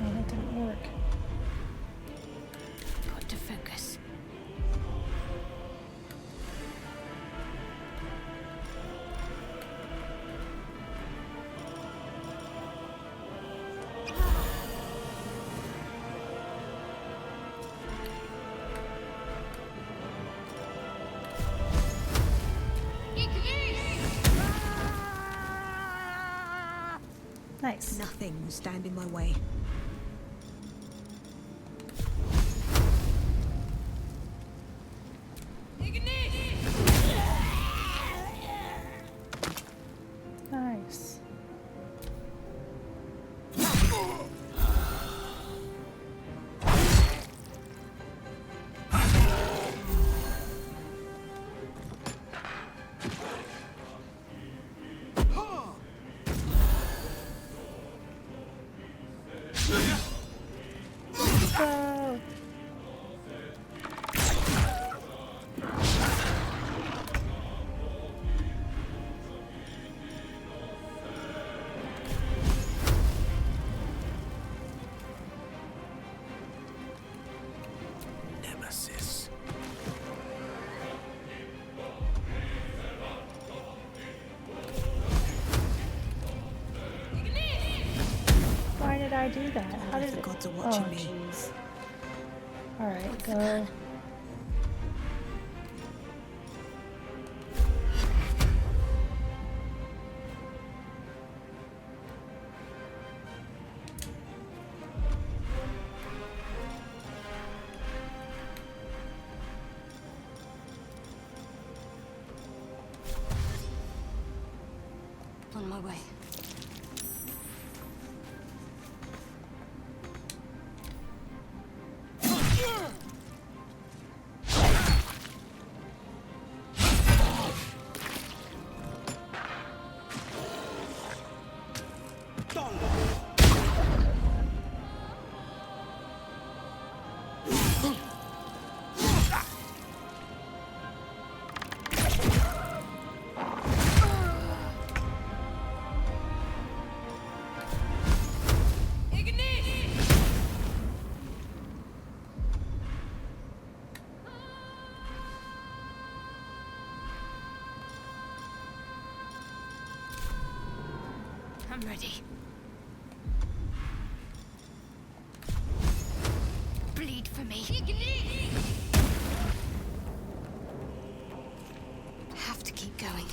Oh, that didn't work.
Got to focus.
Nice.
Nothing will stand in my way.
Nice. Let's go.
Nemesis.
Find it I do that? How did
The
it?
gods are
Oh,
watching me.
jeez. All right, go.
On my way. I'm ready. Bleed for me. Have to keep going.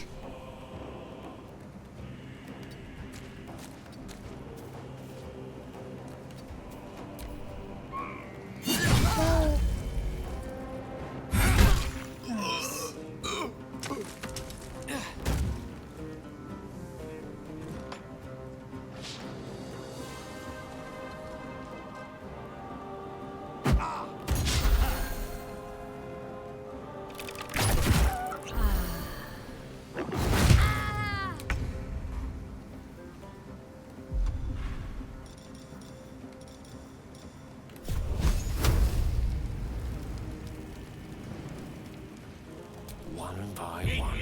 One by one.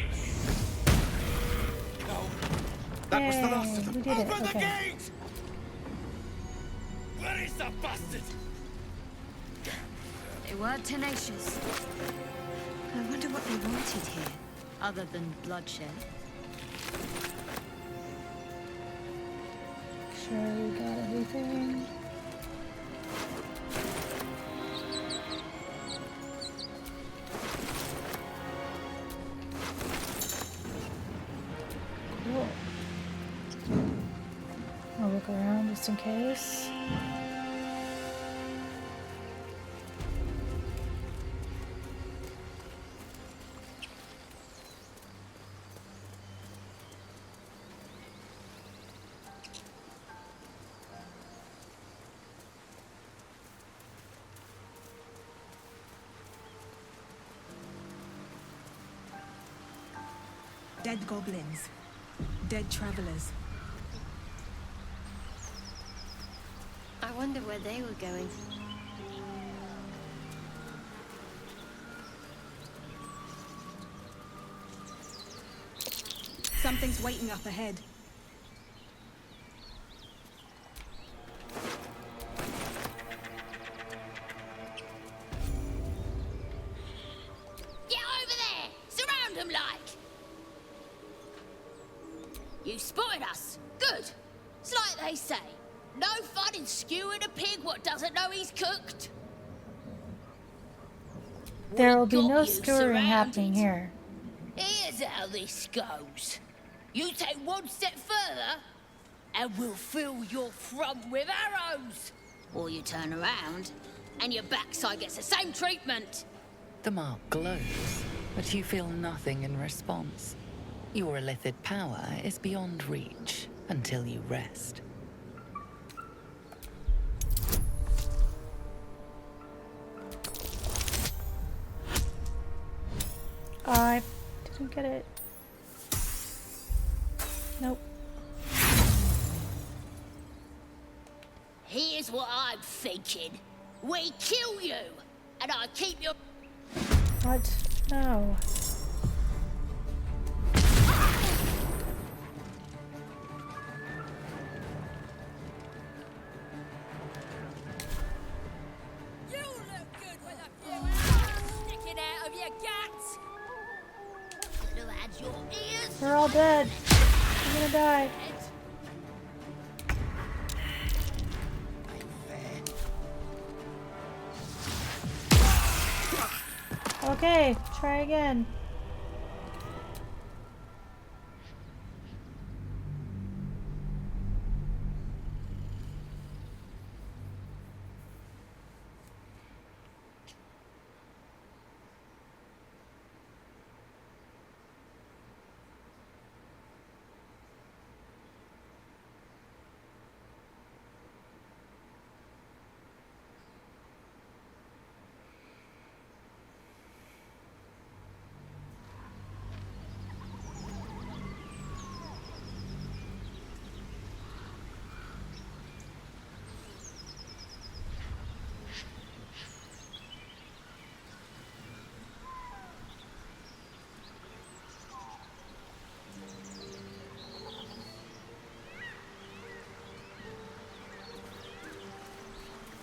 That was the last of them. We did it.
Open the
Okay.
gate! Where is the bastard?
They were tenacious. I wonder what they wanted here, other than bloodshed.
Sure, we got everything. Cool. I'll look around just in case.
Dead goblins. Dead travelers.
I wonder where they were going.
Something's waiting up ahead.
Get over there! Surround them like! You spotted us. Good. It's like they say. No fun in skewing a pig what doesn't know he's cooked.
There will be no
you
skewering happening
surrounded.
here.
Here's how this goes. You take one step further, and we'll fill your front with arrows. Or you turn around, and your backside gets the same treatment.
The mark glows, but you feel nothing in response. Your illithid power is beyond reach until you rest.
I didn't get it. Nope.
Here's what I'm thinking. We kill you, and I keep your...
What? No.
You look good with a few arrows sticking out of your guts. Could have had your ears...
We're all dead. I'm gonna die. Okay, try again.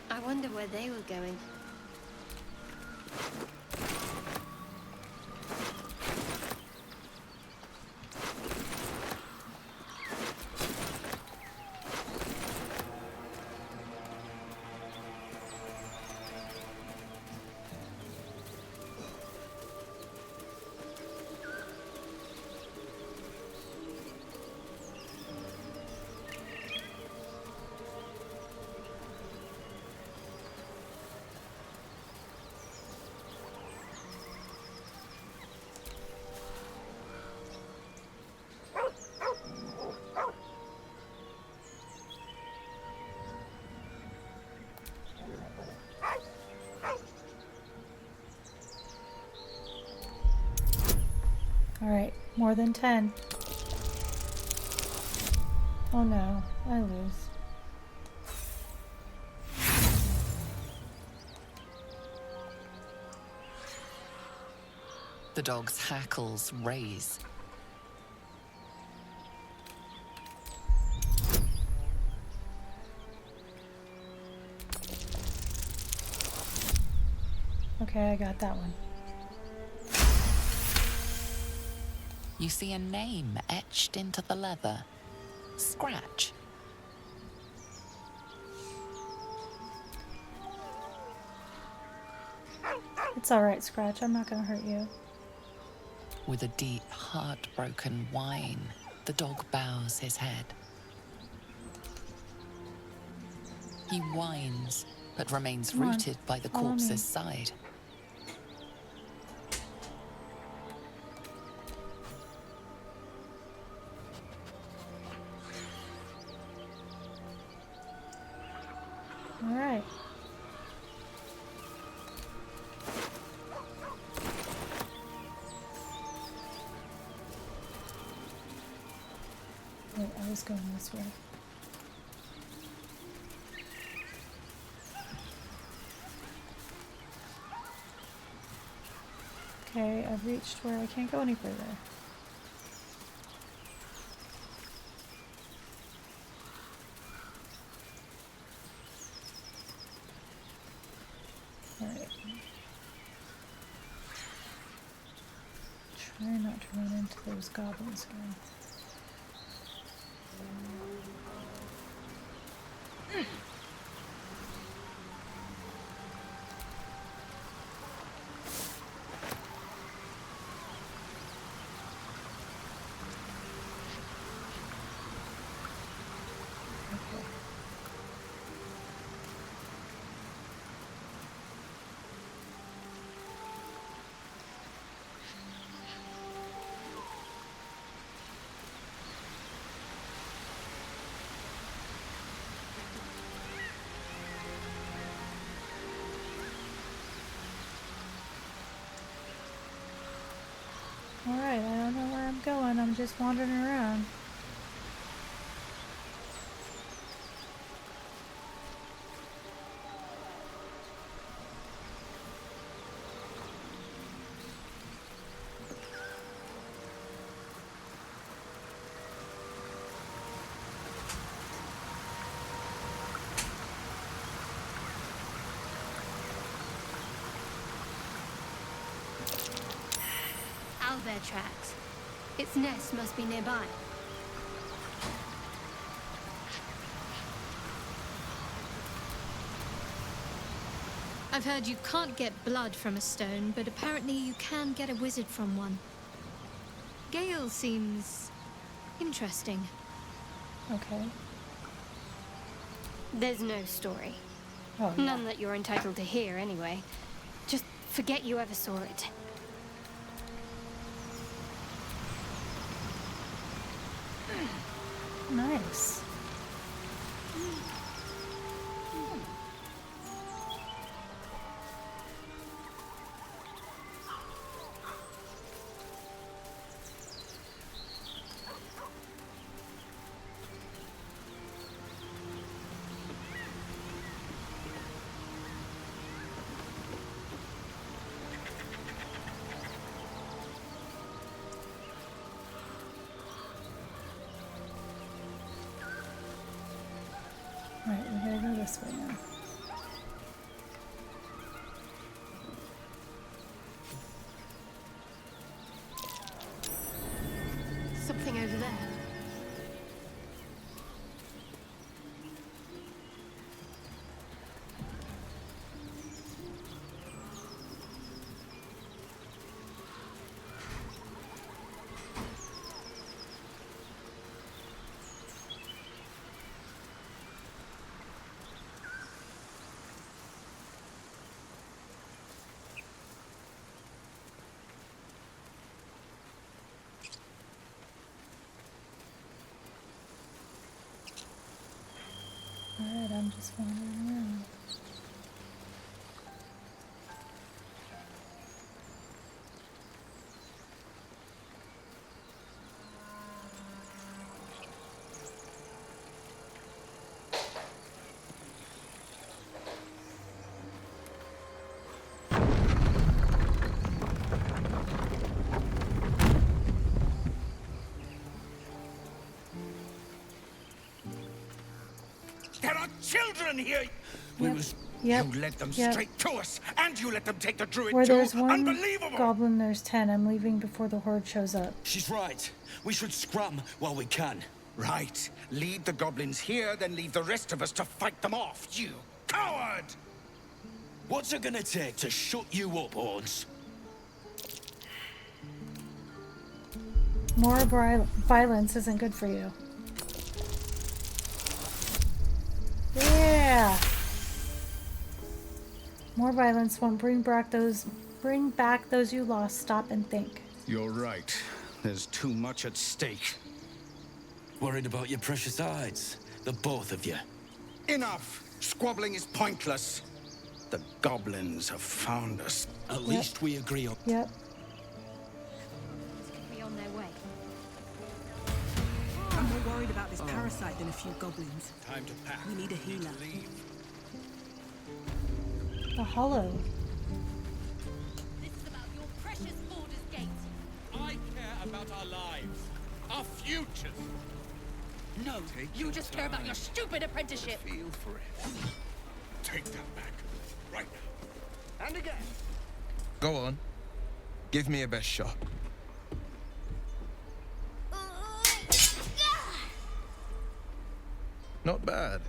I wonder where they were going.
Alright, more than 10. Oh no, I lose.
The dog's hackles raise.
Okay, I got that one.
You see a name etched into the leather. Scratch.
It's alright, Scratch. I'm not gonna hurt you.
With a deep, heartbroken whine, the dog bows his head. He whines, but remains
Come on,
rooted by the
follow me.
corpse's side.
Alright. Wait, I was going this way. Okay, I've reached where I can't go any further. Alright. Try not to run into those goblins again. Alright, I don't know where I'm going. I'm just wandering around.
Owlbear tracks. Its nest must be nearby. I've heard you can't get blood from a stone, but apparently you can get a wizard from one. Gale seems interesting.
Okay.
There's no story.
Oh, yeah.
None that you're entitled to hear, anyway. Just forget you ever saw it.
Nice. Alright, we gotta go this way now.
Something over there.
Alright, I'm just wandering around.
There are children here!
Yep.
You led them
Yep.
straight to us, and you let them take the druid
Where
too!
there's one
Unbelievable!
goblin, there's 10. I'm leaving before the horde shows up.
She's right. We should scrum while we can.
Right. Lead the goblins here, then leave the rest of us to fight them off, you coward!
What's it gonna take to shut you up, Horns?
More violence isn't good for you. Yeah! More violence won't bring back those you lost. Stop and think.
You're right. There's too much at stake.
Worried about your precious hides, the both of you.
Enough! Squabbling is pointless. The goblins have found us.
At least we agree on...
Yep.
Be on their way.
I'm more worried about this parasite than a few goblins.
Time to pack.
We need a healer.
The hollow.
This is about your precious Baldur's Gate.
I care about our lives, our futures.
No, you just care about your stupid apprenticeship.
Feel for it. Take that back. Right now. And again.
Go on. Give me a best shot. Not bad.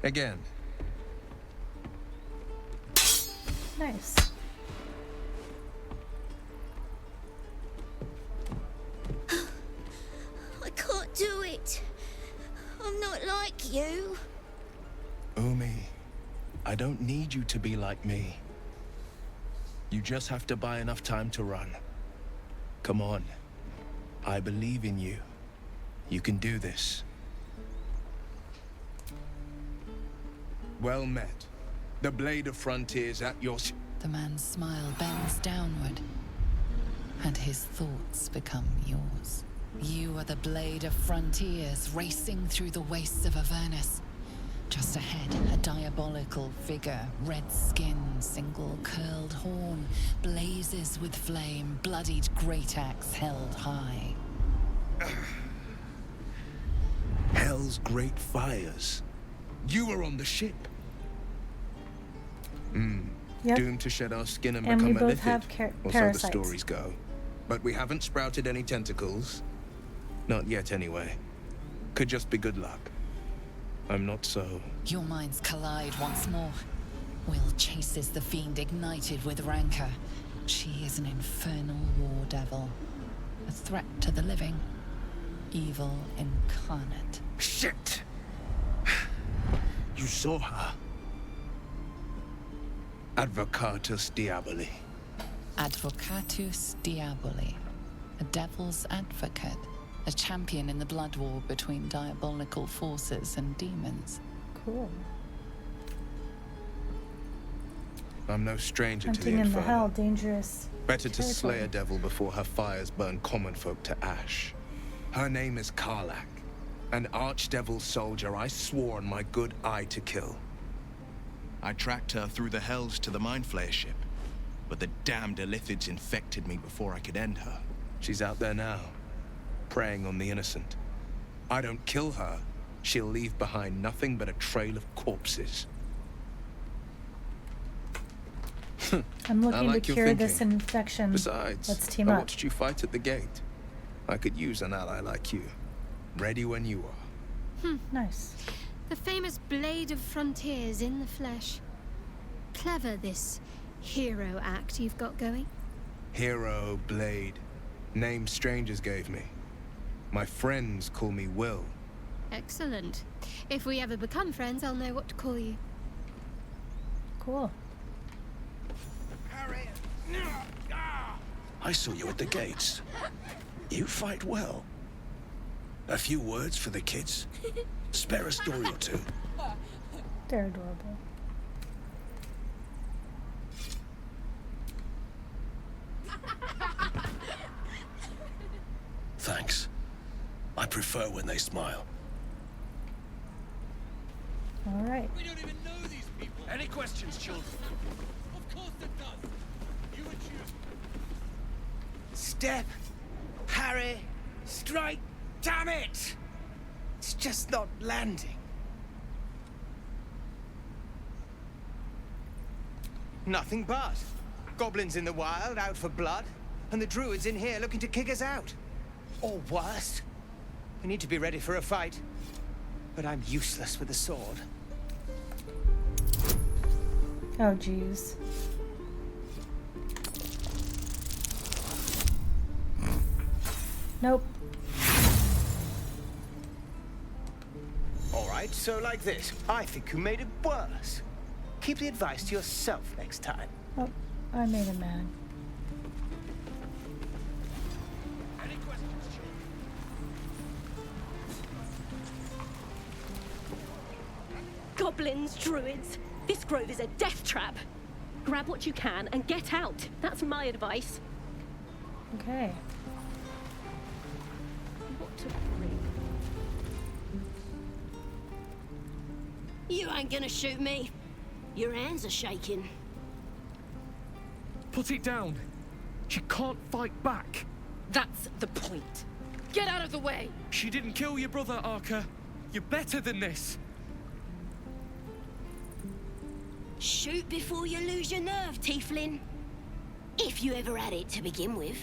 Again.
Nice.
I can't do it. I'm not like you.
Umi, I don't need you to be like me. You just have to buy enough time to run. Come on. I believe in you. You can do this. Well met. The Blade of Frontiers at your...
The man's smile bends downward, and his thoughts become yours. You are the Blade of Frontiers, racing through the wastes of Avernus. Just ahead, a diabolical figure, red skin, single curled horn, blazes with flame, bloodied great axe held high.
Hell's great fires. You were on the ship.
Yep.
Doomed to shed our skin and
And we
become a
both have
or so the
parasites.
stories go. But we haven't sprouted any tentacles. Not yet, anyway. Could just be good luck. I'm not so...
Your minds collide once more. Will chases the fiend ignited with rancor. She is an infernal war devil. A threat to the living. Evil incarnate.
Shit! You saw her. Advocatus Diaboli.
Advocatus Diaboli. A devil's advocate. A champion in the blood war between diabolical forces and demons.
Cool.
I'm no stranger to the
Hunting in the
Inferno.
hell, dangerous.
Better to
territory.
slay a devil before her fires burn common folk to ash. Her name is Karlach, an archdevil soldier I swore on my good eye to kill.
I tracked her through the hells to the Mind Flayer ship, but the damned Illithids infected me before I could end her.
She's out there now, preying on the innocent. I don't kill her, she'll leave behind nothing but a trail of corpses.
I'm looking
like
to
your
cure this
thinking.
infection.
Besides,
Let's team
I
up.
watched you fight at the gate. I could use an ally like you. Ready when you are.
Nice.
The famous Blade of Frontiers in the flesh. Clever, this hero act you've got going.
Hero, Blade. Name strangers gave me. My friends call me Will.
Excellent. If we ever become friends, I'll know what to call you.
Cool.
I saw you at the gates. You fight well. A few words for the kids. Spare a story or two.
They're adorable.
Thanks. I prefer when they smile.
All right.
We don't even know these people. Any questions, children? Of course it does. You would choose.
Step, parry, strike. Damn it! It's just not landing. Nothing but goblins in the wild out for blood, and the druids in here looking to kick us out. Or worse. We need to be ready for a fight, but I'm useless with a sword.
Oh, jeez. Nope.
All right, so like this. I think you made it worse. Keep the advice to yourself next time.
Oh, I made him mad.
Any questions, children?
Goblins, druids. This grove is a death trap. Grab what you can and get out. That's my advice.
Okay.
What to bring?
You ain't gonna shoot me. Your hands are shaking.
Put it down. She can't fight back.
That's the point. Get out of the way.
She didn't kill your brother, Arca. You're better than this.
Shoot before you lose your nerve, Tiefling. If you ever had it to begin with.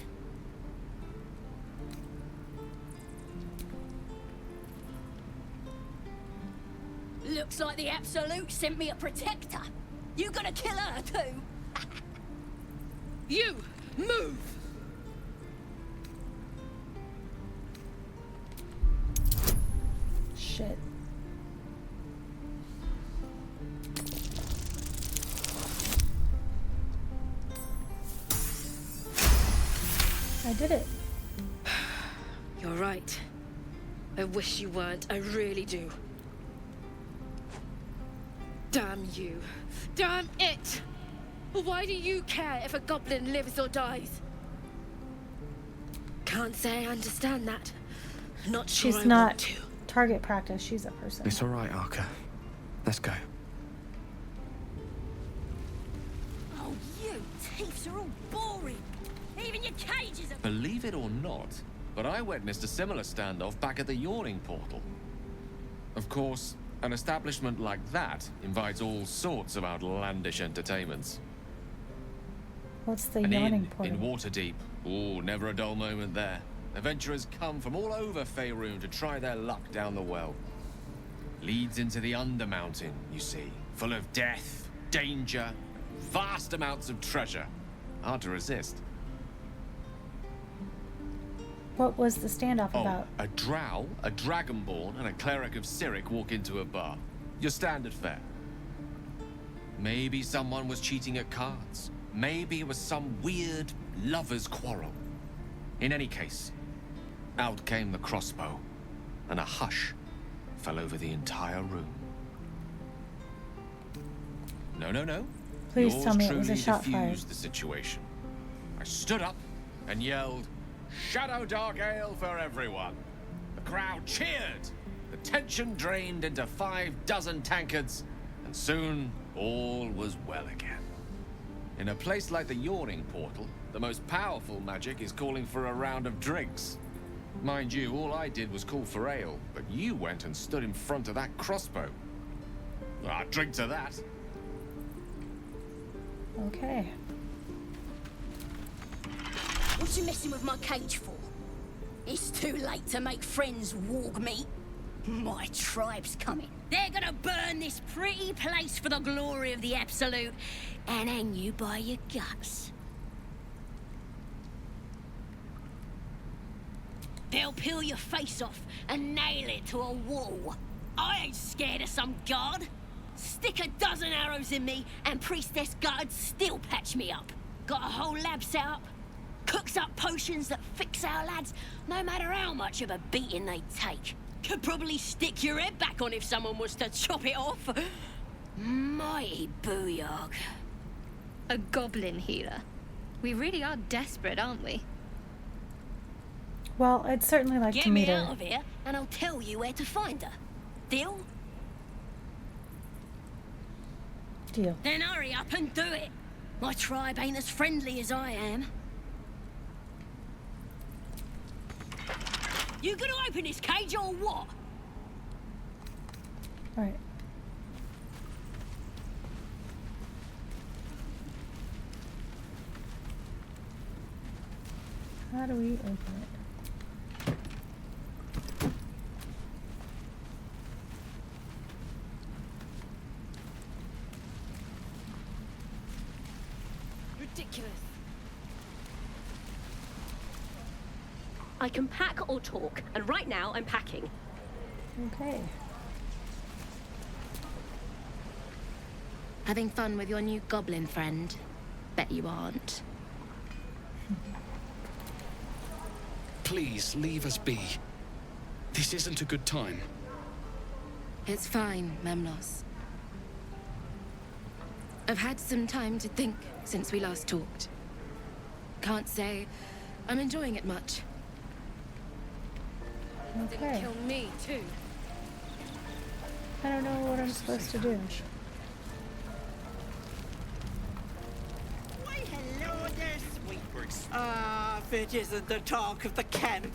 Looks like the Absolute sent me a protector. You gonna kill her too?
You move.
Shit. I did it.
You're right. I wish you weren't. I really do. Damn you. Damn it! Why do you care if a goblin lives or dies? Can't say I understand that. Not sure
She's
I
not
want to.
target practice. She's a person.
It's all right, Arca. Let's go.
Oh, you thieves are all boring. Even your cages are...
Believe it or not, but I witnessed a similar standoff back at the Yawning Portal. Of course, an establishment like that invites all sorts of outlandish entertainments.
What's the
An
yawning
inn
portal?
in Waterdeep. Oh, never a dull moment there. Adventurers come from all over Faerun to try their luck down the well. Leads into the Undermountain, you see, full of death, danger, vast amounts of treasure. Hard to resist.
What was the standoff about?
A drow, a dragonborn, and a cleric of Cyric walk into a bar. Your standard fare. Maybe someone was cheating at cards. Maybe it was some weird lover's quarrel. In any case, out came the crossbow, and a hush fell over the entire room. No.
Please
Yours
tell me it
truly
was a shot
diffused
fired.
the situation. I stood up and yelled, "Shadow Dark Ale for everyone!" The crowd cheered. The tension drained into 6 tankards, and soon all was well again. In a place like the Yawning Portal, the most powerful magic is calling for a round of drinks. Mind you, all I did was call for ale, but you went and stood in front of that crossbow. I'd drink to that.
Okay.
What you messing with my cage for? It's too late to make friends, warg meat. My tribe's coming. They're gonna burn this pretty place for the glory of the Absolute and hang you by your guts. They'll peel your face off and nail it to a wall. I ain't scared of some god. Stick a dozen arrows in me and Priestess Guard'd still patch me up. Got a whole lab set up. Cooks up potions that fix our lads, no matter how much of a beating they take. Could probably stick your head back on if someone was to chop it off. Mighty booyog.
A goblin healer. We really are desperate, aren't we?
Well, I'd certainly like
Get
to meet
me
her.
out of here and I'll tell you where to find her. Deal?
Deal.
Then hurry up and do it. My tribe ain't as friendly as I am. You gonna open this cage or what?
Alright. How do we open it?
Ridiculous. I can pack or talk, and right now I'm packing.
Okay.
Having fun with your new goblin friend? Bet you aren't.
Please, leave us be. This isn't a good time.
It's fine, Memlos. I've had some time to think since we last talked. Can't say I'm enjoying it much.
Okay.
Didn't kill me, too.
I don't know what I'm supposed to do.
Why, hello there, sweepers. If it isn't the talk of the camp.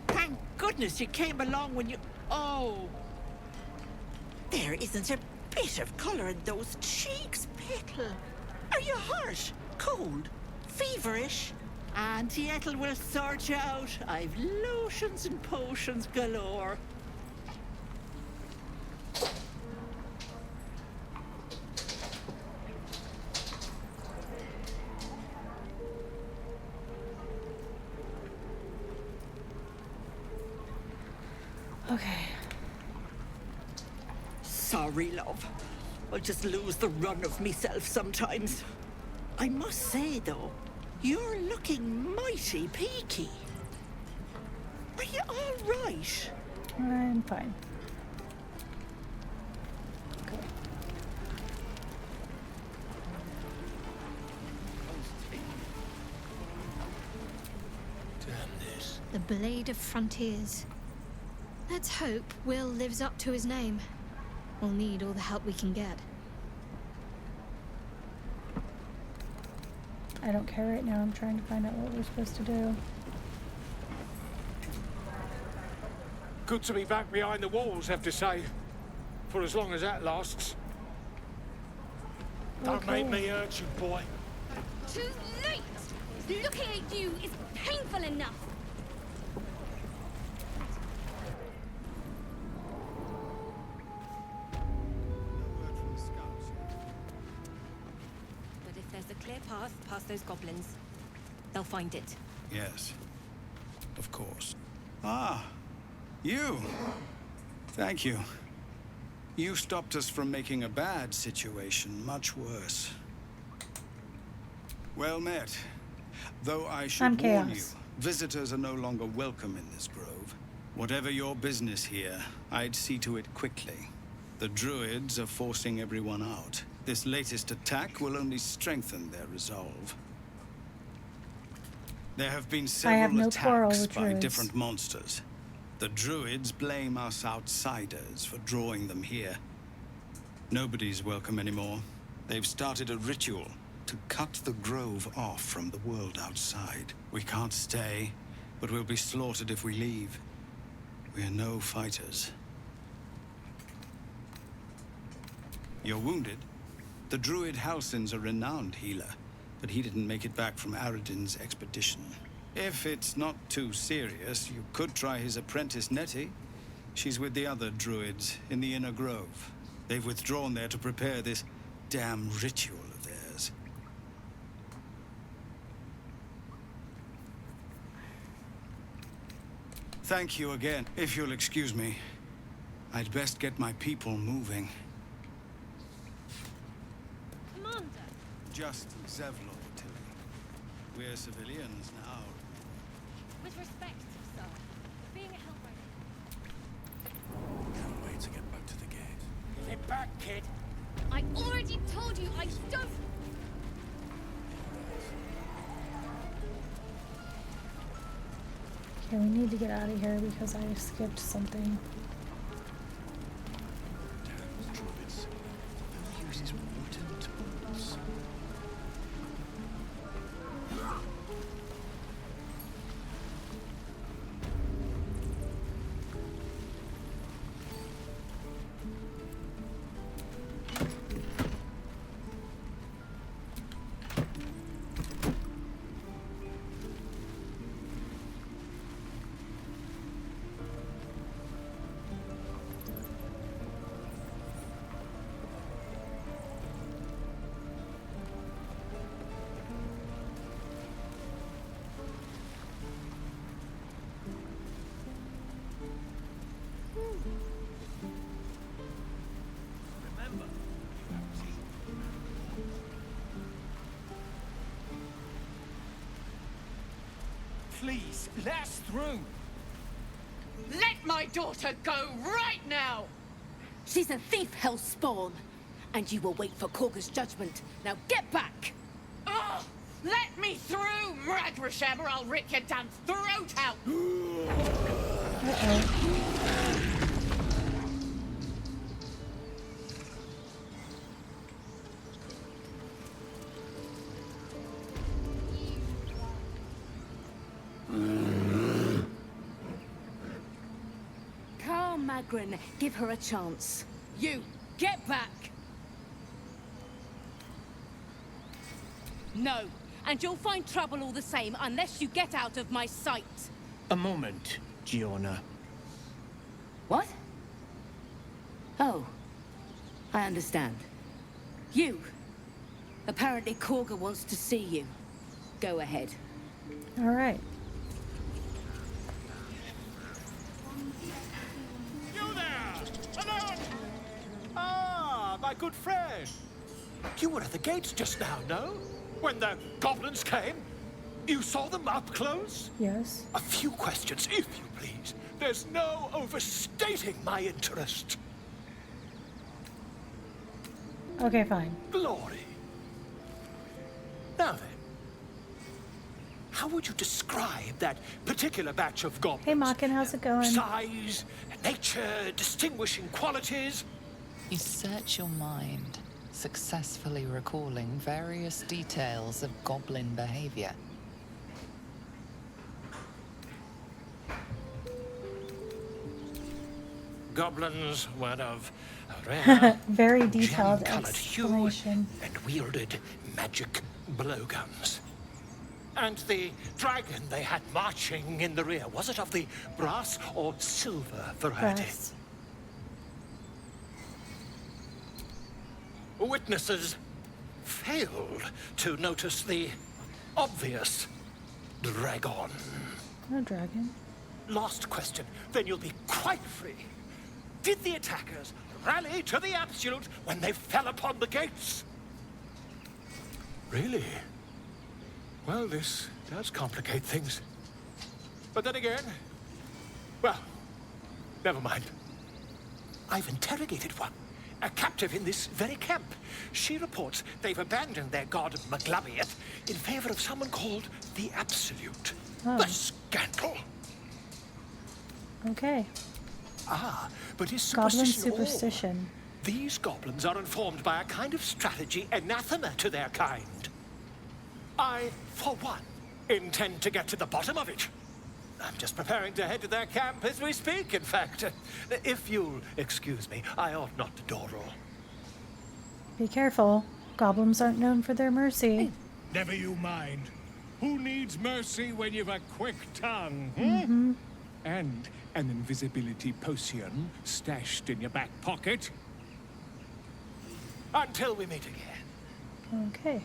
Thank goodness you came along when you... Oh. There isn't a bit of colour in those cheeks, Pickle. Are you hurt? Cold? Feverish? Auntie Ethel will sort you out. I've lotions and potions galore.
Okay.
Sorry, love. I just lose the run of myself sometimes. I must say, though, you're looking mighty peaky. Are you all right?
I'm fine. Okay.
Damn this.
The Blade of Frontiers. Let's hope Will lives up to his name. We'll need all the help we can get.
I don't care right now. I'm trying to find out what we're supposed to do.
Good to be back behind the walls, have to say. For as long as that lasts. Don't make me hurt you, boy.
Too late! Looking at you is painful enough.
There's a clear path past those goblins. They'll find it.
Yes, of course. Ah, you. Thank you. You stopped us from making a bad situation much worse. Well met. Though I should warn you, visitors are no longer welcome in this grove. Whatever your business here, I'd see to it quickly. The druids are forcing everyone out. This latest attack will only strengthen their resolve. There have been several attacks by different monsters. The druids blame us outsiders for drawing them here. Nobody's welcome anymore. They've started a ritual to cut the grove off from the world outside. We can't stay, but we'll be slaughtered if we leave. We're no fighters. You're wounded? The druid Halsin's a renowned healer, but he didn't make it back from Aradin's expedition. If it's not too serious, you could try his apprentice Nettie. She's with the other druids in the inner grove. They've withdrawn there to prepare this damn ritual of theirs. Thank you again. If you'll excuse me, I'd best get my people moving.
Commander!
Just Zevlor, Tilly. We're civilians now.
With respect, sir, being a hellrider.
Can't wait to get back to the gate.
Get back, kid.
I already told you I don't.
Okay, we need to get out of here because I skipped something.
Please, let us through.
Let my daughter go right now!
She's a thief, hellspawn, and you will wait for Korga's judgment. Now get back!
Oh, let me through, Mragrasham, or I'll rip your damn throat out!
Magrin, give her a chance.
You, get back!
No, and you'll find trouble all the same unless you get out of my sight.
A moment, Giona.
What? Oh, I understand. You. Apparently Korga wants to see you. Go ahead.
All right.
My good friend. You were at the gates just now, no? When the goblins came? You saw them up close?
Yes.
A few questions, if you please. There's no overstating my interest.
Okay, fine.
Glory. Now then, how would you describe that particular batch of goblins?
Hey, Makin, how's it going?
Size, nature, distinguishing qualities?
You search your mind, successfully recalling various details of goblin behavior.
Goblins were of a rare,
very detailed
gem-colored hue
explanation.
and wielded magic blowguns. And the dragon they had marching in the rear, was it of the brass or silver variety?
Brass.
Witnesses failed to notice the obvious dragon.
No dragon.
Last question, then you'll be quite free. Did the attackers rally to the absolute when they fell upon the gates? Really? Well, this does complicate things. But then again, well, never mind. I've interrogated one, a captive in this very camp. She reports they've abandoned their god Maglabiath in favor of someone called the Absolute.
Oh.
The scandal!
Okay.
Ah, but is
Goblin
superstition all?
superstition.
These goblins are informed by a kind of strategy anathema to their kind. I, for one, intend to get to the bottom of it. I'm just preparing to head to their camp as we speak, in fact. If you'll excuse me, I ought not to dawdle.
Be careful. Goblins aren't known for their mercy.
Never you mind. Who needs mercy when you've a quick tongue?
Mm-hmm.
And an invisibility potion stashed in your back pocket?
Until we meet again.
Okay.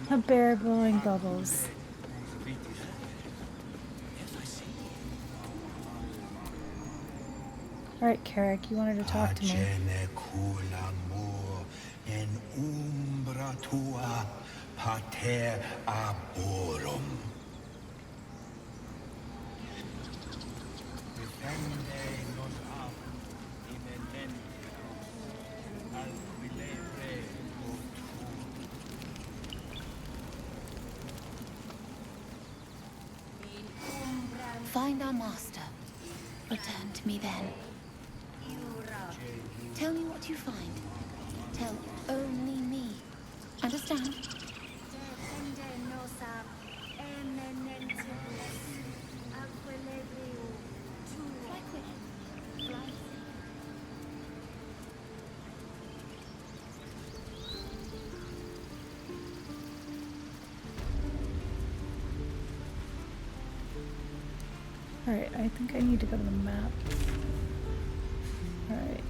A bear blowing bubbles. All right, Carrick, you wanted to talk to me.
Find our master. Return to me then. Tell me what you find. Tell only me. Understand?
Alright, I think I need to go to the map. Alright.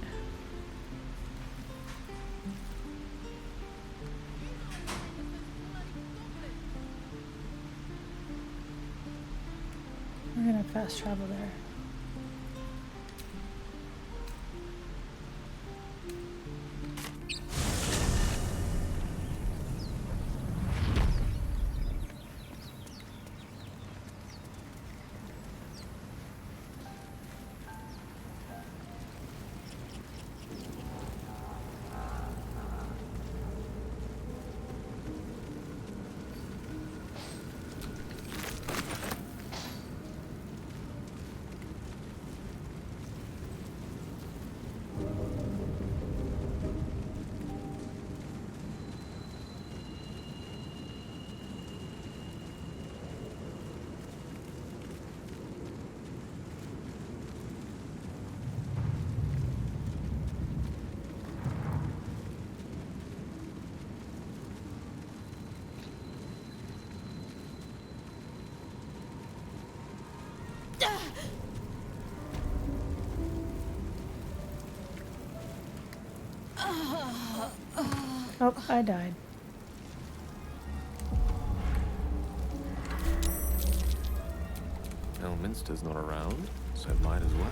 We're gonna fast travel there. Oh, I died.
Elminster's not around, so might as well.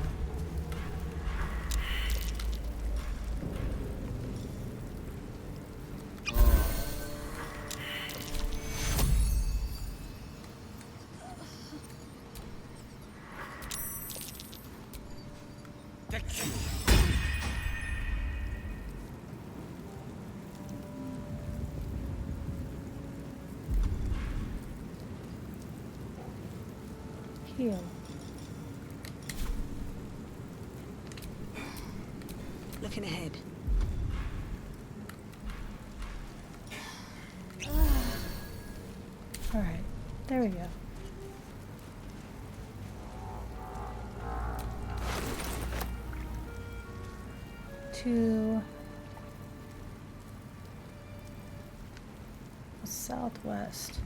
Heal.
Looking ahead.
Alright, there we go. To southwest.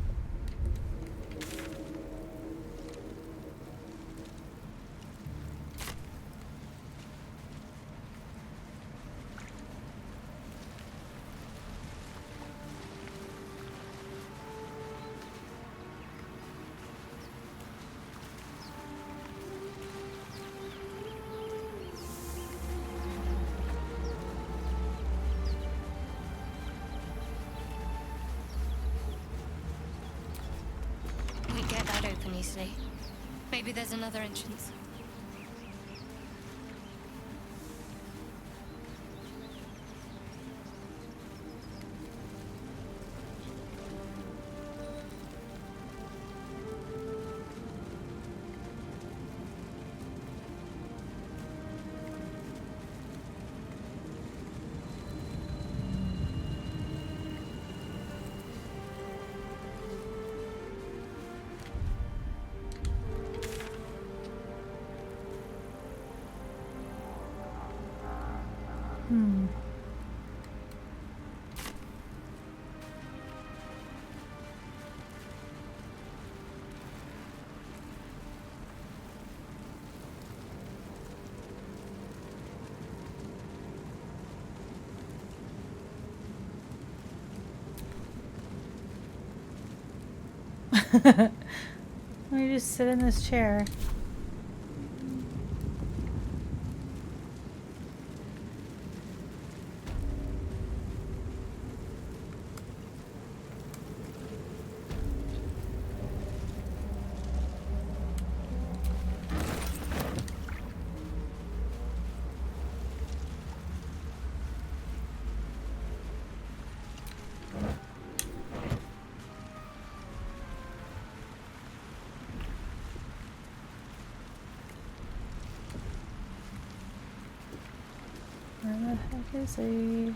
can you see? Maybe there's another entrance.
Let me just sit in this chair. Where the heck is he?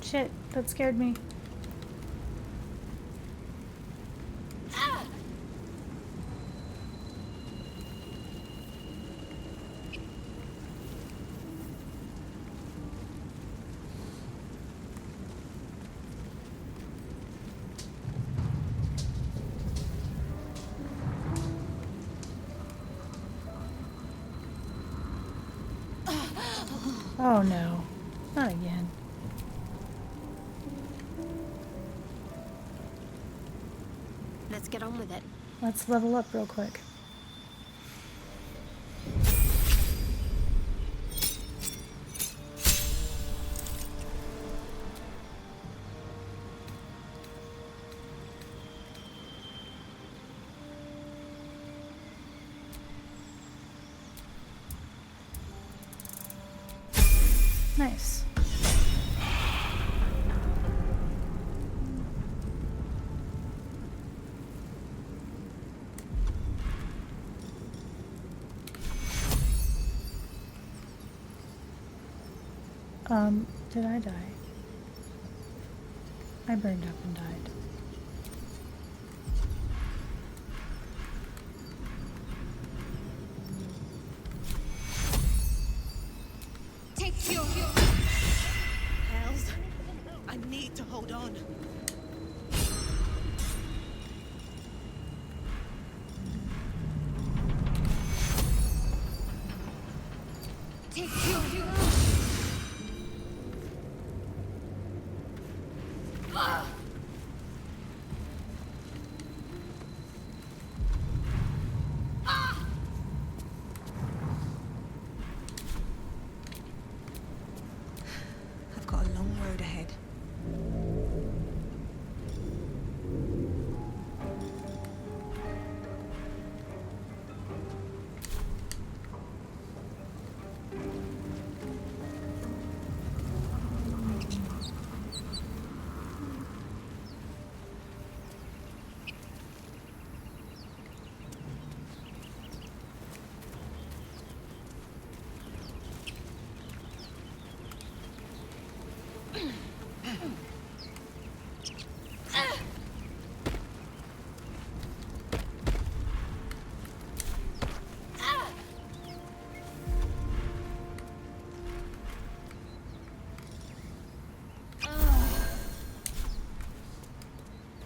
Shit, that scared me. Oh no, not again.
Let's get on with it.
Let's level up real quick. Nice. Did I die? I burned up and died.
Take your Hells. I need to hold on. Take your I've got a long road ahead.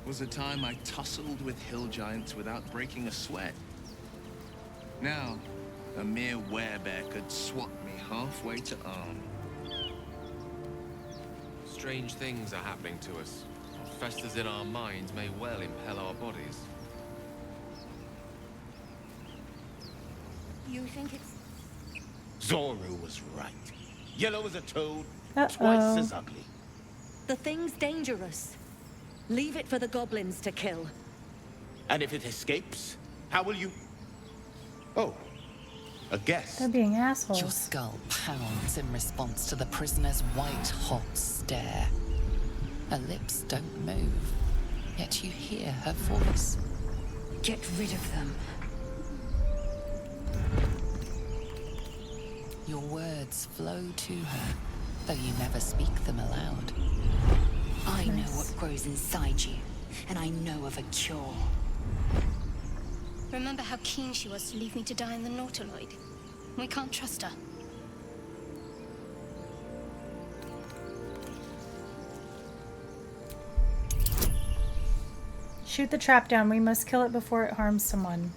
was a time I tussled with hill giants without breaking a sweat. Now, a mere werebear could swat me halfway to arm.
Strange things are happening to us. What festers in our minds may well impel our bodies.
You think it's...
Zoru was right. Yellow as a toad,
Uh-oh.
twice as ugly.
The thing's dangerous. Leave it for the goblins to kill.
And if it escapes, how will you... Oh, a guess.
They're being assholes.
Your skull pounds in response to the prisoner's white-hot stare. Her lips don't move, yet you hear her voice.
Get rid of them.
Your words flow to her, though you never speak them aloud.
I know what grows inside you, and I know of a cure.
Remember how keen she was to leave me to die in the Nautiloid? We can't trust her.
Shoot the trap down. We must kill it before it harms someone.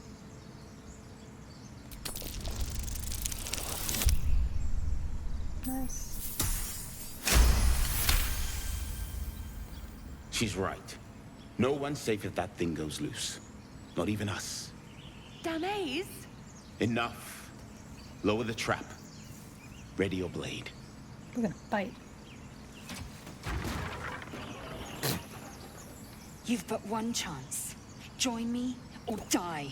Nice.
She's right. No one's safe if that thing goes loose. Not even us.
Damaze?
Enough. Lower the trap. Ready your blade.
We're gonna bite.
You've but one chance. Join me or die.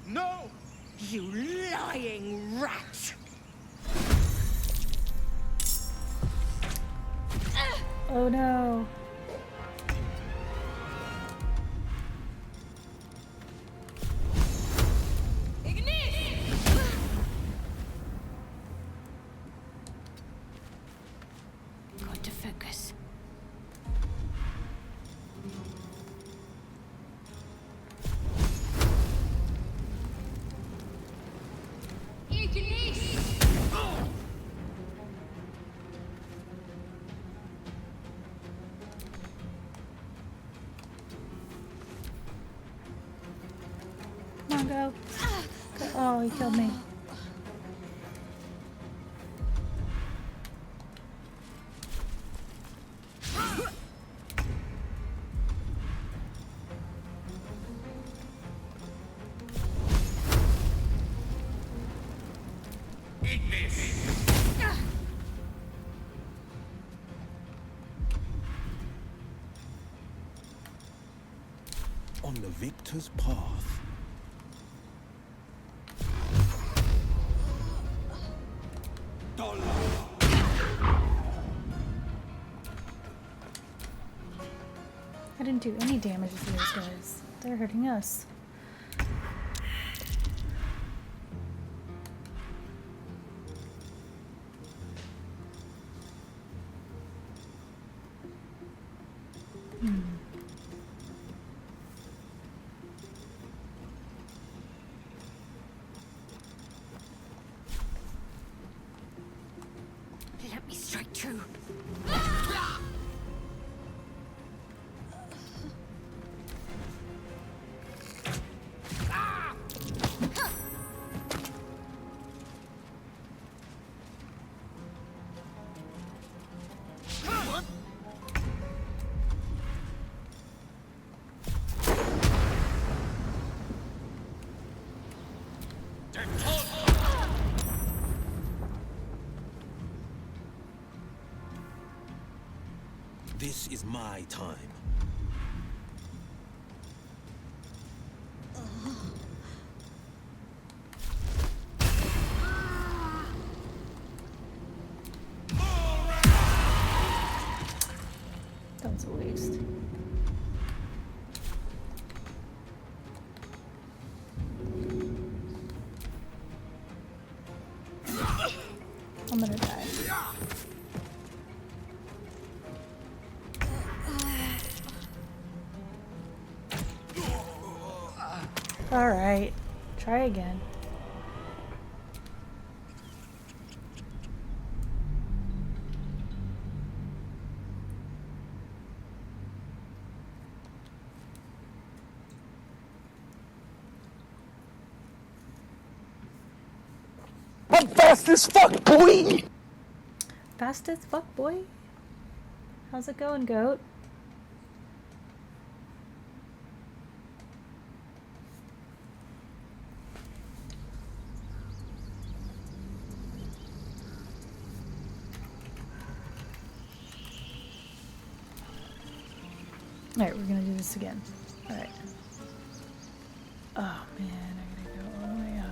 No!
You lying rat!
Oh no.
Got to focus.
Come on, go. Go. Oh, he killed me.
On the victor's path.
I didn't do any damage to these guys. They're hurting us.
Let me strike true.
This is my time.
That was a waste. I'm gonna die. All right, try again.
Fast as fuck, boy!
Fast as fuck, boy. How's it going, goat? Alright, we're gonna do this again. Alright. Oh man, I gotta go all the way out.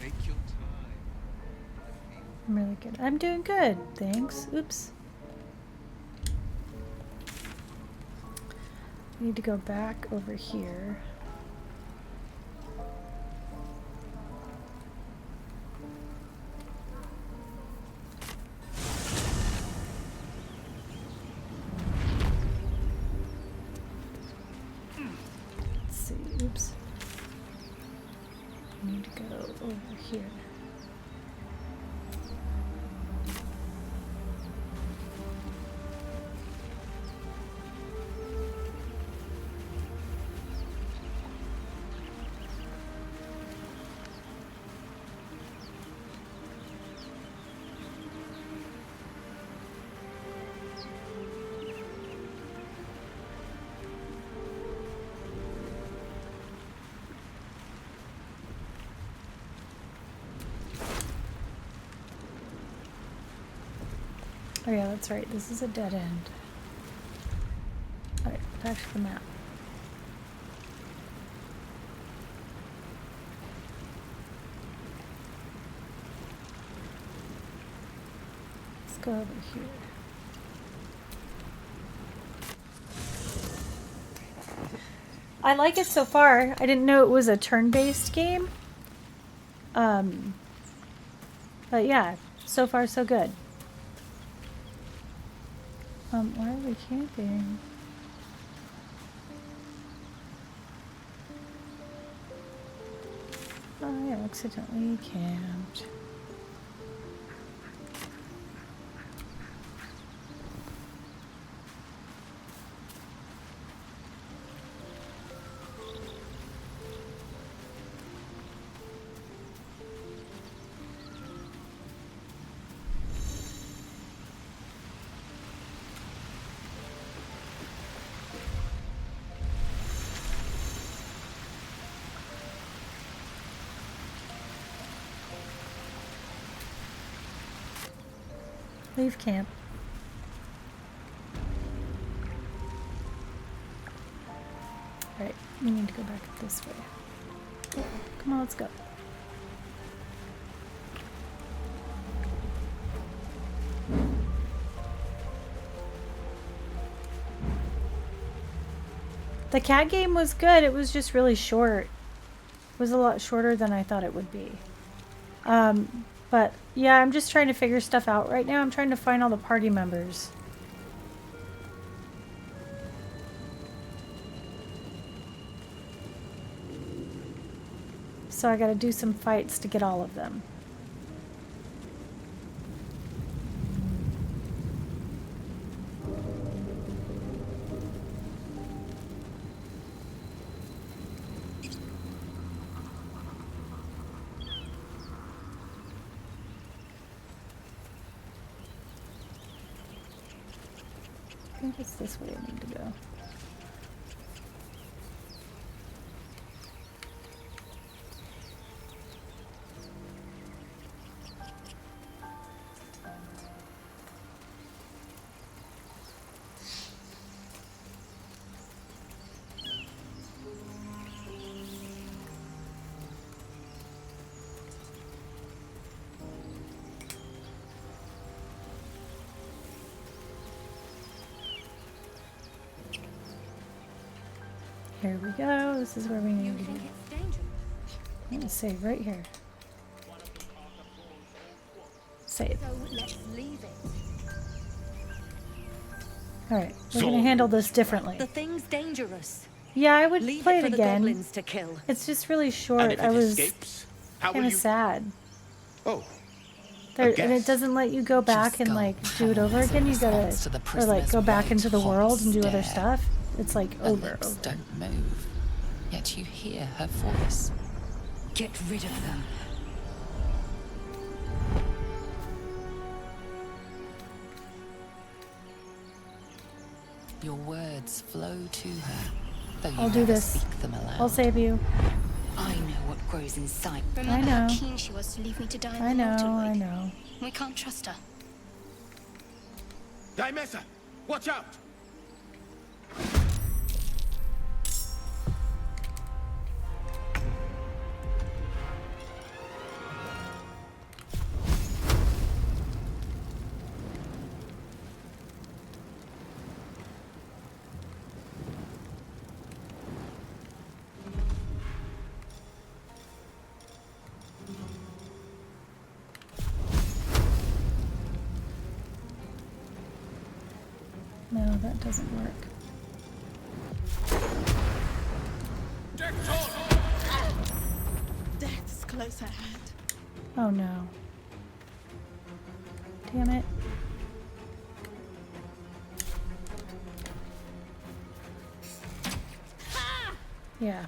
Take your time.
I'm really good. I'm doing good, thanks. Oops. I need to go back over here. Oops. I need to go over here. Oh yeah, that's right. This is a dead end. Alright, back to the map. Let's go over here. I like it so far. I didn't know it was a turn-based game. But yeah, so far so good. Why are we camping? Oh, I accidentally camped. Leave camp. Alright, we need to go back this way. Come on, let's go. The cat game was good. It was just really short. It was a lot shorter than I thought it would be. But yeah, I'm just trying to figure stuff out right now. I'm trying to find all the party members. So I gotta do some fights to get all of them. I think it's this way I need to go. Here we go. This is where we need to be. I'm gonna save right here. Save. Alright, we're gonna handle this differently.
The thing's dangerous.
Yeah, I would
Leave
play
it
it
for the
again.
goblins to kill.
It's just really short. I was kind of sad.
Oh.
And it doesn't let you go back and like do it over again. You gotta, or like go back into the world and do other stuff. It's like over.
Don't move, yet you hear her voice.
Get rid of them.
Your words flow to her, though you
I'll do
never
this.
speak them aloud.
I'll save you.
I know what grows inside.
Remember
know.
how keen she was to leave me to die in
I
the
know,
Nortonwood?
I know.
We can't trust her.
Dimessa, watch out!
No, that doesn't work.
Death's close at hand.
Oh no. Damn it. Yeah.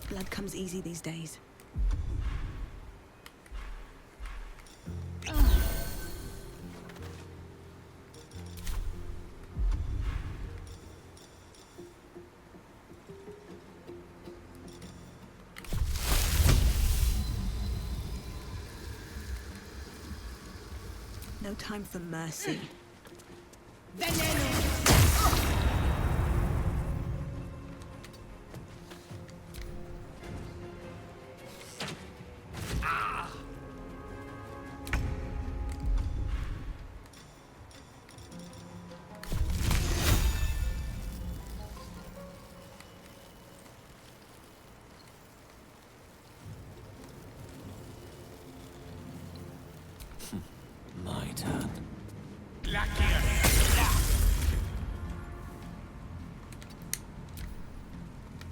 Blood comes easy these days. No time for mercy.
My turn.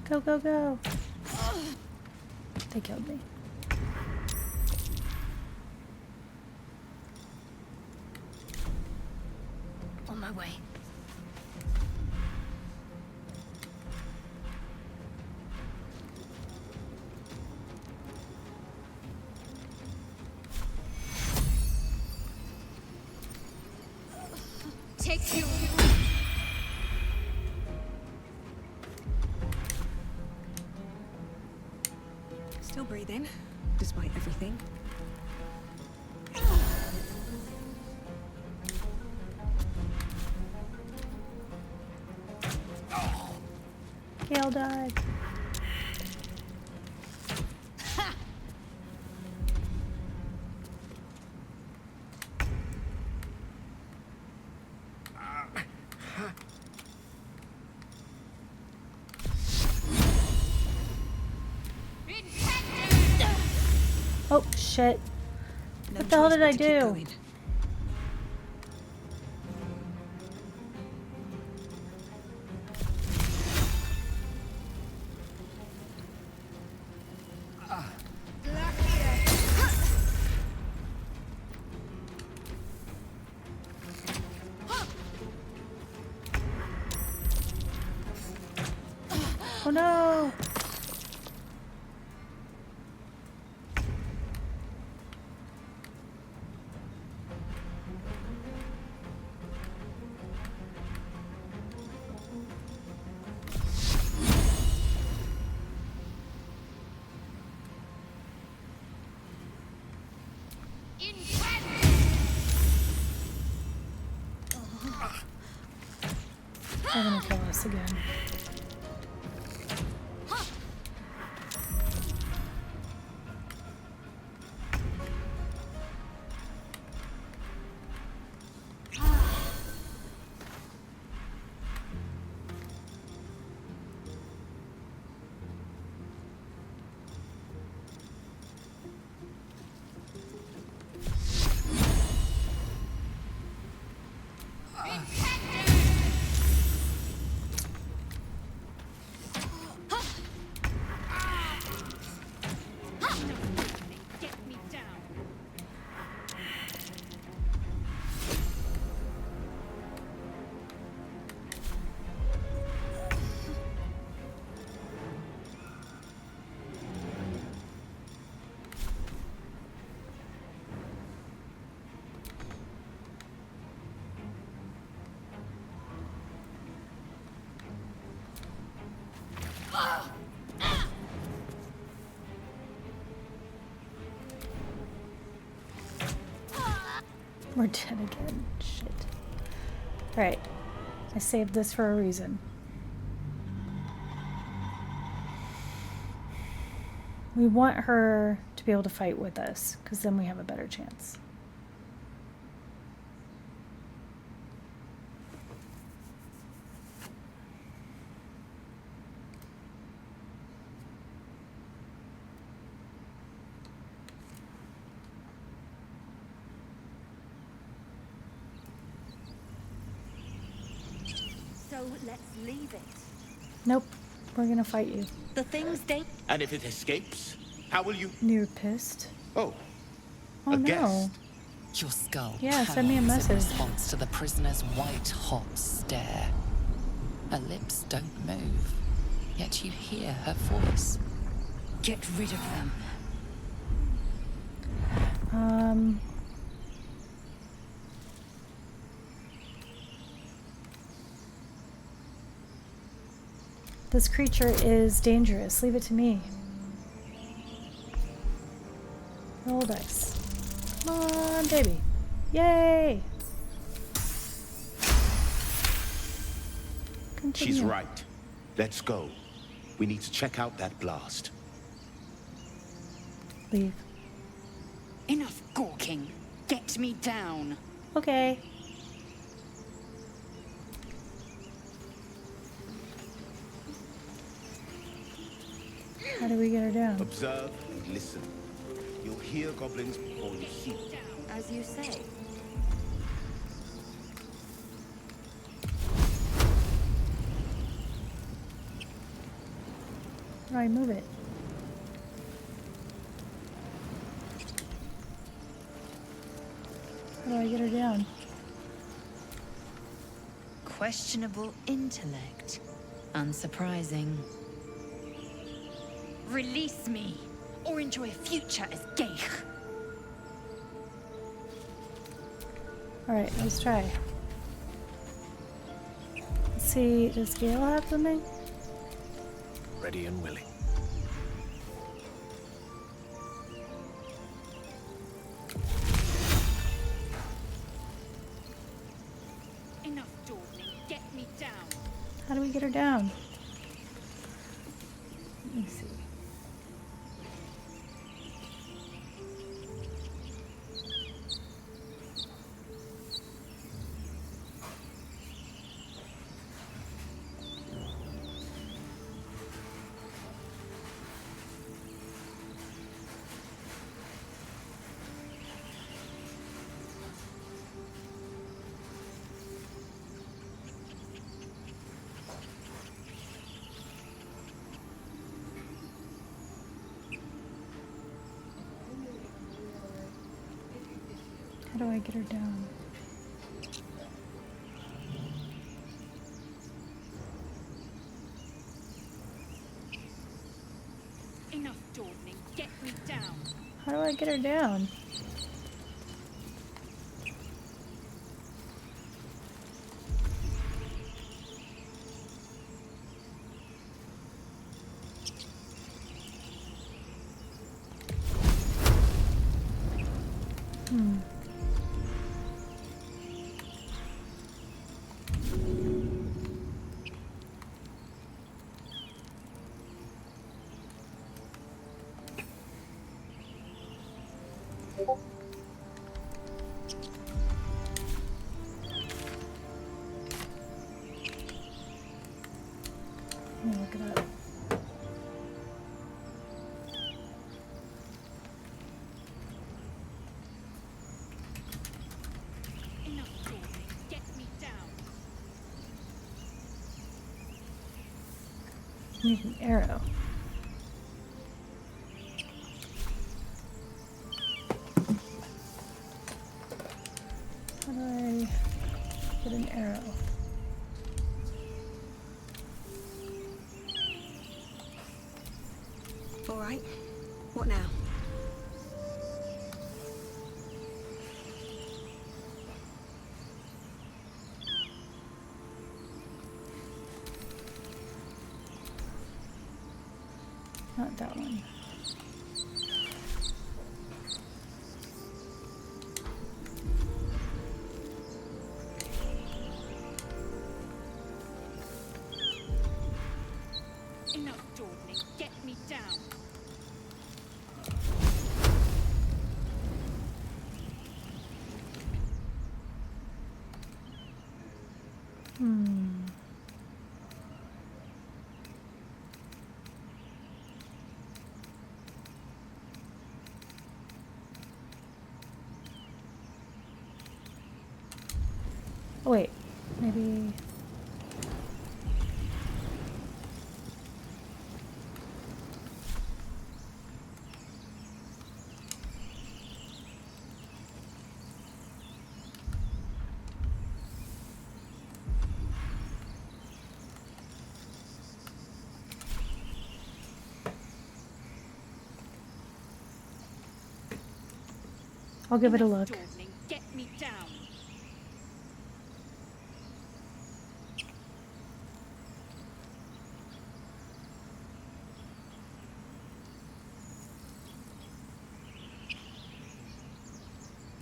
Go, go, go. They killed me.
On my way.
Take you.
Still breathing, despite everything.
Gale died. Oh, shit. What the hell did I do? Oh no! They're gonna kill us again.
Get me down.
We're dead again. Shit. Right. I saved this for a reason. We want her to be able to fight with us, because then we have a better chance.
So let's leave it.
Nope. We're gonna fight you.
The things they...
And if it escapes, how will you...
You're pissed?
Oh.
Oh
A
no.
guest.
Your skull
Yeah, send me a
pounds
message.
in response to the prisoner's white-hot stare. Her lips don't move, yet you hear her voice.
Get rid of them.
This creature is dangerous. Leave it to me. Roll dice. Come on, baby. Yay! Continue.
She's right. Let's go. We need to check out that blast.
Leave.
Enough gawking. Get me down.
Okay. How do we get her down?
Observe and listen. You'll hear goblins before you see them.
As you say.
How do I move it? How do I get her down?
Questionable intellect. Unsurprising. Release me, or enjoy a future as Geich.
Alright, let's try. Let's see, does Gale have something?
Ready and willing.
Enough dawdling. Get me down.
How do we get her down? Let me see. How do I get her down?
Enough dawdling. Get me down.
How do I get her down? Let me look it up.
Enough dawdling. Get me down.
I need an arrow. How do I get an arrow?
All right. What now?
Not that one.
Enough dawdling. Get me down.
Oh, wait, maybe. I'll give it a look.
Dawdling. Get me down.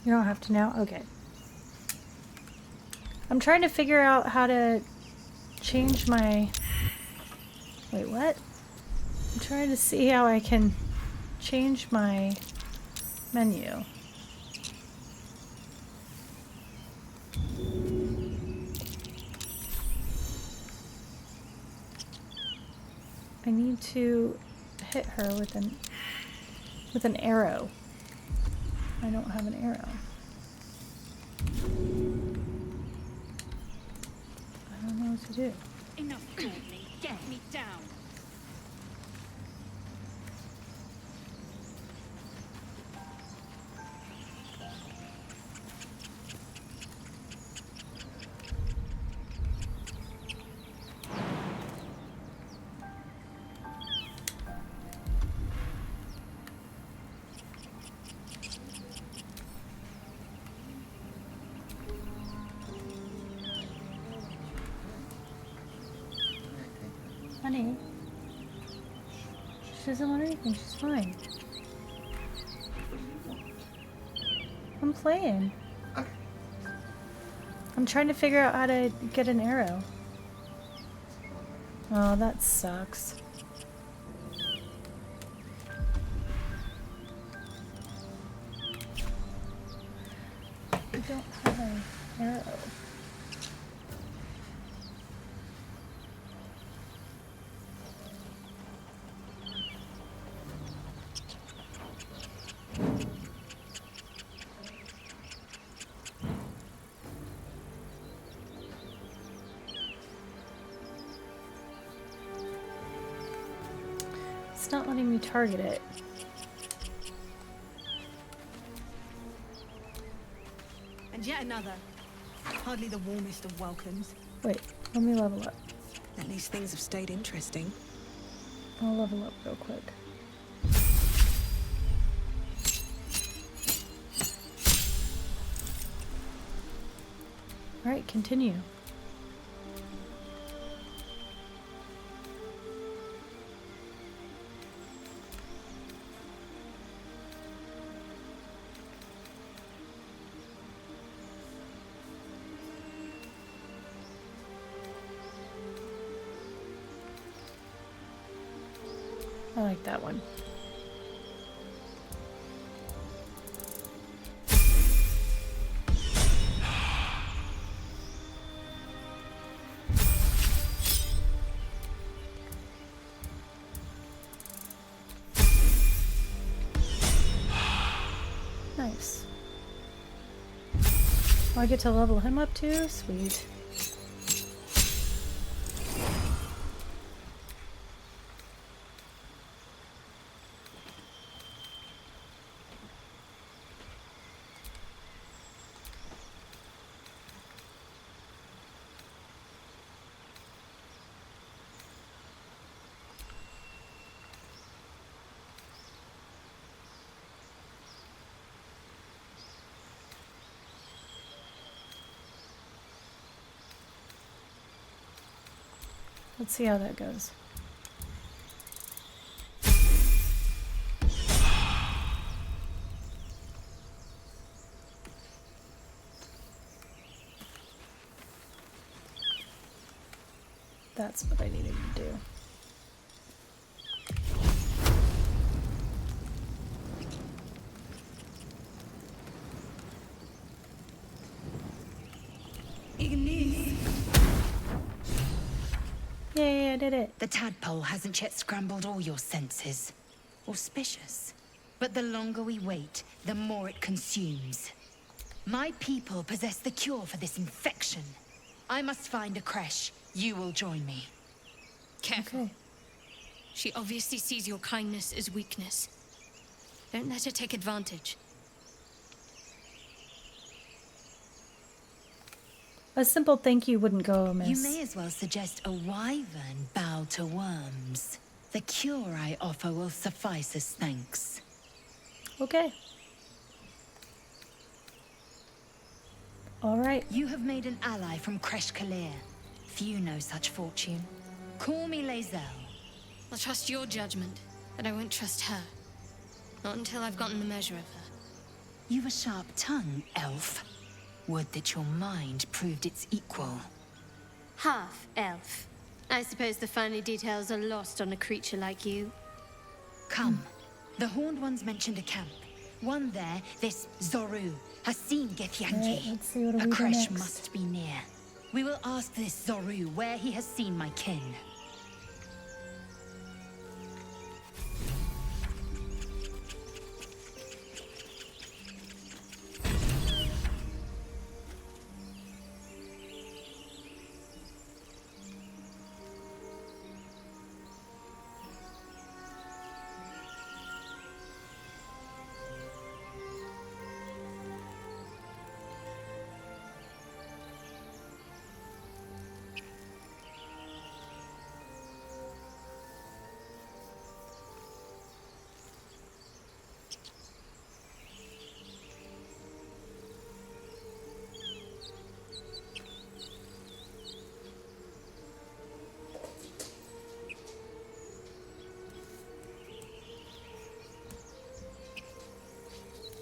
You don't have to now? Okay. I'm trying to figure out how to change my... Wait, what? I'm trying to see how I can change my menu. I need to hit her with an arrow. I don't have an arrow. I don't know what to do.
Enough dawdling. Get me down.
Honey, she doesn't want anything. She's fine. I'm playing. I'm trying to figure out how to get an arrow. Oh, that sucks. I don't have an arrow. It's not letting me target it.
And yet another. Hardly the warmest of welcomes.
Wait, let me level up.
At least things have stayed interesting.
I'll level up real quick. Alright, continue. I like that one. Nice. Oh, I get to level him up too? Sweet. Let's see how that goes. That's what I needed to do. Yay, I did it.
The tadpole hasn't yet scrambled all your senses. Auspicious. But the longer we wait, the more it consumes. My people possess the cure for this infection. I must find a creche. You will join me.
Careful.
Okay.
She obviously sees your kindness as weakness. Don't let her take advantage.
A simple thank you wouldn't go amiss.
You may as well suggest a wyvern bow to worms. The cure I offer will suffice as thanks.
Okay. All right.
You have made an ally from Creche Kalir. Few know such fortune. Call me Lae'zel.
I'll trust your judgment, but I won't trust her. Not until I've gotten the measure of her.
You've a sharp tongue, elf. Would that your mind proved its equal.
Half elf. I suppose the finer details are lost on a creature like you.
Come. The Horned Ones mentioned a camp. One there, this Zoru, has seen Githyanki.
Right, let's see what
a
we do
creche
next.
must be near. We will ask this Zoru where he has seen my kin.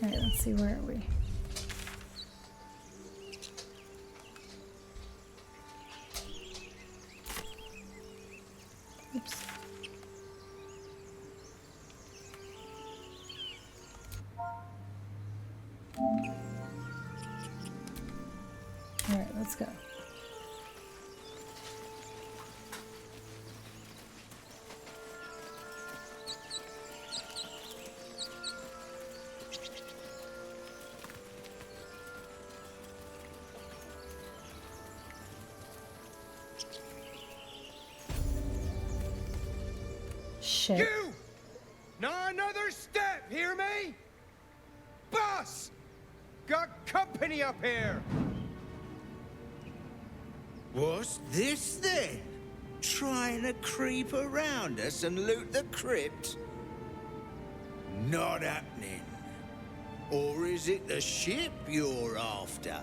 All right, let's see, where are we? Oops. All right, let's go. Shit.
You! Not another step, hear me? Boss! Got company up here!
What's this then? Trying to creep around us and loot the crypt? Not happening. Or is it the ship you're after?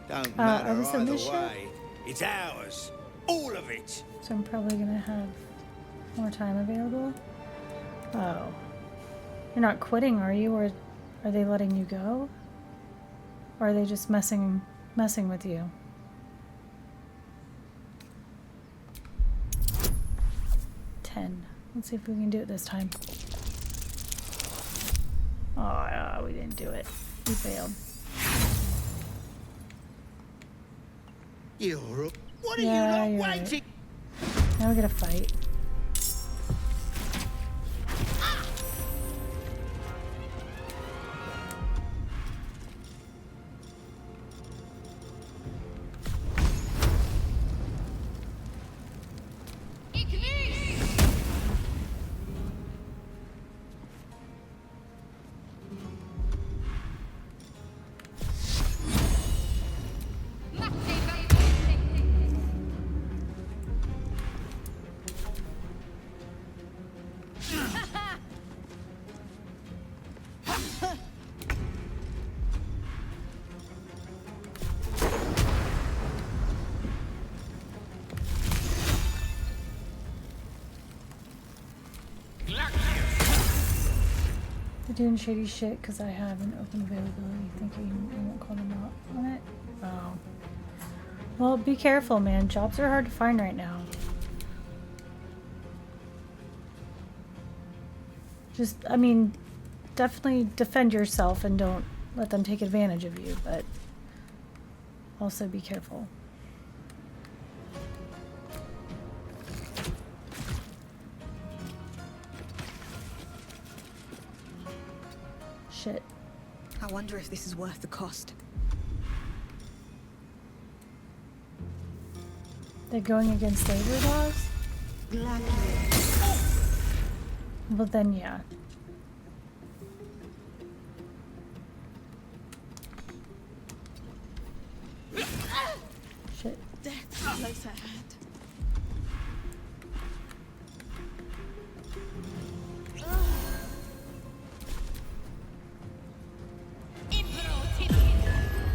Don't matter
was it
either
this ship?
way. It's ours. All of it.
So I'm probably gonna have more time available. Oh. You're not quitting, are you? Or are they letting you go? Or are they just messing with you? Let's see if we can do it this time. Oh, we didn't do it. We failed.
You're what are
Yeah,
you
you're
not
right.
waiting?
Now we gotta fight. doing shady shit because I have an open availability thinking I won't call them out on it. Oh. Well, be careful, man. Jobs are hard to find right now. Just, I mean, definitely defend yourself and don't let them take advantage of you, but also be careful. Shit.
I wonder if this is worth the cost.
They're going against labor laws? Well then, yeah. Shit.
Death close at hand.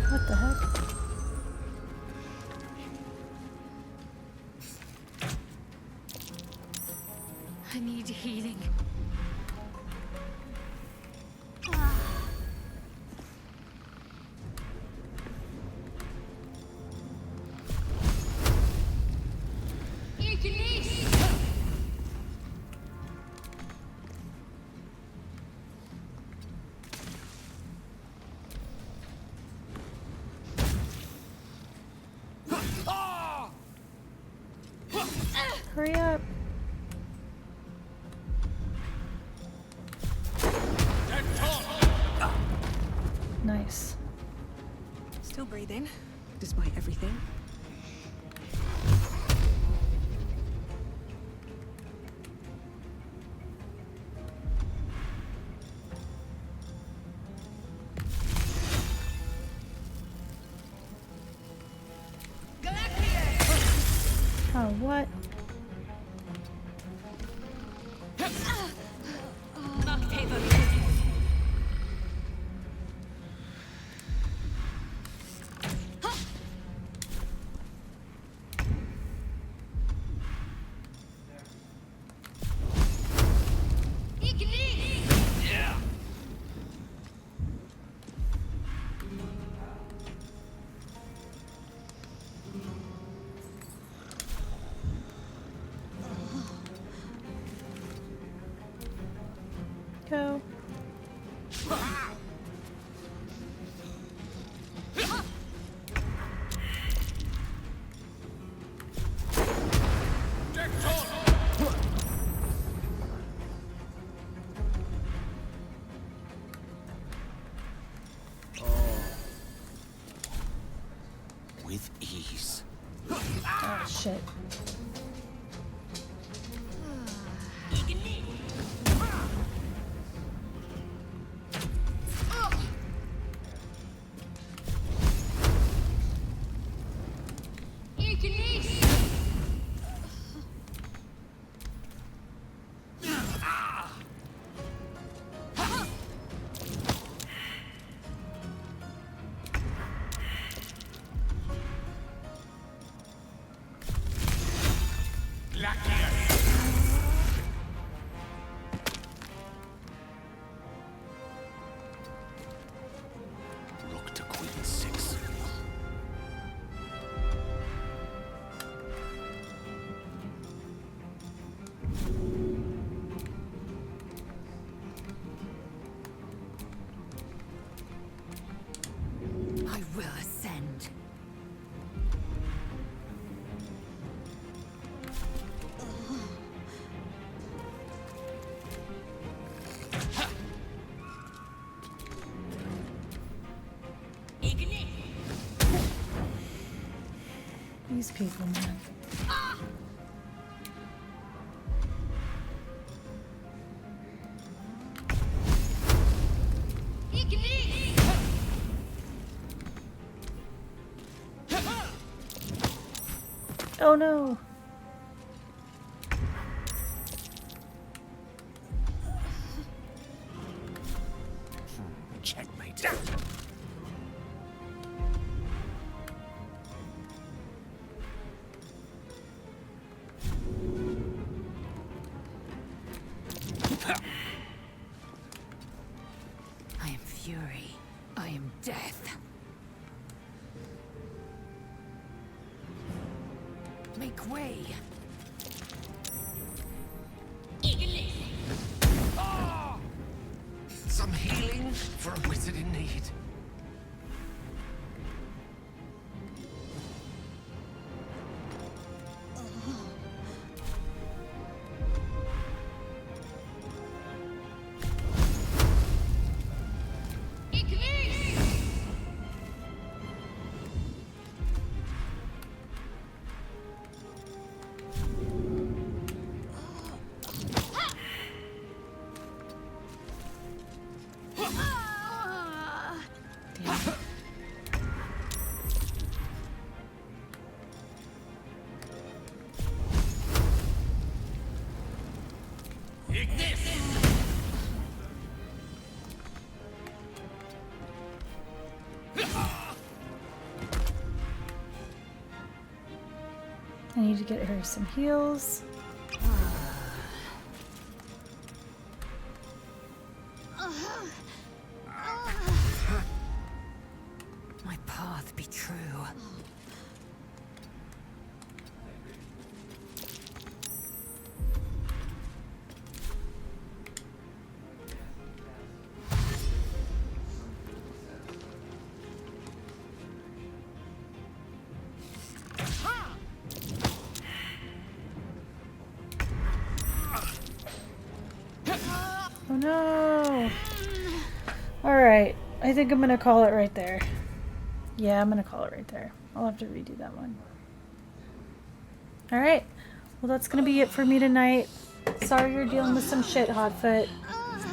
What the heck?
I need healing.
Hurry up. Nice.
Still breathing, despite everything.
Oh, what? Go.
With ease.
Oh, shit.
Rook to Queen 6.
I will ascend.
These people, man. Oh no.
Checkmate.
Make way. Some healing for a wizard in need.
I need to get her some heals.
My path be true.
Oh no! Alright, I think I'm gonna call it right there. Yeah, I'm gonna call it right there. I'll have to redo that one. Alright, well that's gonna be it for me tonight. Sorry you're dealing with some shit, Hotfoot.